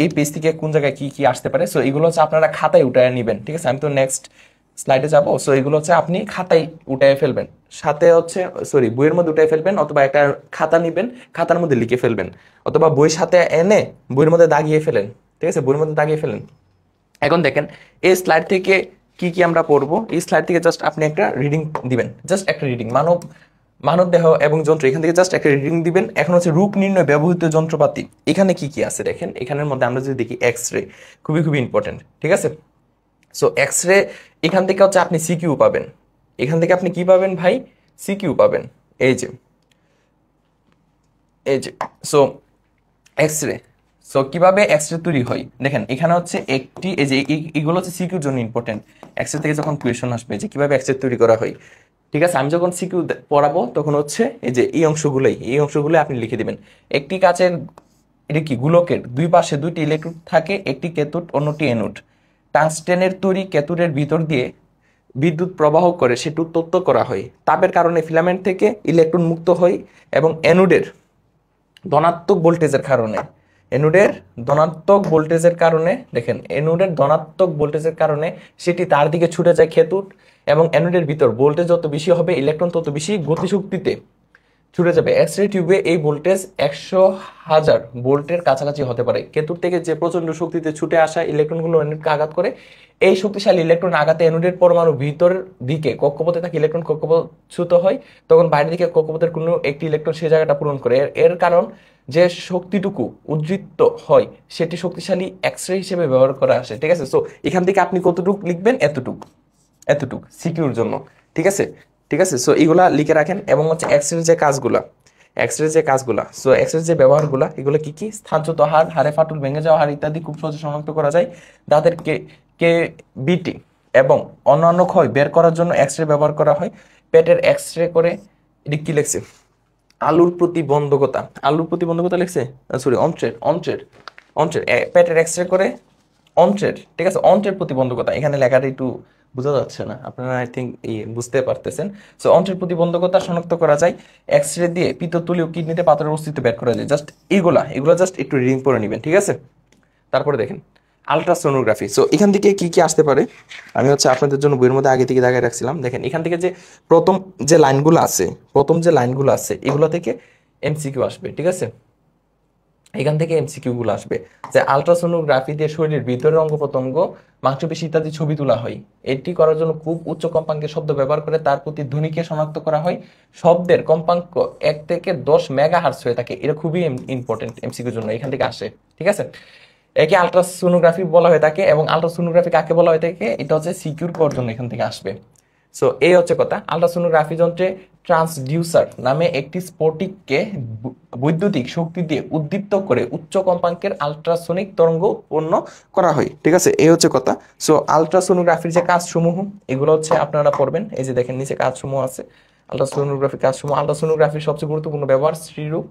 এই পেজ থেকে কোন জায়গায় কি কি আসতে পারে। সো এগুলো হচ্ছে আপনারা খাতায় উঠায় নেবেন। ঠিক আছে, আমি তো নেক্সট স্লাইডে যাবো। সো এগুলো হচ্ছে আপনি খাতায় উঠায় ফেলবেন, সাথে হচ্ছে সরি বইয়ের মধ্যে উঠায় ফেলবেন, অথবা একটা খাতা নিবেন, খাতার মধ্যে লিখে ফেলবেন, অথবা বই সাথে এনে বইয়ের মধ্যে দাগিয়ে ফেলেন। ঠিক আছে, বইয়ের মধ্যে দাগিয়ে ফেলেন। এখন দেখেন এই স্লাইড থেকে কি কি আমরা পড়বো। এই স্লাইড থেকে জাস্ট আপনি একটা রিডিং দিবেন, জাস্ট একটা রিডিং, মানব দেহ এবং যন্ত্র, এখান থেকে জাস্ট একটা রিডিং দিবেন। এখন হচ্ছে রোগ নির্ণয় ব্যবহৃত যন্ত্রপাতি, এখানে কি কি আছে দেখেন। এখানের মধ্যে আমরা যদি দেখি এক্স রে, খুবই খুবই ইম্পর্টেন্ট। ঠিক আছে, সো এক্স রে, এখান থেকে হচ্ছে আপনি সিকিউ পাবেন। এখান থেকে আপনি কি পাবেন ভাই, সিকিউ পাবেন। এই যে সো এক্স রে, সো কিভাবে এক্স রে তৈরি হয় দেখেন। এখানে হচ্ছে একটি এই যে এগুলো হচ্ছে সিকিউর জন্য ইম্পর্টেন্ট। এক্স রে থেকে যখন কোয়েশন আসবে যে কিভাবে এক্স রে তৈরি করা হয়, ঠিক আছে, আমি যখন সিকিউ পড়াবো তখন হচ্ছে এই যে এই অংশগুলো আপনি লিখে দিবেন। একটি কাচের এটা কি গোলকের দুই পাশে দুইটি ইলেকট্রোড থাকে, একটি ক্যাথোড অন্যটি অ্যানোড। টাংস্টেনের তৈরি ক্যাথোডের ভিতর দিয়ে বিদ্যুৎ প্রবাহ করে সেটি উত্তপ্ত করা হয়। তাপের কারণে ফিলামেন্ট থেকে ইলেকট্রন মুক্ত হয় এবং অ্যানোডের ধনাত্মক ভোল্টেজের কারণে অ্যানোডের ধনাত্মক ভোল্টেজের কারণে সেটি তার দিকে ছুটে যায় ক্যাথোড, এবং অ্যানোডের ভিতর ভোল্টেজ যত বেশি হবে ইলেকট্রন তত বেশি গতিশক্তিতে ছুটে যাবে। এক্স রে টিউবে এই ভোল্টেজ 100,000 ভোল্টের কাছাকাছি হতে পারে। ক্যাথোড থেকে যে প্রচন্ড শক্তিতে ছুটে আসা ইলেকট্রনগুলো অ্যানোডকে আঘাত করে। এই শক্তিশালী ইলেকট্রন আঘাতে অ্যানোডের পরমাণু ভিতরের দিকে কক্ষপথে থাকে ইলেকট্রন কক্ষপথচ্যুত হয়, তখন বাইরের দিকে কক্ষপথের কোনো একটি ইলেকট্রন সেই জায়গাটা পূরণ করে। এর কারণ যে শক্তিটুকু উদ্দীপ্ত হয় সেটি শক্তিশালী এক্স রে হিসেবে ব্যবহার করা আসে। ঠিক আছে, সো এখান থেকে আপনি কতটুকু লিখবেন, এতটুক সিকিউর জন্য। ঠিক আছে, সো এইগুলা লিখে রাখেন। এবং হচ্ছে এক্স রে যে কাজগুলা, সো এক্স রে যে ব্যবহারগুলা, এগুলো কি কি, স্থানচ্যুত হাড়, হাড়ে ফাটল, ভেঙে যাওয়া হাড় ইত্যাদি খুব সহজে শনাক্ত করা যায়। দাঁতের বিটি এবং অন্যান্য ক্ষয় বের করার জন্য এক্স রে ব্যবহার করা হয়। পেটের এক্স রে করে, এটি কি লিখছে, আলুর প্রতিবন্ধকতা লিখছে, সরি অন্ত্রের পেটের এক্স রে করে অন্ত্রের, ঠিক আছে, অন্ত্রের প্রতিবন্ধকতা, এখানে লেখাটা একটু বোঝা যাচ্ছে না, আপনারা আই থিঙ্ক বুঝতে পারতেছেন। সো অন্ত্রের প্রতিবন্ধকতা শনাক্ত করা যায় এক্স রে দিয়ে। পিত্তথলি ও কিডনিতে পাথরের অস্তিত্ব বের করা যায়। জাস্ট এগুলা জাস্ট একটু রিডিং করে নেবেন। ঠিক আছে, তারপরে দেখেন আলট্রাসোনোগ্রাফি। সো এখান থেকে কি কি আসতে পারে আমি হচ্ছে আপনাদের জন্য বইয়ের মধ্যে আগে থেকে দাগায় রাখছিলাম। দেখেন এখান থেকে যে প্রথম যে লাইনগুলো আছে এগুলো থেকে এমসিকিউ আসবে। ঠিক আছে, এখান থেকে এমসিকিউ গুলো আসবে যে আলট্রাসোনোগ্রাফি দিয়ে শরীরের ভিতরের অঙ্গ প্রত্যঙ্গ, মাংসপেশি ইত্যাদি ছবি তোলা হয়। এটি করার জন্য খুব উচ্চ কম্পাঙ্কের শব্দ ব্যবহার করে তার প্রতি ধ্বনিকে শনাক্ত করা হয়। শব্দের কম্পাঙ্ক 1 থেকে 10 মেগাহার্টজ হয়ে থাকে। এটা খুবই ইম্পর্টেন্ট এমসিকিউর জন্য, এখান থেকে আসে। ঠিক আছে, একে আলট্রাসোনোগ্রাফি বলা হয়ে থাকে। এবং আলট্রাসোনোগ্রাফি কাকে বলা হয়ে থাকে, এটা হচ্ছে সিকিউর করার জন্য এখান থেকে আসবে। সো এই হচ্ছে কথা। আলট্রাসোনোগ্রাফি যন্ত্রে ট্রান্সডিউসার নামে একটি স্ফটিককে বৈদ্যুতিক শক্তি দিয়ে উদ্দীপ্ত করে উচ্চ কম্পাঙ্কের আলট্রাসোনিক তরঙ্গ উৎপন্ন করা হয়। ঠিক আছে, এই হচ্ছে কথা। সো আলট্রাসোনোগ্রাফির যে কাজসমূহ এগুলো হচ্ছে আপনারা পড়বেন। এই যে দেখেন নিচে কাজসমূহ আছে, আলট্রাসোনোগ্রাফির কাজসমূহ। আলট্রাসোনোগ্রাফির সবচেয়ে গুরুত্বপূর্ণ ব্যবহার স্ত্রীরোগ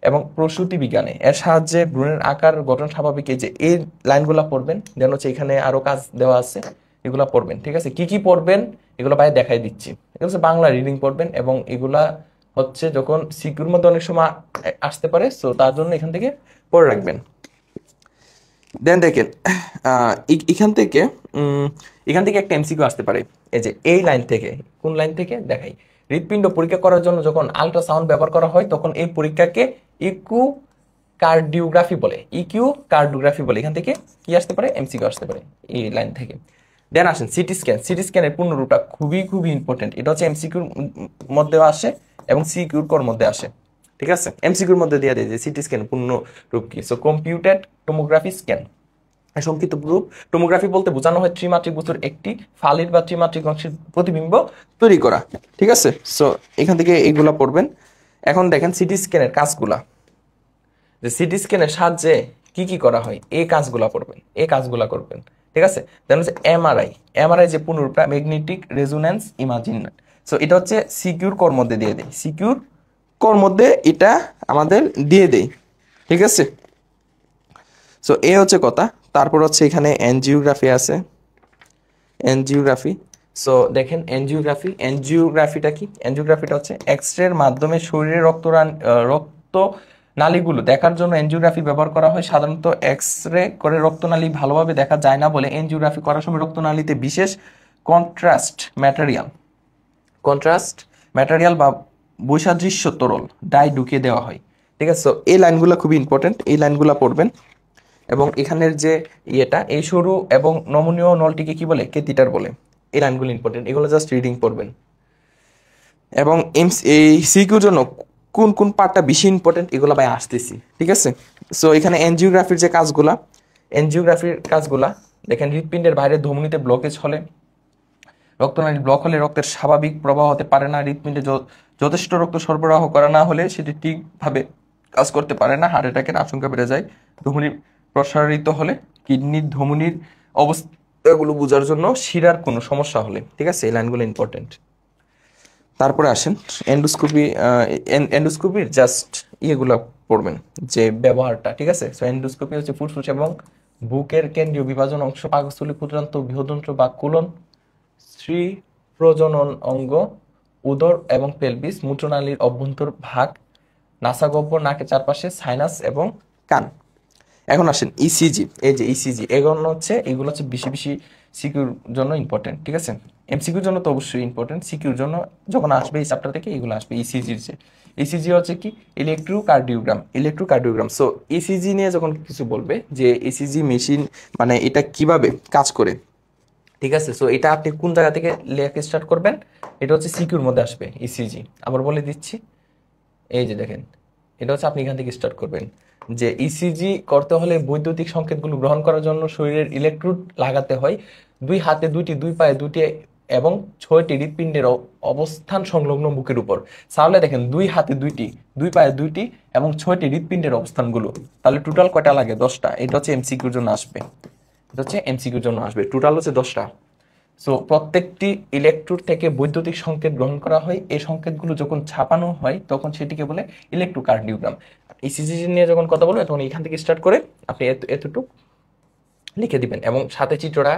এবং প্রসূতি বিজ্ঞানে। এর সাহায্যে ভ্রূণের আকার গঠন স্বাভাবিক। এই যে এই লাইনগুলা পড়বেন, যেন হচ্ছে এখানে আরো কাজ দেওয়া আছে, এগুলা পড়বেন। ঠিক আছে, কি কি পড়বেন এগুলো বাইরে দেখাই দিচ্ছি। এগুলো হচ্ছে বাংলা রিডিং পড়বেন, এবং এগুলা হচ্ছে যখন সিকিউর মধ্যে অনেক সময় আসতে পারে, সো তার জন্য এখান থেকে পড়ে রাখবেন। দেন দেখেন এখান থেকে একটা এমসিকিউ আসতে পারে। এই যে এই লাইন থেকে, কোন লাইন থেকে দেখাই, হৃৎপিণ্ড পরীক্ষা করার জন্য যখন আল্ট্রাসাউন্ড ব্যবহার করা হয় তখন এই পরীক্ষাকে কার্ডিওগ্রাফি বলে। এখান থেকে কি আসতে পারে, এমসিকিউ আসতে পারে এই লাইন থেকে। দেন আসেন সিটি স্ক্যানের পূর্ণরূপটা খুবই খুবই ইম্পর্টেন্ট। এটা হচ্ছে এমসিকিউর মধ্যে আসে এবং সিকিউর কর মধ্যে আসে। ঠিক আছে, এমসিকিউর মধ্যে দিয়ে দেয় যে সিটি স্ক্যানের পূর্ণরূপ কি। সো কম্পিউটেড টোমোগ্রাফি স্ক্যান, সংক্ষিপ্ত রূপ। টোমোগ্রাফি বলতে বোঝানো হয় ত্রিমাত্রিক বস্তুর একটি ফালির বা ত্রিমাত্রিক অংশের প্রতিবিম্ব তৈরি করা। ঠিক আছে, সো এখান থেকে এগুলা পড়বেন। এখন দেখেন সিটি স্ক্যানের কাজগুলা, যে সিটি স্ক্যানের সাহায্যে কি কি করা হয় এই কাজগুলা করবেন, এই কাজগুলা করবেন। ঠিক আছে, দেন হচ্ছে এমআরআই। এমআরআই যে পুনরুত্পাদন ম্যাগনেটিক রেজোন্যান্স ইমাজিং। সো এটা হচ্ছে সিকিউর কোর মধ্যে দিয়ে দেয়, সিকিউর কোর মধ্যে এটা আমাদের দিয়ে দেয়। ঠিক আছে, সো এ হচ্ছে কথা। তারপর হচ্ছে এখানে এনজিওগ্রাফি আছে, এনজিওগ্রাফি। সো দেখেন এনজিওগ্রাফি, এনজিওগ্রাফিটা কি? এনজিওগ্রাফিটা হচ্ছে এক্স রের মাধ্যমে শরীরের রক্ত নালীগুলো দেখার জন্য এনজিওগ্রাফি ব্যবহার করা হয়। সাধারণত এক্স রে করে রক্তনালী ভালোভাবে দেখা যায় না বলে এনজিওগ্রাফি করার সময় রক্তনালীতে বিশেষ কন্ট্রাস্ট ম্যাটেরিয়াল বা বৈসাদৃশ্য তরল ডাই ঢুকিয়ে দেওয়া হয়। ঠিক আছে, সো এই লাইনগুলো খুবই ইম্পর্টেন্ট, এই লাইনগুলো পড়বেন। এবং এখানের যে ইয়েটা, এই সরু এবং নমনীয় নলটিকে কি বলে? কেথিটার বলে। এই লাইনগুলো ইম্পর্টেন্ট, এগুলো জাস্ট রিডিং পড়বেন। এবং এই সিকিউর জন্য কোন কোন পার্টটা বেশি ইম্পর্টেন্ট এগুলো ভাই আসতেছি। ঠিক আছে, সো এখানে এনজিওগ্রাফির যে কাজগুলা, এনজিওগ্রাফির কাজগুলা দেখেন, হৃৎপিণ্ডের বাইরে ধমনীতে ব্লকেজ হলে, রক্তনালী ব্লক হলে রক্তের স্বাভাবিক প্রবাহ হতে পারে না। হৃৎপিণ্ডে যথেষ্ট রক্ত সরবরাহ করা না হলে সেটি ঠিকভাবে কাজ করতে পারে না, হার্ট অ্যাটাকের আশঙ্কা বেড়ে যায়। ধমনী প্রসারিত হলে, কিডনির ধমনীর অবস্থাগুলো বোঝার জন্য, শিরার কোনো সমস্যা হলে। ঠিক আছে, এই লাইনগুলো ইম্পর্টেন্ট। তারপরে আসেন এন্ডোস্কোপি। এন্ডোস্কোপির জাস্ট ইয়েগুলো পড়বেন, যে ব্যবহারটা। ঠিক আছে, সো এন্ডোস্কোপি হচ্ছে ফুসফুস এবং বুকের কেন্দ্রীয় বিভাজন অংশ, পাকস্থলী, ক্ষুদ্রান্ত বৃহদন্ত্র বা কোলন, স্ত্রী প্রজনন অঙ্গ, উদর এবং পেলভিস, মূত্রনালীর অভ্যন্তর ভাগ, নাসাগহ্বর, নাকের চারপাশে, সাইনাস এবং কান। এখন আসেন ইসিজি। এই যে ইসিজি, এগুলো হচ্ছে বেশি বেশি সিকিউর জন্য ইম্পর্টেন্ট। ঠিক আছে, এমসিকিউর জন্য তো অবশ্যই ইম্পর্টেন্ট, সিকিউর জন্য যখন আসবে এই চ্যাপ্টার থেকে এগুলো আসবে। ইসিজির যে ইসিজি হচ্ছে কি? ইলেকট্রোকার্ডিওগ্রাম। সো ইসিজি নিয়ে যখন কিছু বলবে যে ইসিজি মেশিন মানে এটা কিভাবে কাজ করে। ঠিক আছে, সো এটা আপনি কোন জায়গা থেকে লেখা স্টার্ট করবেন? এটা হচ্ছে সিকিউর মধ্যে আসবে ইসিজি। আবার বলে দিচ্ছি, এই যে দেখেন, এটা হচ্ছে আপনি এখান থেকে স্টার্ট করবেন, যে ইসিজি করতে হলে বৈদ্যুতিক সংকেতগুলো গ্রহণ করার জন্য শরীরের ইলেকট্রোড লাগাতে হয় দুই হাতে দুইটি, দুই পায়ে দুটি এবং 6টি হৃৎপিণ্ডের অবস্থান সংলগ্ন বুকের উপর। তাহলে দেখেন, দুই হাতে দুইটি, দুই পায়ে দুইটি এবং 6টি হৃৎপিণ্ডের অবস্থানগুলো, তাহলে টোটাল কয়টা লাগে? 10টা। এটা হচ্ছে এমসিকিউর জন্য আসবে, এটা হচ্ছে এমসিকিউর জন্য আসবে, টোটাল হচ্ছে 10টা। সো প্রত্যেকটি ইলেকট্রোড থেকে বৈদ্যুতিক সংকেত গ্রহণ করা হয়। এই সংকেতগুলো যখন ছাপানো হয় তখন সেটিকে বলে ইলেকট্রোকার্ডিওগ্রাম। ইসিজি নিয়ে যখন কথা বলবো তখন এখান থেকে স্টার্ট করে আপনি এতটুকু লিখে দিবেন এবং সাথে চিত্রটা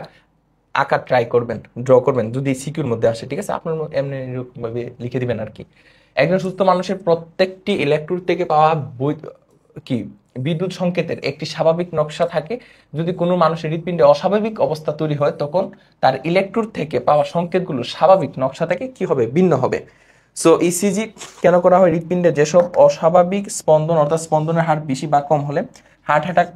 আঁকার ট্রাই করবেন, ড্র করবেন যদি সিকিউর মধ্যে আসে। ঠিক আছে, আপনার এমনি এরকমভাবে লিখে দিবেন আর কি। একজন সুস্থ মানুষের প্রত্যেকটি ইলেকট্রোড থেকে পাওয়া কি বিদ্যুৎ সংকেতের একটি স্বাভাবিক নকশা থাকে। যদি কোনো মানুষের হৃৎপিণ্ডে অস্বাভাবিক অবস্থা তৈরি হয় তখন তার ইলেকট্রোড থেকে পাওয়া সংকেতগুলো স্বাভাবিক নকশা থেকে কি হবে? ভিন্ন হবে। সো ইসিজি কেন করা হয়? হৃৎপিণ্ডে যেসব অস্বাভাবিক স্পন্দন, অর্থাৎ স্পন্দনের হার বেশি বা কম হলে, হার্ট অ্যাটাক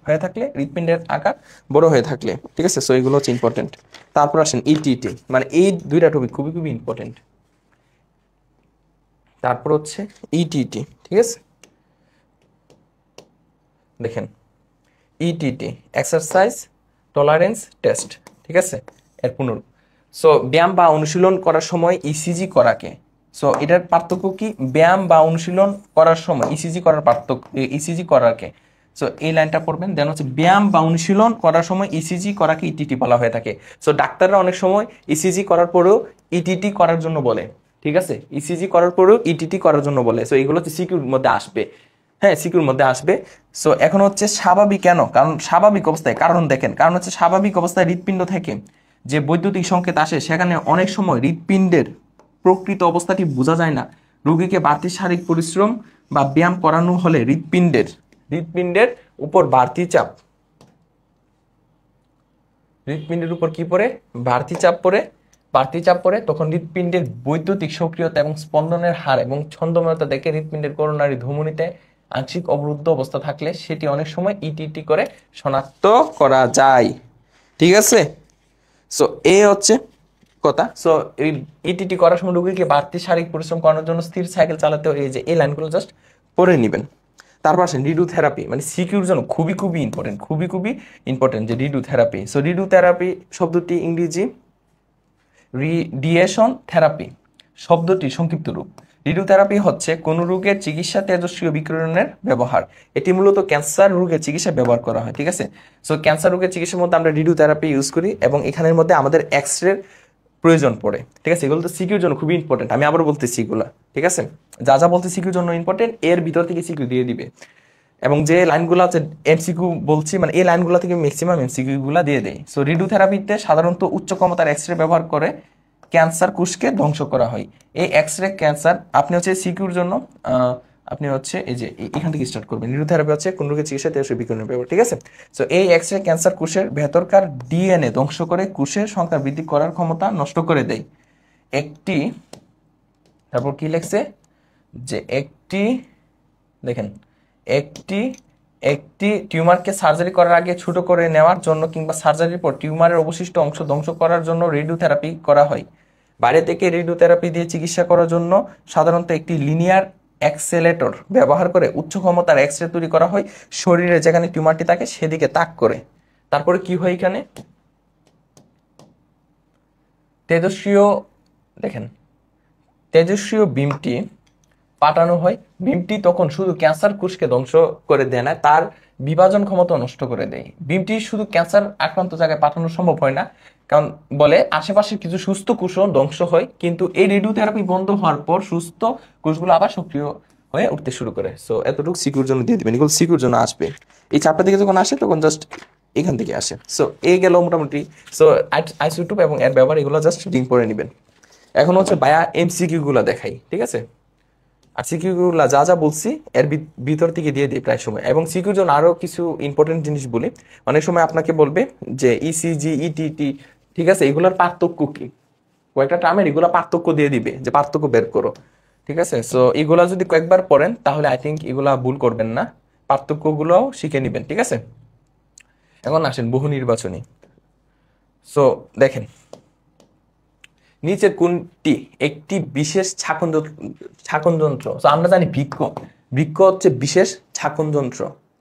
হয়ে থাকলে, হৃৎপিণ্ডের আকার বড় হয়ে থাকলে। ঠিক আছে, সো এগুলো হচ্ছে ইম্পর্টেন্ট। তারপর আসেন ইটিটি, মানে এই দুইটা টপিক খুবই খুবই ইম্পর্টেন্ট। তারপর হচ্ছে ইটিটি। ঠিক আছে, দেখেন ইটিটি, এক্সারসাইজ টলারেন্স টেস্ট। ঠিক আছে, এর পুনর। সো ব্যায়াম বা অনুশীলন করার সময় ইসিজি করাকে, সো এটার পার্থক্য কি? ব্যায়াম বা অনুশীলন করার সময় ইসিজি করার পার্থক্য, ইসিজি করাকে। সো এই লাইনটা পড়বেন। দেন হচ্ছে ব্যায়াম বা অনুশীলন করার সময় ইসিজি করাকে ইটিটি বলা হয়ে থাকে। সো ডাক্তাররা অনেক সময় ইসিজি করার পরেও ইটিটি করার জন্য বলে। ঠিক আছে, ইসিজি করার পরেও ইটিটি করার জন্য বলে। সো এগুলো হচ্ছে সিকিউর মধ্যে আসবে। হ্যাঁ, সিকিউর মধ্যে আসবে। সো এখন হচ্ছে স্বাভাবিক কেন? কারণ স্বাভাবিক অবস্থায়, কারণ দেখেন, কারণ হচ্ছে স্বাভাবিক অবস্থায় হৃৎপিণ্ড থেকে যে বৈদ্যুতিক সংকেত আসে সেখানে অনেক সময় হৃৎপিণ্ডের প্রকৃত অবস্থাটি বোঝা যায় না। রোগীকে বাড়তি শারীরিক পরিশ্রম বা ব্যায়াম করানো হলে হৃৎপিণ্ডের উপর বাড়তি চাপ, হৃৎপিণ্ডের উপর কি পড়ে? বাড়তি চাপ পড়ে তখন হৃৎপিণ্ডের বৈদ্যুতিক সক্রিয়তা এবং স্পন্দনের হার এবং ছন্দময়তা দেখে হৃৎপিণ্ডের করোনারি ধমনীতে আংশিক অবরুদ্ধ অবস্থা থাকলে সেটি অনেক সময় ইটিটি করে শনাক্ত করা যায়। ঠিক আছে, সো এ হচ্ছে কথা। সো এই ইটিটি করার সময় রোগীকে বাড়তি শারীরিক পরিশ্রম করানোর জন্য স্থির সাইকেল চালাতে হয়। এই যে এই লাইনগুলো জাস্ট পড়ে নেবেন। তারপর আসেন রিডোথেরাপি, মানে সিকিউর জন্য খুবই খুবই ইম্পর্টেন্ট যে রিডোথেরাপি। সো রিডোথেরাপি শব্দটি ইংরেজি রিডিয়েশন থেরাপি শব্দটি সংক্ষিপ্ত রূপ। রেডিওথেরাপি হচ্ছে কোন রোগের চিকিৎসা তেজস্ক্রিয় বিকিরণের ব্যবহার। এটি মূলত ক্যান্সার রোগের চিকিৎসা ব্যবহার করা হয়, ঠিক আছে। সো ক্যান্সার রোগের চিকিৎসার মধ্যে আমরা রেডিওথেরাপি ইউজ করি এবং এখানের মধ্যে আমাদের এক্স-রে প্রয়োজন পড়ে, ঠিক আছে। এগুলো তো সিকিউর জন্য খুবই ইম্পর্টেন্ট, আমি আবারও বলতেছি এগুলো, ঠিক আছে। যা যা বলতে সিকিউর জন্য ইম্পর্টেন্ট এর ভিতর থেকে সিকিউ দিয়ে দিবে, এবং যে লাইনগুলো আছে এমসিকিউ বলছি, মানে এই লাইনগুলো থেকে ম্যাক্সিমাম এমসিকিউ গুলা দিয়ে দেয়। সো রেডিওথেরাপিতে সাধারণত উচ্চ ক্ষমতার এক্স রে ব্যবহার করে ক্যান্সার কোষকে ধ্বংস করা হয়। এই এক্স রে ক্যান্সার আপনি হচ্ছে সিকিউর জন্য আপনি হচ্ছে এই যে এখান থেকে স্টার্ট করবেন। রেডিওথেরাপি হচ্ছে কোন রোগের চিকিৎসা তেজস্ক্রিয় বিকিরণের ব্যবহার, ঠিক আছে। সো এই এক্স রে ক্যান্সার কোষের ভেতরকার ডিএনএ ধ্বংস করে কোষের সংখ্যা বৃদ্ধি করার ক্ষমতা নষ্ট করে দেয়। একটি, তারপর কি লেখছে যে একটি, দেখেন, একটি একটি টিউমারকে সার্জারি করার আগে ছোট করে নেওয়ার জন্য কিংবা সার্জারির পর টিউমারের অবশিষ্ট অংশ ধ্বংস করার জন্য রেডিওথেরাপি করা হয়। বাইরে থেকে রেডিওথেরাপি দিয়ে চিকিৎসা করার জন্য সাধারণত একটি লিনিয়ার অ্যাক্সেলেটর ব্যবহার করে উচ্চ ক্ষমতার এক্স রে তৈরি করা হয় শরীরে যেখানে টিউমারটি থাকে সেদিকে তাক করে। তারপরে কি হয় এখানে, তেজস্ক্রিয়, দেখেন, তেজস্ক্রিয় বিমটি পাঠানো হয়। বিমটি তখন শুধু ক্যান্সার কোষকে ধ্বংস করে দেয় না, তার বিভাজন ক্ষমতা নষ্ট করে দেয়। বিমটি শুধু ক্যান্সার আক্রান্ত জায়গায় পাঠানো সম্ভব হয় না, কারণ বলে আশেপাশে কিছু সুস্থ কোষও ধ্বংস হয়, কিন্তু এই রেডিওথেরাপি বন্ধ হওয়ার পর সুস্থ কোষগুলো আবার সক্রিয় হয়ে উঠতে শুরু করে। সো এতটুকু সিকিউর জন্য দিয়ে দিবেন, এগুলো সিকিউর জন্য আসবে। এই চাপটা থেকে যখন আসে তখন জাস্ট এখান থেকে আসে। সো এই গেল মোটামুটি। সো আইসোটোপ এবং এর ব্যবহার এগুলো জাস্ট লিঙ্ক করে নেবেন। এখন হচ্ছে বায়া এমসিকিউ গুলা দেখাই, ঠিক আছে। আর সিকিউ গুলা যা যা বলছি এর ভিতর থেকে দিয়ে দিই প্রায় সময়। এবং সিকিউর জন্য আরো কিছু ইম্পর্টেন্ট জিনিস বলি। অনেক সময় আপনাকে বলবে যে ইসিজি, ইটিটি, ঠিক আছে, এগুলোর পার্থক্য কি, কয়েকটা টার্মের এগুলো পার্থক্য দিয়ে দিবে যে পার্থক্য বের করো, ঠিক আছে। সো এগুলা যদি কয়েকবার পড়েন তাহলে আই থিঙ্ক এগুলা ভুল করবেন না, পার্থক্যগুলোও শিখে নেবেন, ঠিক আছে। এখন আসেন বহু নির্বাচনী। সো দেখেন, নিচের কোনটি একটি বিশেষ ছাঁকন যন্ত্র। তো আমরা জানি বৃক্ক, বৃক্ক হচ্ছে বিশেষ ছাঁকন যন্ত্র।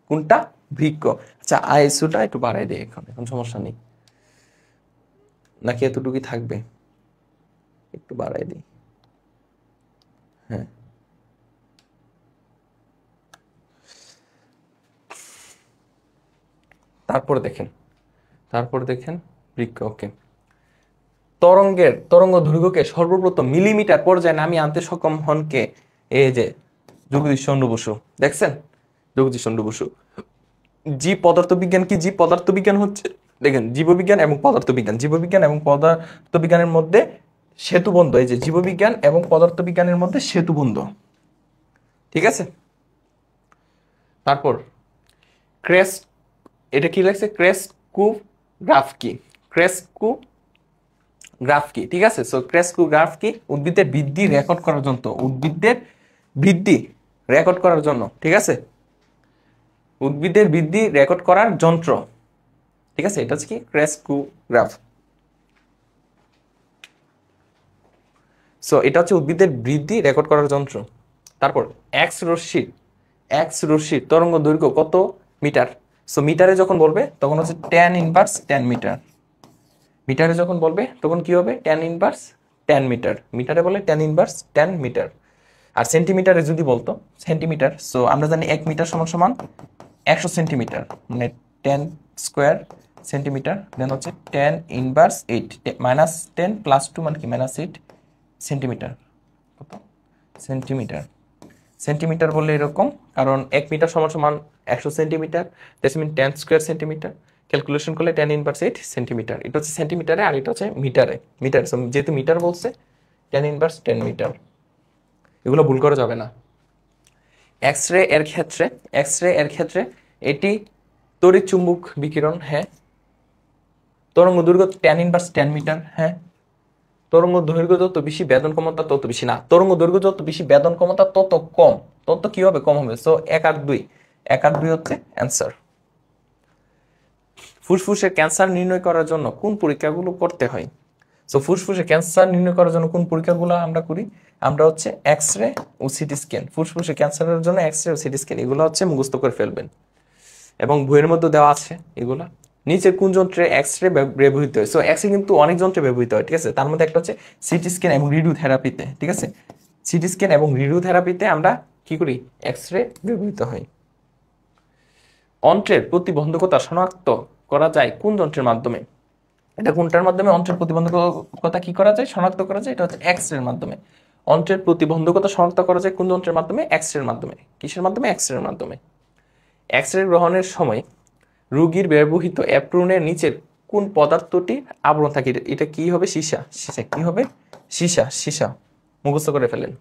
কোনটা? বৃক্ক। আচ্ছা, আইএসওটা একটু বাড়াই দেয়, এখন এখন সমস্যা নেই নাকি এতটুকুই থাকবে, একটু বাড়াই দিই। হ্যাঁ, তারপর দেখেন, তারপর দেখেন বৃক্ক, ওকে। তরঙ্গ দৈর্ঘ্যকে সর্বপ্রথম মিলিমিটার পর্যায়ে নামিয়ে আনতে সক্ষম হন কে? এই যে জগদীশ চন্দ্র বসু, দেখছেন, জগদীশ চন্দ্র বসু। জীব পদার্থবিজ্ঞান কি? জীব পদার্থবিজ্ঞান হচ্ছে, দেখেন, জীববিজ্ঞান এবং পদার্থবিজ্ঞান, জীববিজ্ঞান এবং পদার্থবিজ্ঞানের মধ্যে সেতুবন্ধ। এই যে জীববিজ্ঞান এবং পদার্থবিজ্ঞানের মধ্যে সেতুবন্ধ, ঠিক আছে। তারপর ক্রেস, এটা কি লাগছে? ক্রেস্কুগ্রাফ কি? ক্রেস্কুগ্রাফ কি, ঠিক আছে। সো ক্রেস্কুগ্রাফ কি? উদ্ভিদের বৃদ্ধি রেকর্ড করার যন্ত্র, উদ্ভিদের বৃদ্ধি রেকর্ড করার জন্য, ঠিক আছে, উদ্ভিদের বৃদ্ধি রেকর্ড করার যন্ত্র, ঠিক আছে। এটা হচ্ছে কি? ক্রেস্কুগ্রাফ। সো এটা হচ্ছে উদ্ভিদের বৃদ্ধি রেকর্ড করার যন্ত্র। তারপর এক্স রশ্মির তরঙ্গ দৈর্ঘ্য কত মিটার? সো মিটারে যখন বলবে তখন হচ্ছে tan−10 মিটার। মিটারে যখন বলবে তখন কি হবে? tan−10 metre. মিটারে বলে tan−10 মিটার। আর সেন্টিমিটারে যদি বলতো সেন্টিমিটার, সো আমরা জানি 1 মিটার সমান সমান 100 সেন্টিমিটার, মানে 10 স্কোয়ার সেন্টিমিটার। দেন হচ্ছে tan−8 -10 + 2 মানে কি -8 সেন্টিমিটার। কত? সেন্টিমিটার। সেন্টিমিটার বললে এরকম, কারণ 1 মিটার সমান সমান 100 centimetre, that's mean 10 square centimetre. Calculation করলে tan−8 সেন্টিমিটার। এটা হচ্ছে সেন্টিমিটারে, আর এটা হচ্ছে মিটারে। মিটার, যেহেতু মিটার বলছে, tan−10 মিটার। এগুলো ভুল করা যাবে না। এক্স রে এর ক্ষেত্রে এটি তড়িৎ চুম্বক বিকিরণ, হ্যাঁ। তরঙ্গ দৈর্ঘ্য tan−10 মিটার, হ্যাঁ। তরঙ্গ দৈর্ঘ্য যত বেশি বেদন ক্ষমতা তত বেশি না, তরঙ্গ দৈর্ঘ্য যত বেশি বেদন ক্ষমতা তত কম। তত কি হবে? কম হবে। সো 1 আর 2, 1 আর 2 হচ্ছে অ্যান্সার। ফুসফুসের ক্যান্সার নির্ণয় করার জন্য কোন পরীক্ষাগুলো করতে হয়? সো ফুসফুসের ক্যান্সার নির্ণয় করার জন্য কোন পরীক্ষাগুলো আমরা করি? আমরা হচ্ছে এক্স রে ও সিটি স্ক্যান। ফুসফুসের ক্যান্সারের জন্য এক্স রে ও সিটি স্ক্যান, এগুলো হচ্ছে মুখস্থ করে ফেলবেন, এবং বইয়ের মধ্যে দেওয়া আছে এগুলা। নিচের কোন যন্ত্রে এক্স রে ব্যবহৃত হয়? সো এক্স রে কিন্তু অনেক যন্ত্রে ব্যবহৃত হয়, ঠিক আছে। তার মধ্যে একটা হচ্ছে সিটি স্ক্যান এবং রেডিওথেরাপিতে, ঠিক আছে। সিটি স্ক্যান এবং রেডিওথেরাপিতে আমরা কি করি, এক্স রে ব্যবহৃত হয়। অন্ত্রের প্রতিবন্ধকতা শনাক্ত করা যায় কোন যন্ত্রের মাধ্যমে? এটা কোনটার মাধ্যমে অন্ত্রের প্রতিবন্ধকতা কি করা যায়, শনাক্ত করা যায়? এটা হচ্ছে এক্স রের মাধ্যমে। অন্ত্রের প্রতিবন্ধকতা শনাক্ত করা যায় কোন যন্ত্রের মাধ্যমে? এক্স রের মাধ্যমে। কিসের মাধ্যমে? এক্স রের মাধ্যমে। এক্স রে গ্রহণের সময় রোগীর ব্যবহৃত অ্যাপ্রনের নিচের কোন পদার্থটি আবরণ থাকে? এটা কি হবে? সীসা। সীসা কি হবে? সীসা। সীসা মুখস্থ করে ফেলেন।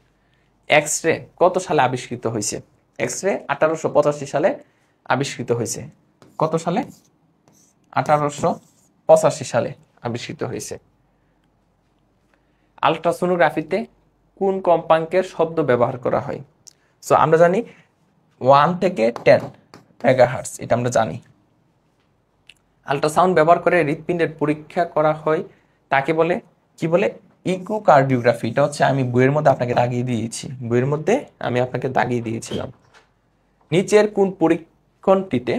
এক্স রে কত সালে আবিষ্কৃত হয়েছে? এক্স রে 1885 সালে আবিষ্কৃত হয়েছে। কত সালে? 1885 সালে আবিষ্কৃত হয়েছে। আলট্রাসোনোগ্রাফিতে কোন কম্পাঙ্কের শব্দ ব্যবহার করা হয়? সো আমরা জানি 1 থেকে 10 মেগাহার্টজ, এটা আমরা জানি। আল্ট্রাসাউন্ড ব্যবহার করে হৃৎপিণ্ডের পরীক্ষা করা হয়, তাকে বলে কি বলে? ইকোকার্ডিওগ্রাফি। এটা হচ্ছে আমি বইয়ের মধ্যে আপনাকে দাগিয়ে দিয়েছি, বইয়ের মধ্যে আমি আপনাকে দাগিয়ে দিয়েছিলাম। নিচের কোন পরীক্ষণটিতে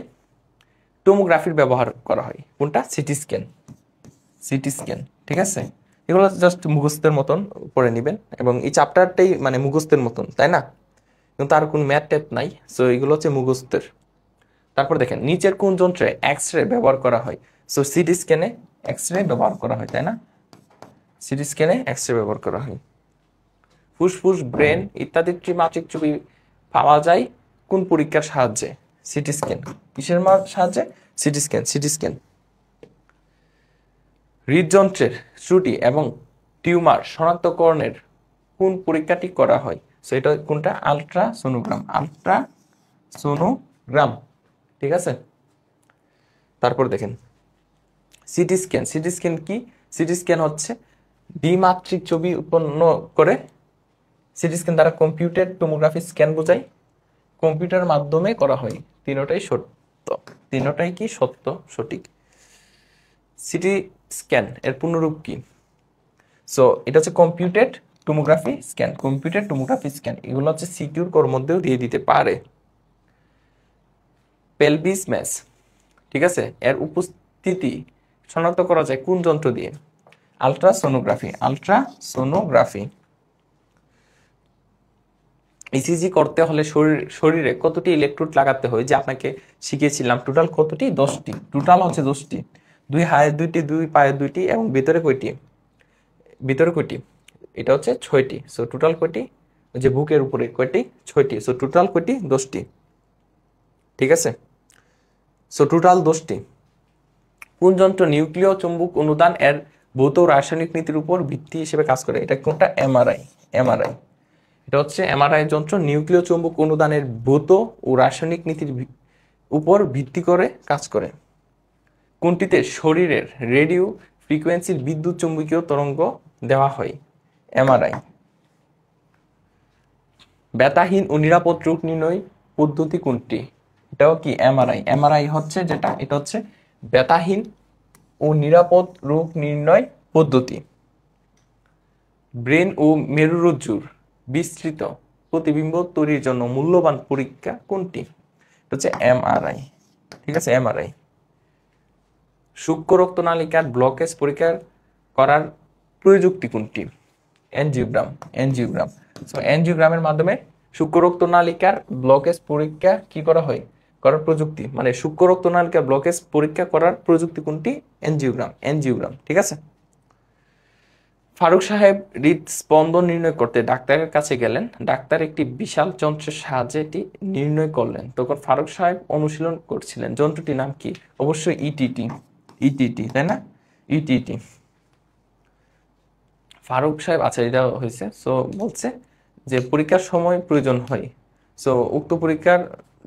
টোমোগ্রাফির ব্যবহার করা হয়? কোনটা? CT scan. সিটি স্ক্যান, ঠিক আছে? এগুলো জাস্ট মুখস্থের মতন পড়ে নেবেন, এবং এই চ্যাপ্টারটাই মানে মুখস্থের মতন, তাই না? কিন্তু তার কোন ম্যাথ ট্যাথ নাই, সো এগুলো হচ্ছে মুখস্থের। তারপর দেখেন নিচের কোন যন্ত্রে এক্স রে ব্যবহার করা হয়? সো সিটি স্ক্যানে এক্স রে ব্যবহার করা হয়, তাই না? সিটি স্ক্যানে এক্স রে ব্যবহার করা হয়। ফুসফুস, ব্রেন ইত্যাদি ত্রিমাত্রিক ছবি পাওয়া যায় কোন পরীক্ষার সাহায্যে? CT scan. কিসের সাহায্যে? CT scan. CT scan. হৃদযন্ত্রের ত্রুটি এবং টিউমার শনাক্তকরণের কোন পরীক্ষাটি করা হয়? সো এটা কোনটা? আলট্রাসোনোগ্রাম। আলট্রাসোনোগ্রাম, ঠিক আছে? তারপর দেখেন সিটি স্ক্যান। সিটি স্ক্যান কি? সিটি স্ক্যান হচ্ছে দ্বিমাত্রিক ছবি উৎপন্ন করে। সিটি স্ক্যান দ্বারা কম্পিউটার টোমোগ্রাফি স্ক্যান বোঝায়, কম্পিউটারের মাধ্যমে করা হয়। তিনটাই সত্য, তিনটাই কি সত্য, সঠিক। সিটি স্ক্যান এর পূর্ণরূপ কি? সো এটা হচ্ছে computed tomography scan. Computed tomography scan এগুলো হচ্ছে সিকিউর কোর মধ্যেও দিয়ে দিতে পারে। পেলভিস ম্যাস, ঠিক আছে, এর উপস্থিতি শনাক্ত করা যায় কোন যন্ত্র দিয়ে? আলট্রাসোনোগ্রাফি। আলট্রাসোনোগ্রাফি। ইসিজি করতে হলে শরীরে কতটি ইলেকট্রোড লাগাতে হয়? যে আপনাকে শিখিয়েছিলাম টোটাল কতটি? 10টি। টোটাল হচ্ছে 10টি। 2 হাতের 2টি, 2 পায়ের 2টি, এবং ভিতরে কয়টি? ভিতরে কয়টি? এটা হচ্ছে 6টি। সো টোটাল কয়টি? যে বুকের উপরে কয়টি? 6টি। সো টোটাল কয়টি? 10টি, ঠিক আছে? সো টোটাল 10টি। কোন যন্ত্র নিউক্লিয় চুম্বক অনুদান এর ভৌত রাসায়নিক নীতির উপর ভিত্তি হিসেবে কাজ করে? এটা কোনটা? এমআরআই। এমআরআই, এটা হচ্ছে এমআরআই যন্ত্র নিউক্লিয় চুম্বক অনুদানের ভৌত ও রাসায়নিক নীতির উপর ভিত্তি করে কাজ করে। কোনটিতে শরীরের রেডিও ফ্রিকোয়েন্সির বিদ্যুৎ চুম্বকীয় তরঙ্গ দেওয়া হয়? এমআরআই। ব্যথাহীন ও নিরাপদ রোগ নির্ণয় পদ্ধতি কোনটি? এটাও কি? এমআরআই। এমআরআই হচ্ছে যেটা, এটা হচ্ছে ব্যথাহীন ও নিরাপদ রোগ নির্ণয় পদ্ধতি। ব্রেন ও মেরুরজ্জুর বিস্তৃত প্রতিবিম্ব তৈরির জন্য মূল্যবান পরীক্ষা কোনটি? এটা হচ্ছে এমআরআই, ঠিক আছে? এমআরআই। সূক্ষ্ম রক্তনালিকার ব্লকেজ পরীক্ষা করার প্রযুক্তি কোনটি? এনজিওগ্রাম। এনজিওগ্রাম। সো এনজিওগ্রামের মাধ্যমে সূক্ষ্ম রক্তনালিকার ব্লকেজ পরীক্ষা কি করা হয়? করার প্রযুক্তি, মানে সূক্ষ্ম রক্তনালিকার ব্লকেজ পরীক্ষা করার প্রযুক্তি কোনটি? এনজিওগ্রাম। এনজিওগ্রাম, ঠিক আছে? ফারুক সাহেব হৃদস্পন্দন নির্ণয় করতে ডাক্তারের কাছে গেলেন। ডাক্তার একটি বিশাল যন্ত্রের সাহায্যে এটি নির্ণয় করলেন। তখন ফারুক সাহেব অনুশীলন করছিলেন। যন্ত্রটির নাম কি? অবশ্যই ইটিটি। ইটিটি, তাই না? ইটিটি। ফারুক সাহেব, আচ্ছা এটা হয়েছে। সো বলছে যে পরীক্ষার সময় প্রয়োজন হয়। সো উক্ত পরীক্ষার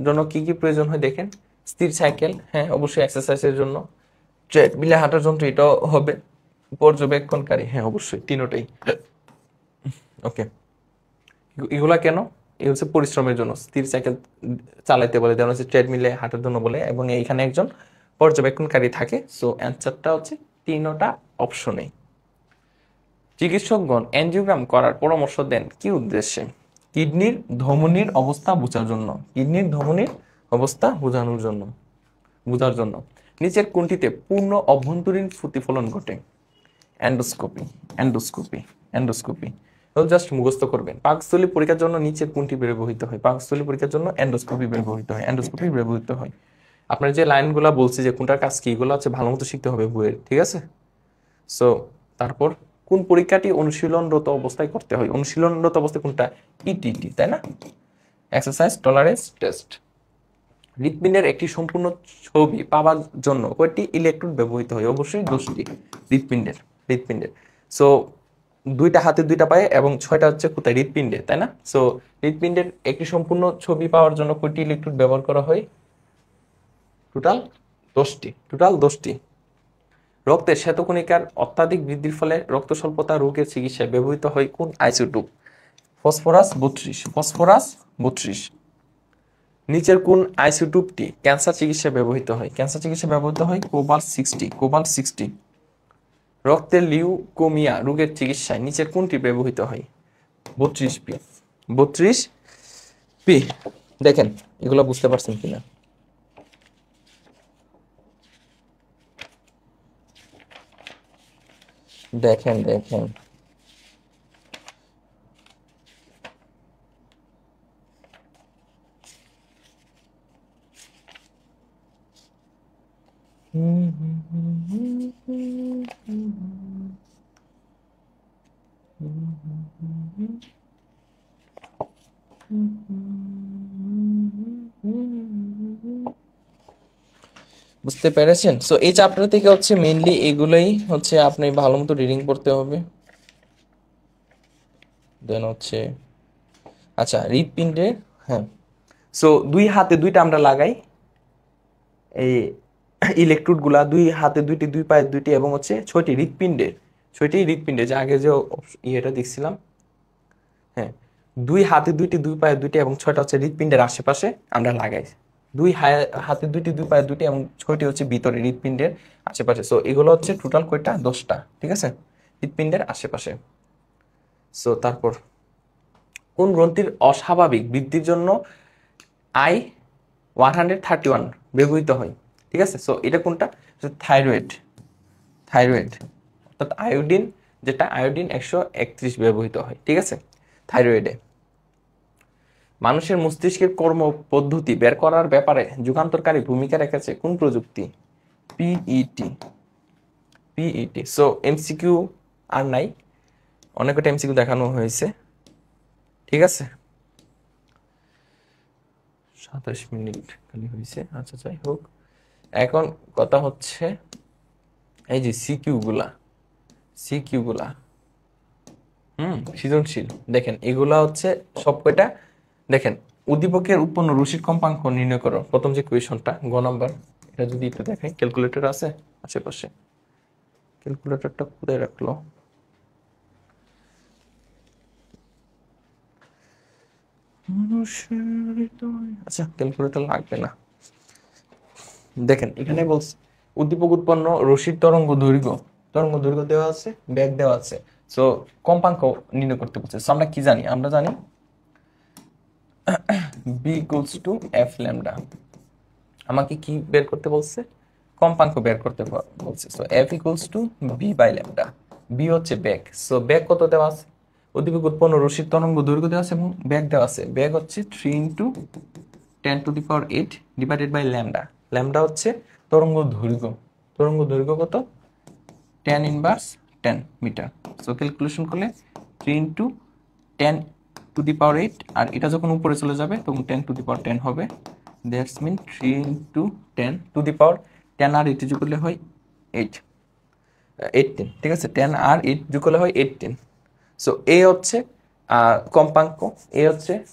জন্য কি কি প্রয়োজন হয় দেখেন। স্থির সাইকেল, হ্যাঁ অবশ্যই এক্সারসাইজের জন্য। ট্রেডমিলে হাঁটার যন্ত্র, এটাও হবে। পর্যবেক্ষণকারী, হ্যাঁ অবশ্যই, তিনটাই। ওকে, এগুলা কেন? এই হচ্ছে পরিশ্রমের জন্য। স্থির সাইকেল চালাইতে বলে, দেওয়া হচ্ছে ট্রেডমিলে হাঁটার জন্য বলে, এবং এইখানে একজন পর্যবেক্ষণকারী থাকে। সো অ্যান্সারটা হচ্ছে তিনটা অপশনে। চিকিৎসকগণ এনজিওগ্রাম করার পরামর্শ দেন কি উদ্দেশ্যে? কিডনির ধমনির অবস্থা বোঝার জন্য। কিডনির ধমনির অবস্থা বোঝার জন্য। নিচের কোনটিতে পূর্ণ অভ্যন্তরীণ প্রতিফলন ঘটে? এন্ডোস্কোপি। এন্ডোস্কোপি। এন্ডোস্কোপি। জাস্ট মুখস্থ করবেন। পাকস্থলী পরীক্ষার জন্য নিচের কোনটি ব্যবহৃত হয়? পাকস্থলী পরীক্ষার জন্য এন্ডোস্কোপি ব্যবহৃত হয়, এন্ডোস্কোপি ব্যবহৃত হয়। আপনার যে লাইনগুলো বলছি যে কোনটার কাজ কি, এগুলো হচ্ছে ভালো মতো শিখতে হবে বইয়ের, ঠিক আছে? সো তারপর কোন পরীক্ষাটি অনুশীলনরত অবস্থায় করতে হয়? অনুশীলনরত অবস্থায় কোনটা? ইটিটি, তাই না? Exercise tolerance test. হৃৎপিণ্ডের একটি সম্পূর্ণ ছবি পাওয়ার জন্য কয়টি ইলেকট্রোড ব্যবহৃত হয়? অবশ্যই 10টি। হৃৎপিণ্ডের সো 2টা হাতে 2টা পায়ে এবং 6টা হচ্ছে কোথায়? হৃৎপিণ্ডে, তাই না? সো হৃৎপিণ্ডের একটি সম্পূর্ণ ছবি পাওয়ার জন্য কয়টি ইলেকট্রোড ব্যবহার করা হয়? টোটাল 10টি। রক্তের শ্বেতকণিকার অত্যাধিক বৃদ্ধির ফলে রক্ত স্বল্পতা রোগের চিকিৎসায় ব্যবহৃত হয় কোন আইসোটোপ? ফসফরাস 32। নিচের কোন আইসোটোপটি ক্যান্সার চিকিৎসায় ব্যবহৃত হয়? ক্যান্সার চিকিৎসায় ব্যবহৃত হয় কোবাল্ট 60। রক্তের লিউকোমিয়া রোগের চিকিৎসায় নিচের কোনটি ব্যবহৃত হয়? 32 পি। 32 পি। দেখেন এগুলো বুঝতে পারছেন কিনা? দেখেন বুঝতে পেরেছেন? সো এই চ্যাপ্টার থেকে হচ্ছে মেইনলি এগুলোই হচ্ছে আপনি ভালো মতো রিডিং করতে হবে। দেন হচ্ছে আচ্ছা হৃৎপিণ্ডে, হ্যাঁ। সো 2 হাতে 2টা আমরা লাগাই এই ইলেকট্রোড গুলা, 2 হাতে 2টি, 2 পায়ে 2টি এবং হচ্ছে 6টি হৃৎপিণ্ডে যে আগে যে ইয়েটা দেখছিলাম, হ্যাঁ। 2 হাতে 2টি, 2 পায়ে 2টি এবং 6টা হচ্ছে হৃৎপিণ্ডের আশেপাশে আমরা লাগাই। 2 হাতে 2টি, 2 পায়ে 2টি এবং 6টি হচ্ছে ভিতরে হৃৎপিণ্ডের আশেপাশে। সো এগুলো হচ্ছে টোটাল কয়টা? 10টা, ঠিক আছে, হৃৎপিণ্ডের আশেপাশে। সো তারপর কোন গ্রন্থির অস্বাভাবিক বৃদ্ধির জন্য I-131 ব্যবহৃত হয়? ঠিক আছে, সো এটা কোনটা? থাইরয়েড অর্থাৎ আয়োডিন, যেটা আয়োডিন 131 ব্যবহৃত হয়, ঠিক আছে, থাইরয়েডে। মানুষের মস্তিষ্কের কর্ম পদ্ধতি বের করার ব্যাপারে যুগান্তকারী ভূমিকা রেখেছে কোন প্রযুক্তি? পিইটি। সো এমসিকিউ আর নাই, অনেক কটা এমসিকিউ দেখানো হয়েছে, ঠিক আছে। 27 মিনিট খালি হয়েছে, আচ্ছা যাই হোক। এখন কথা হচ্ছে এই যে সিকিউ গুলা সৃজনশীল, দেখেন এগুলা হচ্ছে সব কয়টা। দেখেন উদ্দীপকের উৎপন্ন রশ্মির কম্পাঙ্ক নির্ণয় করো, প্রথম যে কোয়েশনটা গ নাম্বার। এটা যদি একটু দেখাই, ক্যালকুলেটর আছে আশেপাশে? ক্যালকুলেটরটা কোথায় রাখলো? আচ্ছা ক্যালকুলেটর লাগবে না। দেখেন এখানে বলছে উদ্দীপক উৎপন্ন রশ্মির তরঙ্গ দৈর্ঘ্য দেওয়া আছে, বেগ দেওয়া আছে। সো কম্পাঙ্ক নির্ণয় করতে বলছে। সো আমরা কি জানি? আমরা জানি b equals to f lambda। আমাকে কি বের করতে বলছে? কম্পাঙ্ক বের করতে বলছে। So f equals to b by lambda। b হচ্ছে বেগ। সো বেগ কত দেওয়া আছে? উদ্দীপক উৎপন্ন রশ্মির তরঙ্গ দৈর্ঘ্য দেওয়া আছে এবং বেগ দেওয়া আছে। বেগ হচ্ছে 3 × 10⁸ ডিভাইডেড বাই ল্যামডা। ল্যামডা হচ্ছে তরঙ্গ দৈর্ঘ্য কত? 10⁻10 মিটার। সো ক্যালকুলেশন করলে 3 × 10⁸, আর এটা যখন উপরে চলে যাবে তখন 10⁻10 হবে। দ্যাটস মিন 3 × 10⁻10 আর 8 যোগ করলে হয় 18, ঠিক আছে। 10 আর 8 যোগ করলে হয় 18। সো এ হচ্ছে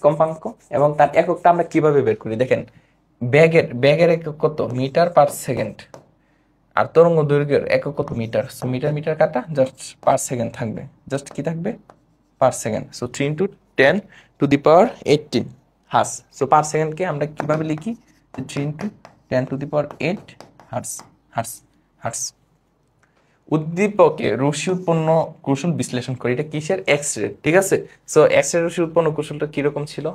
কম্পাঙ্ক এবং তার এককটা আমরা কিভাবে বের করি? দেখেন ব্যাগের একক কত? Metre per second. আর তরঙ্গ দৈর্ঘ্যের একক কত? মিটার। সো মিটার কাটা জাস্ট পার সেকেন্ড থাকবে, জাস্ট কি থাকবে? Per second. So 3 × 10⁸ hertz. So per সেকেন্ডকে আমরা কিভাবে লিখি? 3 × 10⁸ হার্স। উদ্দীপকে রশ্মি উৎপন্ন কৌশল বিশ্লেষণ করি। এটা কিসের? এক্স রে, ঠিক আছে। সো এক্স রে রশ্মি উৎপন্ন কৌশলটা কিরকম ছিল?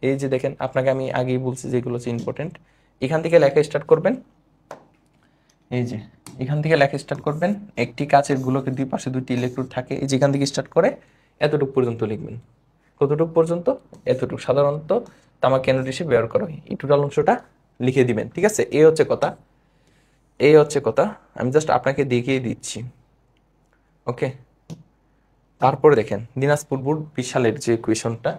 এই যে দেখেন, আপনাকে আমি আগেই বলছি যেগুলো হচ্ছে ইম্পর্টেন্ট। এখান থেকে লেখা স্টার্ট করবেন। এখান থেকে লেখা স্টার্ট করবেন। একটি কাচের গোলকের দুই পাশে 2টি ইলেকট্রোড থাকে। এই যে এখান থেকে স্টার্ট করে এতটুকু পর্যন্ত লিখবেন। কতটুকু পর্যন্ত? এতটুকু। সাধারণত তামাক কেন্দ্র হিসেবে ব্যবহার করা হয়, এই টোটাল অংশটা লিখে দিবেন। ঠিক আছে, এই হচ্ছে কথা, এই হচ্ছে কথা। আমি জাস্ট আপনাকে দেখিয়ে দিচ্ছি। ওকে, তারপরে দেখেন দিনাজপুর বোর্ড 20 সালের যে কোয়েশনটা,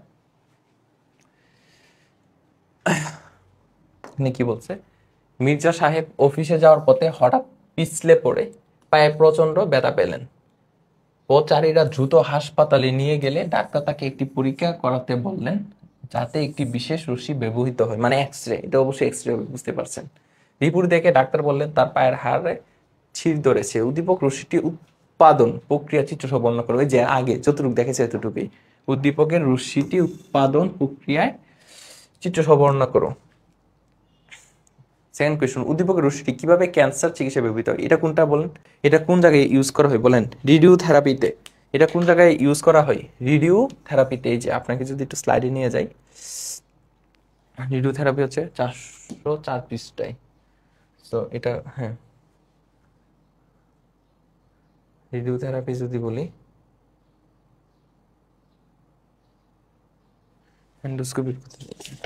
এখানে কি বলছে, মির্জা সাহেব অফিসে যাওয়ার পথে হঠাৎ পিছলে পড়ে পায়ে প্রচন্ড ব্যথা পেলেন। পথচারীরা দ্রুত হাসপাতালে নিয়ে গেলে ডাক্তার তাকে একটি পরীক্ষা করাতে বললেন, যাতে একটি বিশেষ রশ্মি ব্যবহৃত হয়, মানে এক্সরে। এটা অবশ্যই এক্সরে হবে, বুঝতে পারছেন। রিপোর্ট দেখে ডাক্তার বললেন তার পায়ের হাড়ে ছিঁড় ধরেছে। উদ্দীপক রশ্মিটি উৎপাদন প্রক্রিয়া চিত্রসহ বর্ণনা করো। ওই যে আগে যতটুকু দেখেছে এতটুকুই। উদ্দীপকের রশ্মিটি উৎপাদন প্রক্রিয়ায় চিত্রসহ বর্ণনা করো। সেকেন্ড কোয়েশ্চন, উদ্দীপকের রশ্মিটি কিভাবে ক্যান্সার চিকিৎসা ব্যবহৃত হয়? এটা কোনটা বলেন? এটা কোন জায়গায় ইউজ করা হয় বলেন? রেডিও থেরাপিতে। এটা কোন জায়গায় ইউজ করা হয়? রেডিও থেরাপিতে। এই যে আপনাকে যদি একটু স্লাইডে নিয়ে যাই, রেডিও থেরাপি হচ্ছে 404 পৃষ্ঠায়। তো এটা, হ্যাঁ, রেডিও থেরাপি যদি বলি, এন্ডোস্কোপি,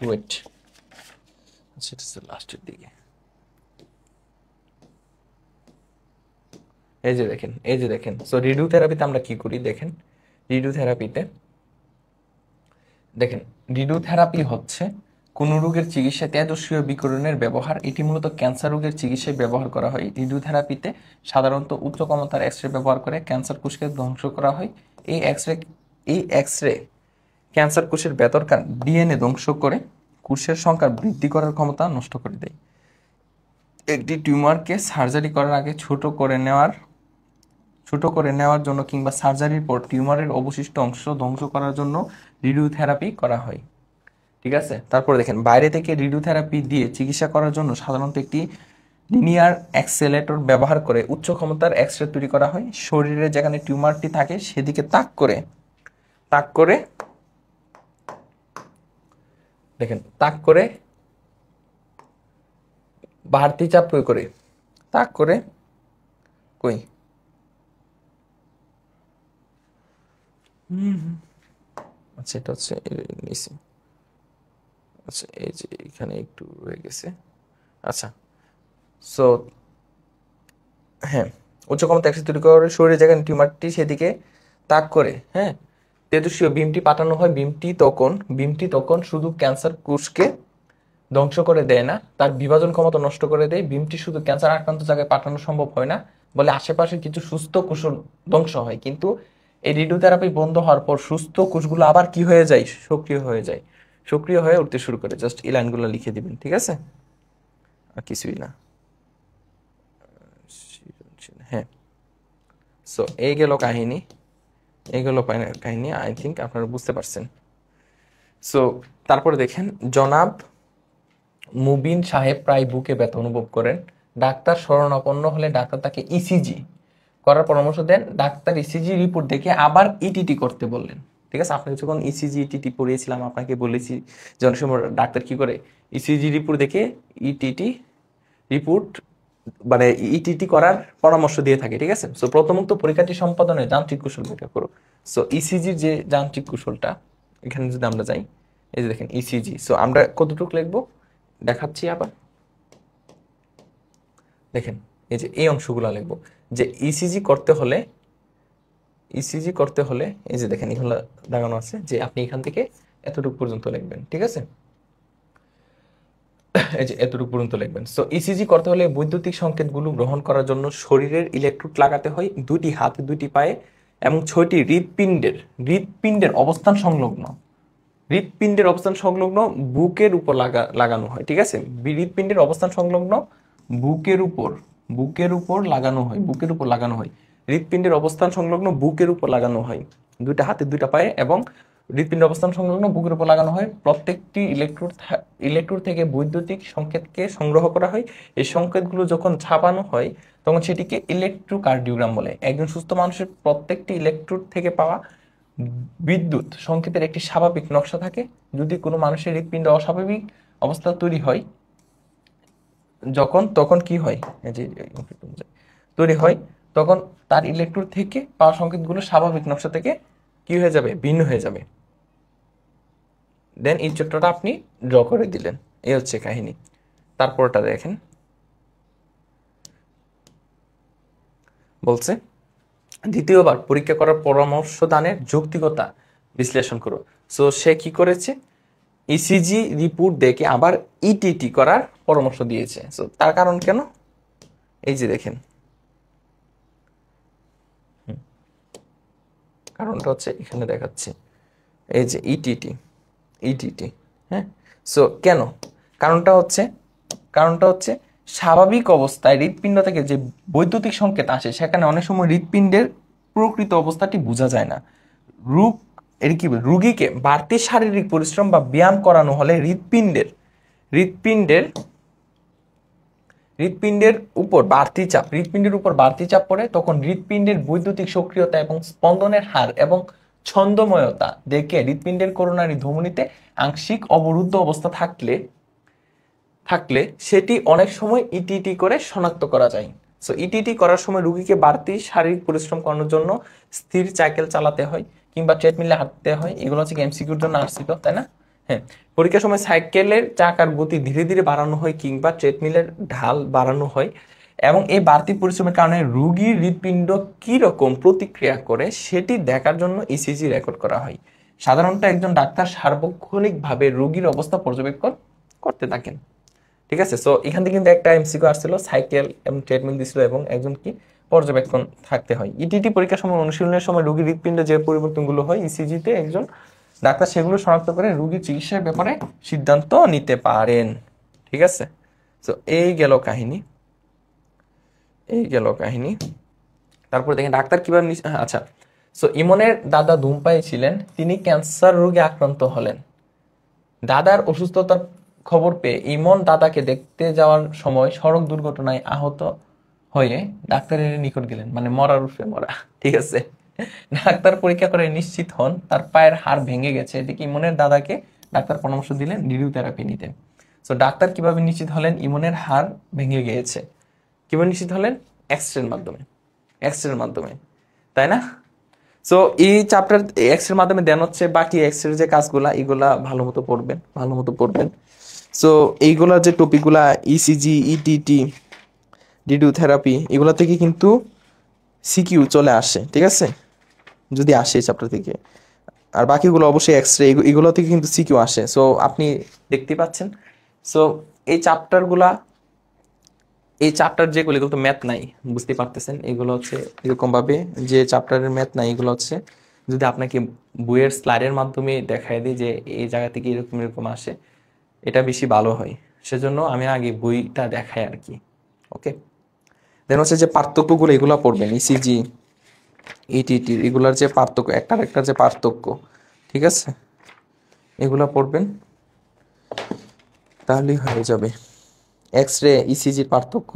ওয়েট, আচ্ছা এটা লাস্টের দিকে। এই যে দেখেন, এই যে দেখেন। সো রেডিও থেরাপিতে আমরা কি করি দেখেন। রেডিও থেরাপিতে দেখেন, রেডিও থেরাপি হচ্ছে কোন রোগের চিকিৎসায় তেজস্ক্রিয় বিকিরণের ব্যবহার। এটি মূলত ক্যান্সার রোগের চিকিৎসায় ব্যবহার করা হয়। রেডিও থেরাপিতে সাধারণত উচ্চ ক্ষমতার এক্সরে ব্যবহার করে ক্যান্সার কোষকে ধ্বংস করা হয়। এই এক্সরে ক্যান্সার কোষের ভেতরকার ডিএনএ ধ্বংস করে কোষের সংখ্যা বৃদ্ধি করার ক্ষমতা নষ্ট করে দেয়। একটি টিউমারকে সার্জারি করার আগে ছোট করে নেওয়ার জন্য কিংবা সার্জারির পর টিউমারের অবশিষ্ট অংশ ধ্বংস করার জন্য রেডিওথেরাপি করা হয়। ঠিক আছে, তারপরে দেখেন, বাইরে থেকে রেডিওথেরাপি দিয়ে চিকিৎসা করার জন্য সাধারণত একটি লিনিয়ার অ্যাক্সেলেটর ব্যবহার করে উচ্চ ক্ষমতার এক্সরে তৈরি করা হয়। শরীরে যেখানে টিউমারটি থাকে সেদিকে তাক করে দেখেন, তাক করে বাড়তি চাপ প্রয়োগ করে, তাক করে কই, আচ্ছা এটা হচ্ছে নিচে, আচ্ছা এই যে এখানে একটু রয়ে গেছে। আচ্ছা, সো হ্যাঁ, উচ্চ ক্ষমতা এক্সরে তৈরি করে শরীরে যেখানে টিউমারটি সেদিকে তাক করে, হ্যাঁ, তেজস্ক্রিয় বিমটি পাঠানো হয়। বিমটি তখন শুধু ক্যান্সার কোষকে ধ্বংস করে দেয় না, তার বিভাজন ক্ষমতা নষ্ট করে দেয়। বিমটি শুধু ক্যান্সার আক্রান্ত জায়গায় পাঠানো সম্ভব হয় না বলে আশেপাশে কিছু সুস্থ কোষ ধ্বংস হয়। কিন্তু এই রেডিওথেরাপি বন্ধ হওয়ার পর সুস্থ কোষগুলো আবার কি হয়ে যায়? সক্রিয় হয়ে উঠতে শুরু করে। জাস্ট এই লাইনগুলো লিখে দিবেন, ঠিক আছে, আর কিছুই না। হ্যাঁ, সো এই গেল কাহিনী, আই থিঙ্ক আপনারা বুঝতে পারছেন। সো তারপরে দেখেন, জনাব মুবিন সাহেব প্রায় বুকে ব্যথা অনুভব করেন। ডাক্তার শরণাপন্ন হলে ডাক্তার তাকে ইসিজি করার পরামর্শ দেন। ডাক্তার ইসিজি রিপোর্ট দেখে আবার ইটিটি করতে বললেন। ঠিক আছে, আপনাকে যখন ইসিজি ইটিটি পড়িয়েছিলাম আপনাকে বলেছি যে অনেক সময় ডাক্তার কি করে, ইসিজি রিপোর্ট দেখে ইটিটি রিপোর্ট মানে ইটিটি করার পরামর্শ দিয়ে থাকে। ঠিক আছে, সো প্রথমত পরীক্ষাটি সম্পাদনের যান্ত্রিক কৌশল ব্যাখ্যা করো। সো ইসিজির যে যান্ত্রিক কৌশলটা, এখানে যদি আমরা যাই, এই যে দেখেন ইসিজি। সো আমরা কতটুকু লিখবো দেখাচ্ছি আবার। দেখেন এই যে এই অংশগুলো লিখবো, যে ইসিজি করতে হলে এই যে দেখেন এগুলো দাগানো আছে, যে আপনি এখান থেকে এতটুকু পর্যন্ত লিখবেন। ঠিক আছে, এই যে এতটুকু পর্যন্ত লিখবেন। সো ইসিজি করতে হলে বৈদ্যুতিক সংকেতগুলো গ্রহণ করার জন্য শরীরের ইলেকট্রোড লাগাতে হয় 2টি হাতে 2টি পায়ে এবং 6টি হৃৎপিণ্ডের অবস্থান সংলগ্ন বুকের উপর লাগানো হয়। ঠিক আছে, হৃৎপিণ্ডের অবস্থান সংলগ্ন বুকের উপর লাগানো হয়। হৃৎপিণ্ডের অবস্থান সংলগ্ন বুকের উপর লাগানো হয়, 2টা হাতে 2টা পায়ে এবং হৃৎপিণ্ডের অবস্থান সংলগ্ন বুকের উপর লাগানো হয়। প্রত্যেকটি ইলেকট্রোড থেকে বৈদ্যুতিক সংকেতকে সংগ্রহ করা হয়। এই সংকেতগুলো যখন ছাপানো হয় তখন সেটিকে ইলেকট্রোকার্ডিওগ্রাম বলে। একজন সুস্থ মানুষের প্রত্যেকটি ইলেকট্রোড থেকে পাওয়া বিদ্যুৎ সংকেতের একটি স্বাভাবিক নকশা থাকে। যদি কোনো মানুষের হৃৎপিণ্ড অস্বাভাবিক অবস্থা তৈরি হয় তখন কি হয়, তৈরি হয়, তখন তার ইলেকট্রোড থেকে পাওয়া সংকেতগুলো স্বাভাবিক নকশা থেকে কি হয়ে যাবে, ভিন্ন হয়ে যাবে। দেন এই চিত্রটা আপনি ড্র করে দিলেন, এই হচ্ছে কাহিনী। তারপরটা দেখেন, বলছে দ্বিতীয়বার পরীক্ষা করার পরামর্শ দানের যৌক্তিকতা বিশ্লেষণ করো। সো সে কি করেছে, ইসিজি রিপোর্ট দেখে আবার ইটিটি করার পরামর্শ দিয়েছে। সো তার কারণ কেন, এই যে দেখেন, কারণটা হচ্ছে এখানে দেখাচ্ছি, এই যে ইটিটি। হ্যাঁ, সো কেন, কারণটা হচ্ছে স্বাভাবিক অবস্থায় হৃৎপিণ্ড থেকে যে বৈদ্যুতিক সংকেত আসে সেখানে অনেক সময় হৃৎপিণ্ডের প্রকৃত অবস্থাটি বোঝা যায় না। রোগ এর কি বলে, রুগীকে বাড়তি শারীরিক পরিশ্রম বা ব্যায়াম করানো হলে হৃৎপিণ্ডের হৃৎপিণ্ডের উপর বাড়তি চাপ পড়ে, তখন হৃৎপিণ্ডের বৈদ্যুতিক সক্রিয়তা এবং স্পন্দনের হার এবং ছন্দময়তা দেখে হৃৎপিণ্ডের করোনারি ধমনীতে আংশিক অবরুদ্ধ অবস্থা থাকলে সেটি অনেক সময় ইটিটি করে শনাক্ত করা যায়। সো ইটিটি করার সময় রুগীকে বাড়তি শারীরিক পরিশ্রম করানোর জন্য স্থির সাইকেল চালাতে হয় কিংবা ট্রেডমিলে হাঁটতে হয়। এগুলো হচ্ছে এমসিকিউর জন্য আসছিল, তাই না? হ্যাঁ, পরীক্ষার সময় সাইকেলের চাকার গতি ধীরে ধীরে বাড়ানো হয় কিংবা ট্রেডমিলের ঢাল বাড়ানো হয়, এবং এই বাড়তি পরিশ্রমের কারণে রুগীর হৃৎপিণ্ড কি রকম প্রতিক্রিয়া করে সেটি দেখার জন্য ইসিজি রেকর্ড করা হয়। সাধারণত একজন ডাক্তার সার্বক্ষণিকভাবে রোগীর অবস্থা পর্যবেক্ষণ করতে থাকেন। ঠিক আছে, সো এখান থেকে কিন্তু একটা এমসিকিউ আসছিল, সাইকেল এবং ট্রেডমিল দিছিল এবং একজন কি পর্যবেক্ষণ থাকতে হয়। ইটিটি পরীক্ষার সময় অনুশীলনের সময় রোগীর হৃৎপিণ্ডে যে পরিবর্তনগুলো হয় ইসিজিতে একজন ডাক্তার সেগুলো শনাক্ত করে রোগীর চিকিৎসার ব্যাপারে সিদ্ধান্ত নিতে পারেন। ঠিক আছে, সো এই গেল কাহিনী। তারপর দেখেন ডাক্তার কিভাবে আচ্ছা, সো ইমনের দাদা ধূমপায়ী ছিলেন, তিনি ক্যান্সার রোগে আক্রান্ত হলেন। দাদার অসুস্থতার খবর পেয়ে ইমন দাদাকে দেখতে যাওয়ার সময় সড়ক দুর্ঘটনায় আহত হয়ে ডাক্তারের নিকট গেলেন, মানে মরার উপরে মরা। ঠিক আছে, ডাক্তার পরীক্ষা করে নিশ্চিত হন তার পায়ের হাড় ভেঙে গেছে। এদিকে ইমনের দাদাকে ডাক্তার পরামর্শ দিলেন রেডিওথেরাপি নিতে। সো ডাক্তার কিভাবে নিশ্চিত হলেন ইমনের হাড় ভেঙে গিয়েছে, কিভাবে নিশ্চিত হলেন, এক্সরের মাধ্যমে, তাই না? সো এই চ্যাপ্টার এক্সরের মাধ্যমে দেন হচ্ছে, বাকি এক্সরের যে কাজগুলা এগুলা ভালো মতো পড়বেন। সো এইগুলা যে টপিকগুলা ইসিজি, ইটিটি, রেডিওথেরাপি, এগুলা থেকে কিন্তু সিকিউ চলে আসে। ঠিক আছে, যদি আসে এই চ্যাপ্টার থেকে, আর বাকিগুলো অবশ্যই এক্সরে, এগুলো থেকে কিন্তু সিকিউ আসে। সো আপনি দেখতে পাচ্ছেন, সো এই চ্যাপ্টার যেগুলো, এগুলো তো ম্যাথ নাই, বুঝতে পারতেছেন। এগুলো হচ্ছে এরকম ভাবে যে চ্যাপ্টারের ম্যাথ নাই, এগুলো হচ্ছে যদি আপনাকে বইয়ের স্লাইডের মাধ্যমে দেখায় দিই যে এই জায়গা থেকে এরকম আসে, এটা বেশি ভালো হয়। সেজন্য আমি আগে বইটা দেখাই আর কি। ওকে, দেন হচ্ছে যে পার্থক্যগুলো এগুলো পড়বেন, ইসিজি, ইটিটি, এগুলার যে পার্থক্য, একটা যে পার্থক্য, ঠিক আছে, এগুলা পড়বেন, তাহলেই হয়ে যাবে। এক্সরে, ইসিজির পার্থক্য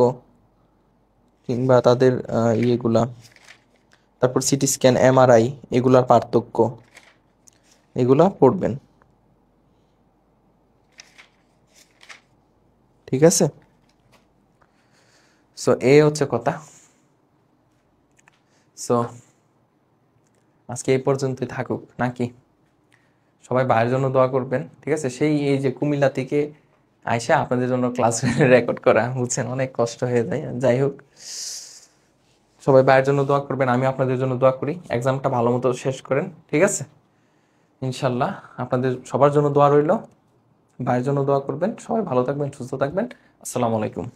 কিংবা তাদের ইয়েগুলা, তারপর সিটি স্ক্যান, এমআরআই, এগুলার পার্থক্য, এগুলা পড়বেন। ঠিক আছে, সো এই হচ্ছে কথা। সো আজকে এই পর্যন্তই থাকুক নাকি? সবাই বাইরের জন্য দোয়া করবেন। ঠিক আছে, এই যে কুমিল্লা থেকে আইসা আপনাদের জন্য ক্লাস রেকর্ড করা, বুঝছেন, অনেক কষ্ট হয়ে যায়। যাই হোক, সবাই বাইরের জন্য দোয়া করবেন, আমি আপনাদের জন্য দোয়া করি, এক্সামটা ভালো মতো শেষ করেন। ঠিক আছে, ইনশাল্লাহ আপনাদের সবার জন্য দোয়া রইল, বাইরের জন্য দোয়া করবেন। সবাই ভালো থাকবেন, সুস্থ থাকবেন। আসসালামু আলাইকুম।